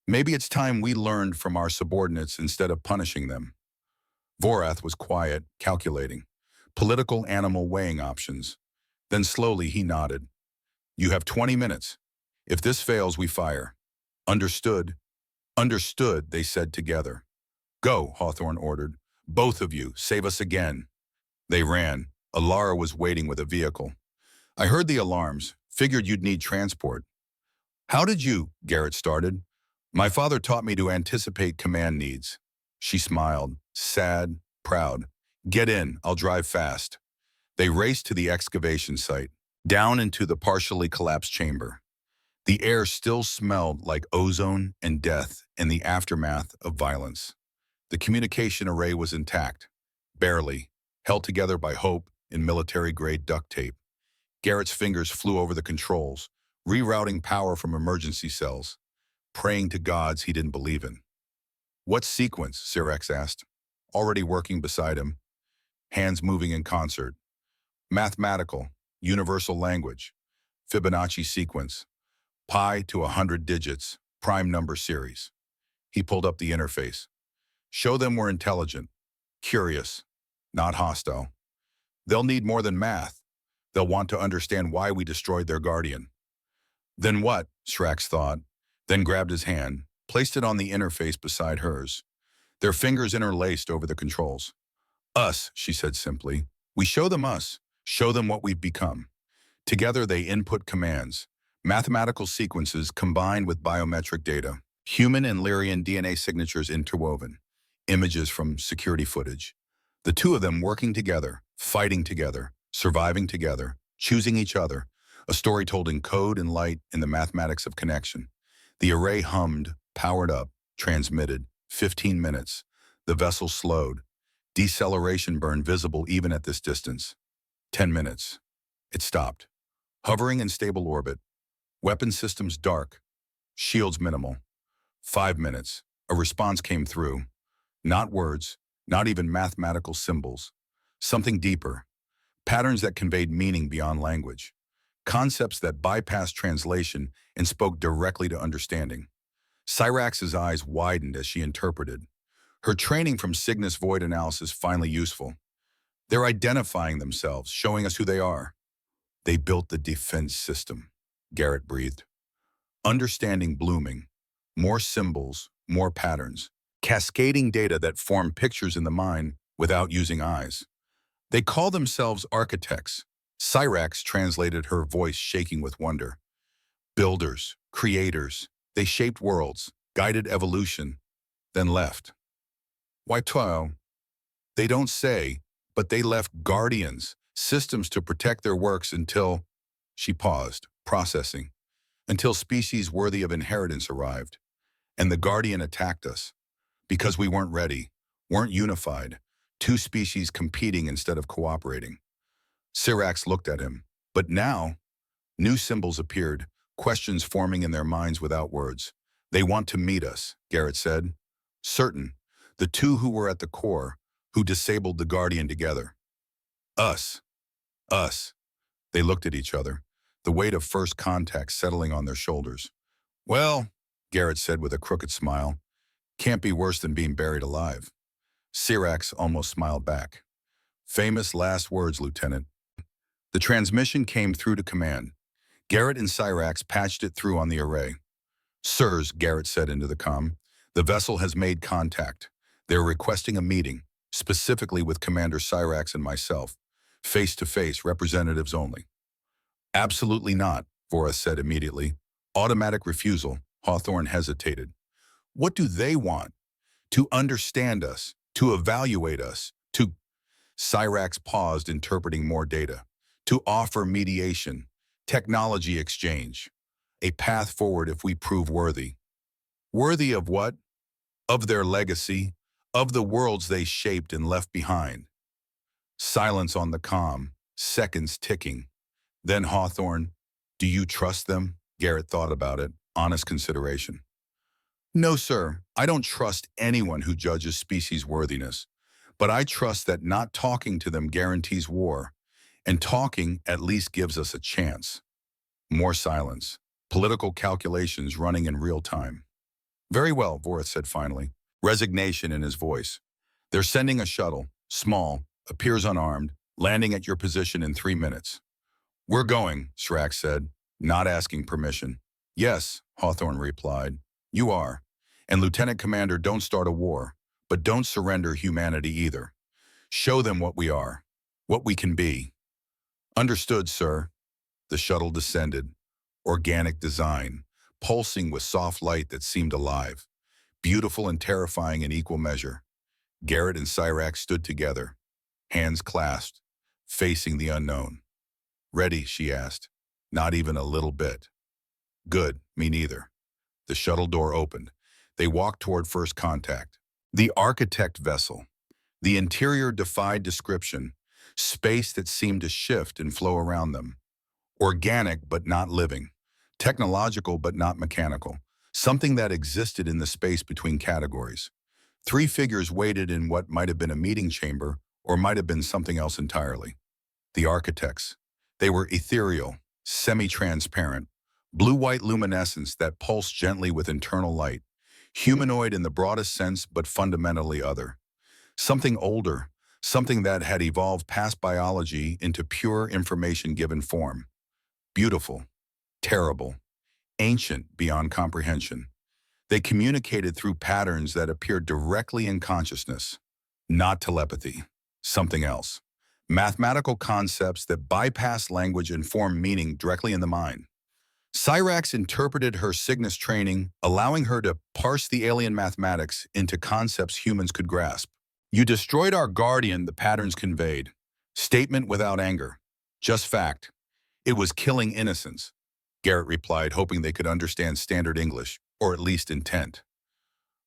Maybe it's time we learned from our subordinates instead of punishing them. Vorath was quiet, calculating, political animal weighing options. Then slowly he nodded. You have 20 minutes. If this fails, we fire. Understood. Understood, they said together. Go, Hawthorne ordered. Both of you, save us again. They ran. Alara was waiting with a vehicle. I heard the alarms, figured you'd need transport. How did you? Garrett started. My father taught me to anticipate command needs. She smiled, sad, proud. Get in, I'll drive fast. They raced to the excavation site, down into the partially collapsed chamber. The air still smelled like ozone and death in the aftermath of violence. The communication array was intact, barely, held together by hope in military-grade duct tape. Garrett's fingers flew over the controls, rerouting power from emergency cells, praying to gods he didn't believe in. What sequence? Cyrax asked, already working beside him, hands moving in concert. Mathematical, universal language, Fibonacci sequence, pi to 100 digits, prime number series. He pulled up the interface. Show them we're intelligent, curious, not hostile. They'll need more than math. They'll want to understand why we destroyed their guardian. Then what? Cyrax thought, then grabbed his hand, placed it on the interface beside hers. Their fingers interlaced over the controls. Us, she said simply. We show them us, show them what we've become. Together they input commands, mathematical sequences combined with biometric data, human and Lyrian DNA signatures interwoven, images from security footage. The two of them working together, fighting together, surviving together, choosing each other, a story told in code and light in the mathematics of connection. The array hummed, powered up, transmitted, 15 minutes. The vessel slowed. Deceleration burn visible even at this distance. 10 minutes. It stopped. Hovering in stable orbit. Weapon systems dark. Shields minimal. 5 minutes. A response came through. Not words, not even mathematical symbols. Something deeper. Patterns that conveyed meaning beyond language. Concepts that bypassed translation and spoke directly to understanding. Cyrax's eyes widened as she interpreted. Her training from Cygnus void analysis finally useful. They're identifying themselves, showing us who they are. They built the defense system, Garrett breathed. Understanding blooming. More symbols, more patterns. Cascading data that form pictures in the mind without using eyes. They call themselves architects. Cyrax translated, her voice shaking with wonder. Builders, creators. They shaped worlds, guided evolution, then left. Why, Toyo? They don't say, but they left guardians, systems to protect their works until, she paused, processing, until species worthy of inheritance arrived. And the guardian attacked us. Because we weren't ready, weren't unified, two species competing instead of cooperating. Cyrax looked at him. But now, new symbols appeared, questions forming in their minds without words. They want to meet us, Garrett said. Certain. The two who were at the core, who disabled the Guardian together. Us. Us. They looked at each other, the weight of first contact settling on their shoulders. Well, Garrett said with a crooked smile, can't be worse than being buried alive. Syrax almost smiled back. Famous last words, Lieutenant. The transmission came through to command. Garrett and Syrax patched it through on the array. Sirs, Garrett said into the comm, the vessel has made contact. They're requesting a meeting, specifically with Commander Syrax and myself. Face-to-face, representatives only. Absolutely not, Vorath said immediately. Automatic refusal. Hawthorne hesitated. What do they want? To understand us, to evaluate us, to... Syrax paused, interpreting more data. To offer mediation, technology exchange. A path forward if we prove worthy. Worthy of what? Of their legacy, of the worlds they shaped and left behind. Silence on the comm, seconds ticking. Then Hawthorne, do you trust them? Garrett thought about it, honest consideration. No, sir, I don't trust anyone who judges species worthiness, but I trust that not talking to them guarantees war, and talking at least gives us a chance. More silence, political calculations running in real time. Very well, Vorath said finally, resignation in his voice. They're sending a shuttle, small, appears unarmed, landing at your position in 3 minutes. We're going, Syrax said, not asking permission. Yes, Hawthorne replied. You are. And Lieutenant Commander, don't start a war, but don't surrender humanity either. Show them what we are, what we can be. Understood, sir. The shuttle descended. Organic design, pulsing with soft light that seemed alive. Beautiful and terrifying in equal measure. Garrett and Syrax stood together, hands clasped, facing the unknown. Ready, she asked. Not even a little bit. Good, me neither. The shuttle door opened. They walked toward first contact. The architect vessel. The interior defied description, space that seemed to shift and flow around them. Organic but not living. Technological but not mechanical. Something that existed in the space between categories. 3 figures waited in what might have been a meeting chamber or might have been something else entirely. The architects. They were ethereal, semi-transparent, blue-white luminescence that pulsed gently with internal light. Humanoid in the broadest sense, but fundamentally other. Something older, something that had evolved past biology into pure information-given form. Beautiful, terrible, ancient beyond comprehension. They communicated through patterns that appeared directly in consciousness. Not telepathy, something else. Mathematical concepts that bypass language and form meaning directly in the mind. Syrax interpreted her Cygnus training, allowing her to parse the alien mathematics into concepts humans could grasp. You destroyed our guardian, the patterns conveyed. Statement without anger. Just fact. It was killing innocence. Garrett replied, hoping they could understand standard English, or at least intent.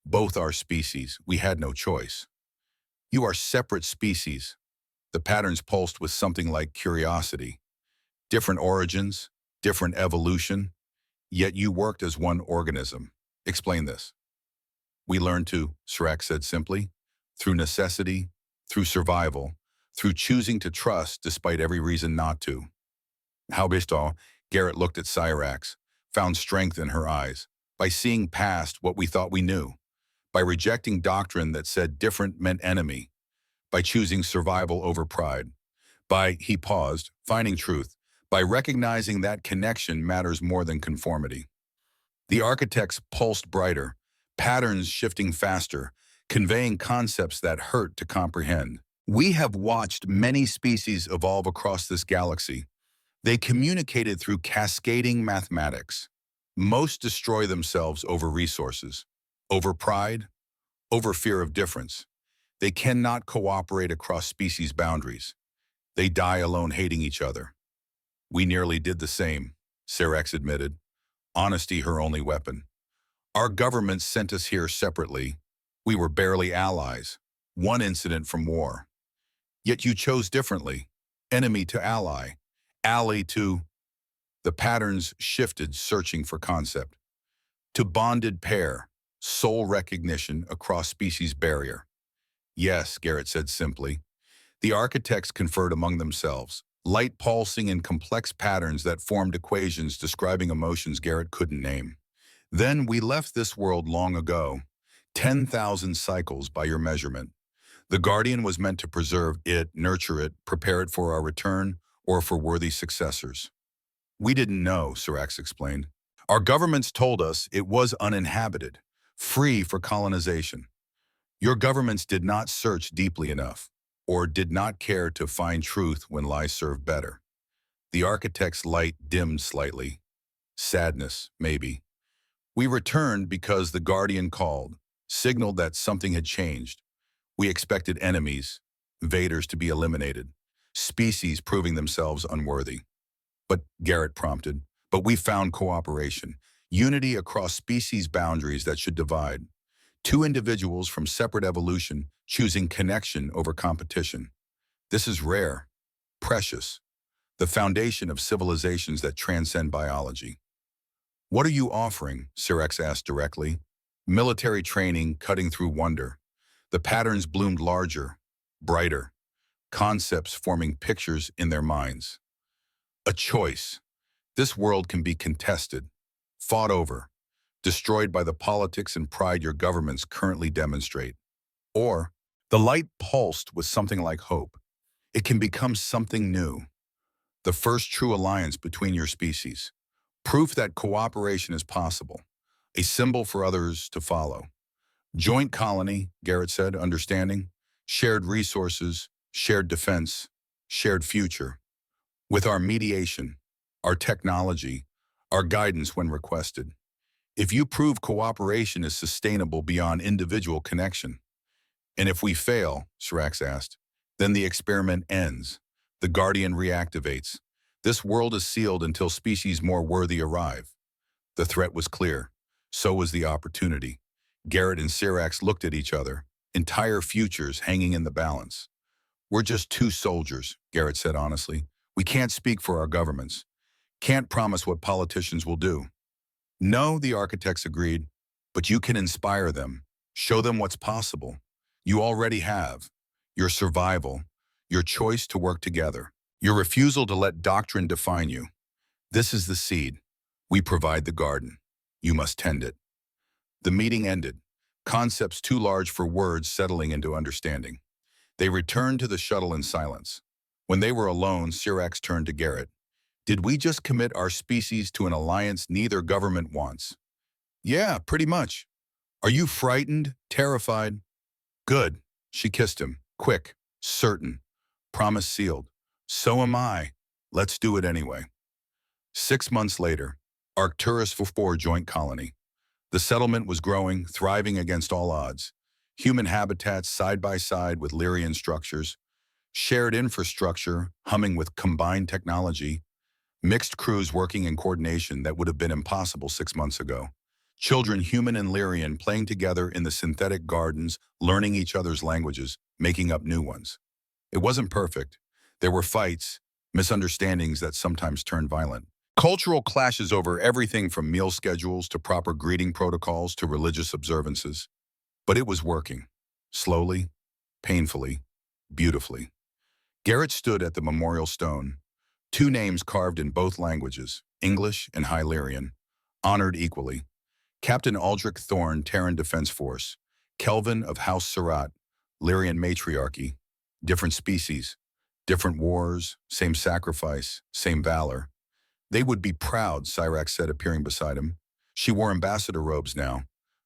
Both our species, we had no choice. You are separate species. The patterns pulsed with something like curiosity. Different origins, different evolution, yet you worked as one organism. Explain this. We learned to, Syrax said simply, through necessity, through survival, through choosing to trust despite every reason not to. How Bishtal, Garrett looked at Syrax, found strength in her eyes, by seeing past what we thought we knew, by rejecting doctrine that said different meant enemy, by choosing survival over pride, by, he paused, finding truth, by recognizing that connection matters more than conformity. The architects pulsed brighter, patterns shifting faster, conveying concepts that hurt to comprehend. We have watched many species evolve across this galaxy. They communicated through cascading mathematics. Most destroy themselves over resources, over pride, over fear of difference. They cannot cooperate across species boundaries. They die alone hating each other. We nearly did the same, Syrax admitted. Honesty her only weapon. Our government sent us here separately. We were barely allies. One incident from war. Yet you chose differently. Enemy to ally. Ally to... The patterns shifted, searching for concept. To bonded pair. Soul recognition across species barrier. Yes, Garrett said simply. The architects conferred among themselves, light pulsing in complex patterns that formed equations describing emotions Garrett couldn't name. Then we left this world long ago, 10,000 cycles by your measurement. The Guardian was meant to preserve it, nurture it, prepare it for our return, or for worthy successors. We didn't know, Sirax explained. Our governments told us it was uninhabited, free for colonization. Your governments did not search deeply enough, or did not care to find truth when lies served better. The architect's light dimmed slightly. Sadness, maybe. We returned because the Guardian called, signaled that something had changed. We expected enemies, invaders to be eliminated, species proving themselves unworthy. But, Garrett prompted, but we found cooperation, unity across species boundaries that should divide. Two individuals from separate evolution choosing connection over competition. This is rare, precious, the foundation of civilizations that transcend biology. What are you offering? Sirex asked directly. Military training cutting through wonder. The patterns bloomed larger, brighter, concepts forming pictures in their minds. A choice. This world can be contested, fought over, destroyed by the politics and pride your governments currently demonstrate. Or, the light pulsed with something like hope. It can become something new. The first true alliance between your species. Proof that cooperation is possible. A symbol for others to follow. Joint colony, Garrett said, understanding. Shared resources, shared defense, shared future. With our mediation, our technology, our guidance when requested. If you prove cooperation is sustainable beyond individual connection, and if we fail, Sirax asked, then the experiment ends. The Guardian reactivates. This world is sealed until species more worthy arrive. The threat was clear. So was the opportunity. Garrett and Sirax looked at each other, entire futures hanging in the balance. We're just two soldiers, Garrett said honestly. We can't speak for our governments. Can't promise what politicians will do. No, the architects agreed, but you can inspire them. Show them what's possible. You already have. Your survival, your choice to work together, your refusal to let doctrine define you. This is the seed. We provide the garden. You must tend it. The meeting ended, concepts too large for words settling into understanding. They returned to the shuttle in silence. When they were alone, Sirax turned to Garrett. Did we just commit our species to an alliance neither government wants? Yeah, pretty much. Are you frightened, terrified? Good. She kissed him. Quick, certain. Promise sealed. So am I. Let's do it anyway. 6 months later, Arcturus IV joint colony. The settlement was growing, thriving against all odds. Human habitats side by side with Lyrian structures. Shared infrastructure humming with combined technology. Mixed crews working in coordination that would have been impossible 6 months ago. Children, human and Lyrian, playing together in the synthetic gardens, learning each other's languages, making up new ones. It wasn't perfect. There were fights, misunderstandings that sometimes turned violent. Cultural clashes over everything from meal schedules to proper greeting protocols to religious observances. But it was working. Slowly, painfully, beautifully. Garrett stood at the memorial stone. 2 names carved in both languages, English and High Lyrian, honored equally. Captain Aldrich Thorne, Terran Defense Force. Kelvin of House Surratt, Lyrian matriarchy. Different species, different wars, same sacrifice, same valor. They would be proud, Sirax said, appearing beside him. She wore ambassador robes now.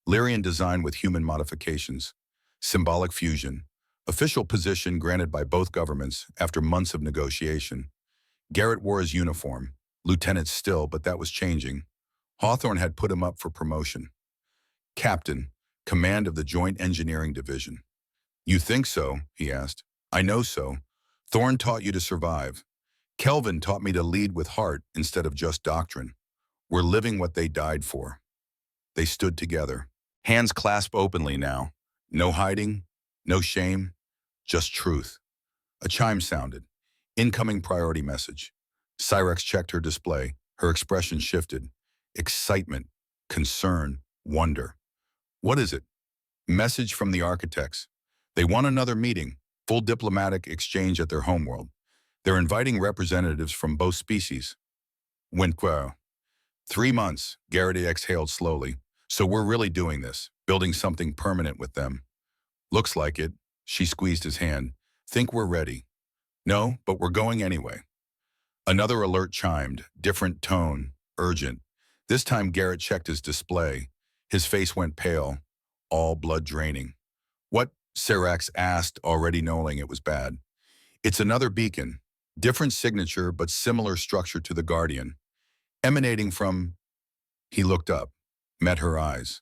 Lyrian design with human modifications. Symbolic fusion. Official position granted by both governments after months of negotiation. Garrett wore his uniform. Lieutenant still, but that was changing. Hawthorne had put him up for promotion. Captain, command of the Joint Engineering Division. You think so? He asked. I know so. Thorne taught you to survive. Kelvin taught me to lead with heart instead of just doctrine. We're living what they died for. They stood together. Hands clasped openly now. No hiding, no shame, just truth. A chime sounded. Incoming priority message. Cyrex checked her display. Her expression shifted. Excitement, concern, wonder. What is it? Message from the architects. They want another meeting, full diplomatic exchange at their homeworld. They're inviting representatives from both species. Winquo. 3 months, Garrett exhaled slowly. So we're really doing this, building something permanent with them. Looks like it. She squeezed his hand. Think we're ready. No, but we're going anyway. Another alert chimed, different tone, urgent. This time Garrett checked his display. His face went pale, all blood draining. What? Serax asked, already knowing it was bad. It's another beacon. Different signature, but similar structure to the Guardian. Emanating from... He looked up, met her eyes.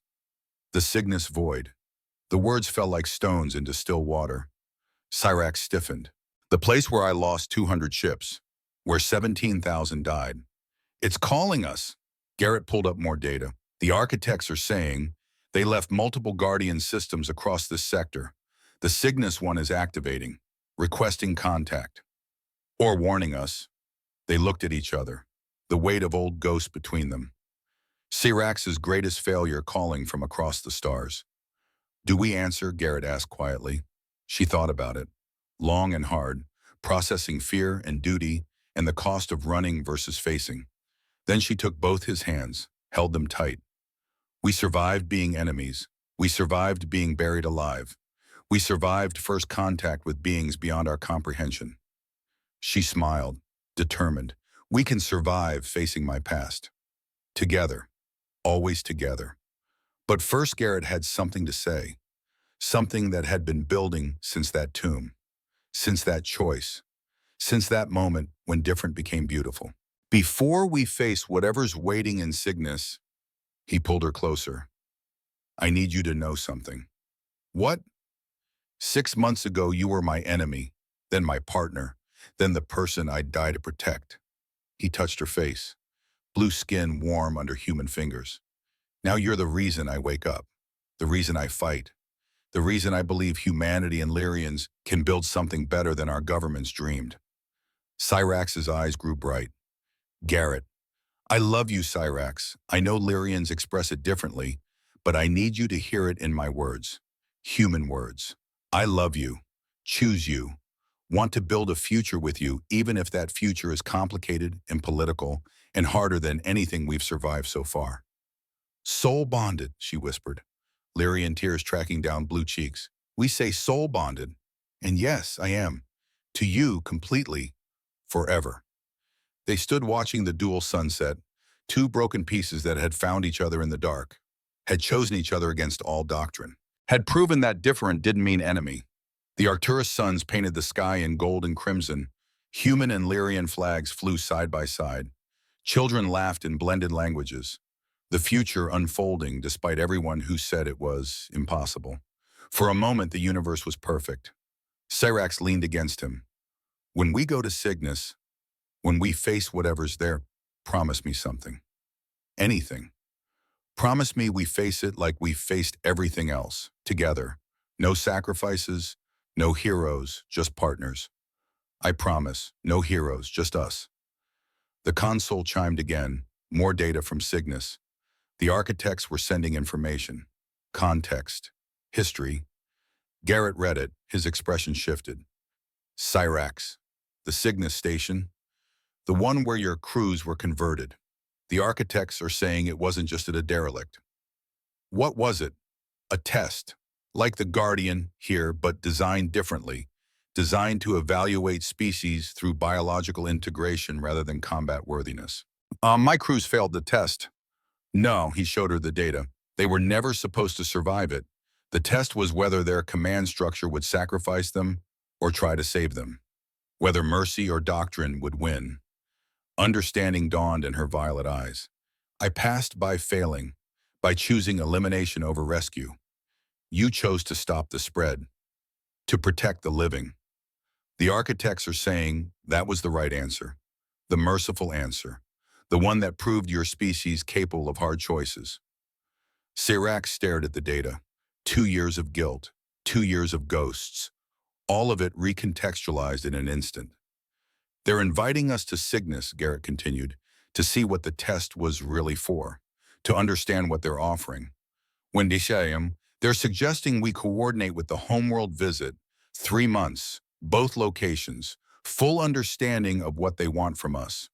The Cygnus void. The words fell like stones into still water. Serax stiffened. The place where I lost 200 ships, where 17,000 died. It's calling us. Garrett pulled up more data. The architects are saying they left multiple Guardian systems across this sector. The Cygnus one is activating, requesting contact. Or warning us. They looked at each other, the weight of old ghosts between them. Serax's greatest failure calling from across the stars. Do we answer? Garrett asked quietly. She thought about it, long and hard, processing fear and duty and the cost of running versus facing. Then she took both his hands, held them tight. We survived being enemies. We survived being buried alive. We survived first contact with beings beyond our comprehension. She smiled, determined. We can survive facing my past. Together. Always together. But first Garrett had something to say. Something that had been building since that tomb. Since that choice. Since that moment when different became beautiful. Before we face whatever's waiting in Cygnus, he pulled her closer. I need you to know something. What? 6 months ago, you were my enemy, then my partner, then the person I'd die to protect. He touched her face, blue skin warm under human fingers. Now you're the reason I wake up, the reason I fight, the reason I believe humanity and Lyrians can build something better than our governments dreamed. Serax's eyes grew bright. Garrett, I love you, Serax. I know Lyrians express it differently, but I need you to hear it in my words. Human words. I love you, choose you, want to build a future with you, even if that future is complicated and political and harder than anything we've survived so far. Soul bonded, she whispered, Lyrian tears tracking down blue cheeks. We say soul bonded, and yes, I am. To you, completely, forever. They stood watching the dual sunset, two broken pieces that had found each other in the dark, had chosen each other against all doctrine, had proven that different didn't mean enemy. The Arcturus suns painted the sky in gold and crimson. Human and Lyrian flags flew side by side. Children laughed in blended languages. The future unfolding despite everyone who said it was impossible. For a moment, the universe was perfect. Serax leaned against him. When we go to Cygnus, when we face whatever's there, promise me something. Anything. Promise me we face it like we've faced everything else, together. No sacrifices, no heroes, just partners. I promise, no heroes, just us. The console chimed again, more data from Cygnus. The architects were sending information, context, history. Garrett read it, his expression shifted. Serax, the Cygnus station, the one where your crews were converted. The architects are saying it wasn't just a derelict. What was it? A test, like the Guardian here, but designed differently, designed to evaluate species through biological integration rather than combat worthiness. My crews failed the test. No, he showed her the data. They were never supposed to survive it. The test was whether their command structure would sacrifice them or try to save them, whether mercy or doctrine would win. Understanding dawned in her violet eyes. I passed by failing, by choosing elimination over rescue. You chose to stop the spread, to protect the living. The architects are saying that was the right answer, the merciful answer, the one that proved your species capable of hard choices. Serax stared at the data. 2 years of guilt, 2 years of ghosts, all of it recontextualized in an instant. They're inviting us to Cygnus, Garrett continued, to see what the test was really for, to understand what they're offering. Wendy Shayam, they're suggesting we coordinate with the homeworld visit, 3 months, both locations, full understanding of what they want from us.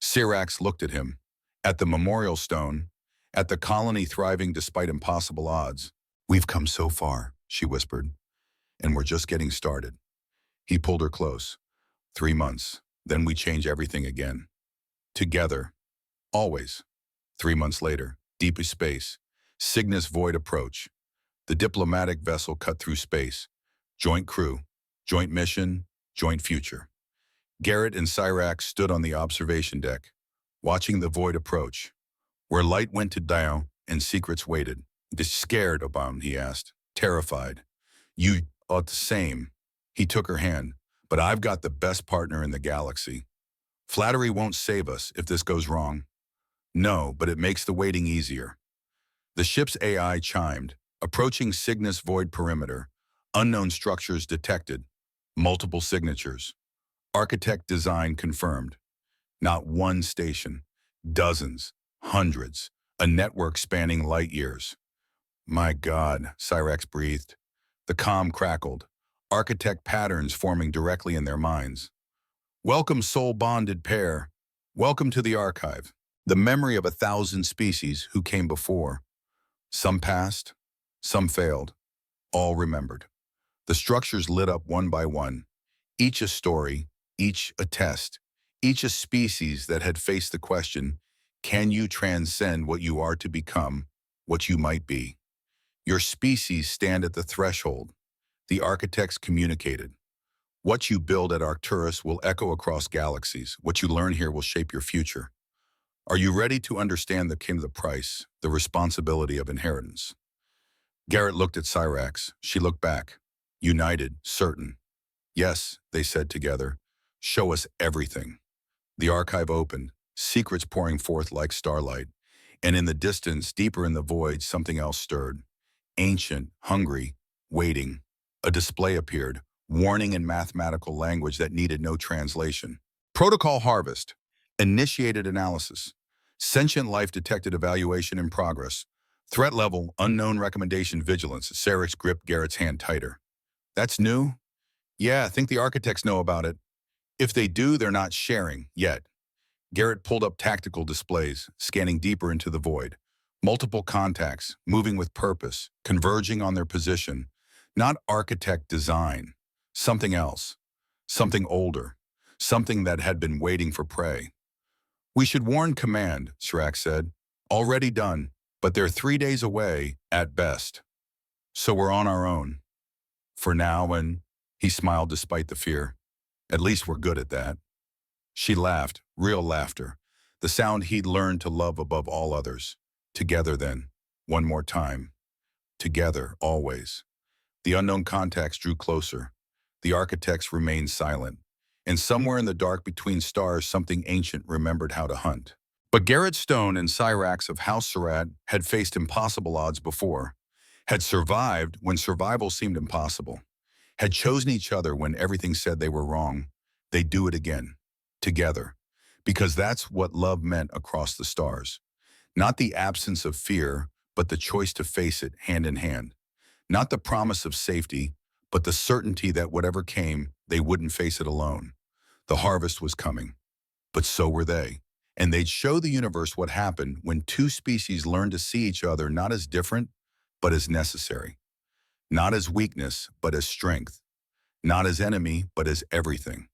Syrax looked at him, at the memorial stone, at the colony thriving despite impossible odds. We've come so far, she whispered, and we're just getting started. He pulled her close. 3 months, then we change everything again. Together, always. 3 months later, deepest space, Cygnus void approach. The diplomatic vessel cut through space. Joint crew, joint mission, joint future. Garrett and Syrax stood on the observation deck, watching the void approach. Where light went to down and secrets waited. Scared, Obama, he asked, terrified. You are the same. He took her hand. But I've got the best partner in the galaxy. Flattery won't save us if this goes wrong. No, but it makes the waiting easier. The ship's AI chimed, approaching Cygnus void perimeter. Unknown structures detected. Multiple signatures. Architect design confirmed. Not one station. Dozens. Hundreds. A network spanning light years. My God, Cyrax breathed. The comm crackled. Architect patterns forming directly in their minds. Welcome, soul-bonded pair. Welcome to the archive. The memory of 1,000 species who came before. Some passed, some failed, all remembered. The structures lit up one by one, each a story, each a test, each a species that had faced the question, can you transcend what you are to become, what you might be? Your species stand at the threshold. The architects communicated. What you build at Arcturus will echo across galaxies. What you learn here will shape your future. Are you ready to understand the price, the responsibility of inheritance? Garrett looked at Syrax. She looked back. United, certain. Yes, they said together. Show us everything. The archive opened, secrets pouring forth like starlight. And in the distance, deeper in the void, something else stirred. Ancient, hungry, waiting. A display appeared, warning in mathematical language that needed no translation. Protocol harvest. Initiated analysis. Sentient life detected evaluation in progress. Threat level, unknown recommendation vigilance. Syrax gripped Garrett's hand tighter. That's new? Yeah, I think the architects know about it. If they do, they're not sharing, yet. Garrett pulled up tactical displays, scanning deeper into the void. Multiple contacts, moving with purpose, converging on their position. Not architect design. Something else. Something older. Something that had been waiting for prey. We should warn command, Syrax said. Already done, but they're 3 days away, at best. So we're on our own. For now, and he smiled despite the fear. At least we're good at that. She laughed, real laughter, the sound he'd learned to love above all others. Together then, one more time. Together, always. The unknown contacts drew closer. The architects remained silent. And somewhere in the dark between stars, something ancient remembered how to hunt. But Garrett Stone and Syrax of House Surratt had faced impossible odds before, had survived when survival seemed impossible, had chosen each other when everything said they were wrong. They'd do it again, together, because that's what love meant across the stars. Not the absence of fear, but the choice to face it hand in hand. Not the promise of safety, but the certainty that whatever came, they wouldn't face it alone. The harvest was coming, but so were they. And they'd show the universe what happened when two species learned to see each other not as different, but as necessary. Not as weakness, but as strength. Not as enemy, but as everything.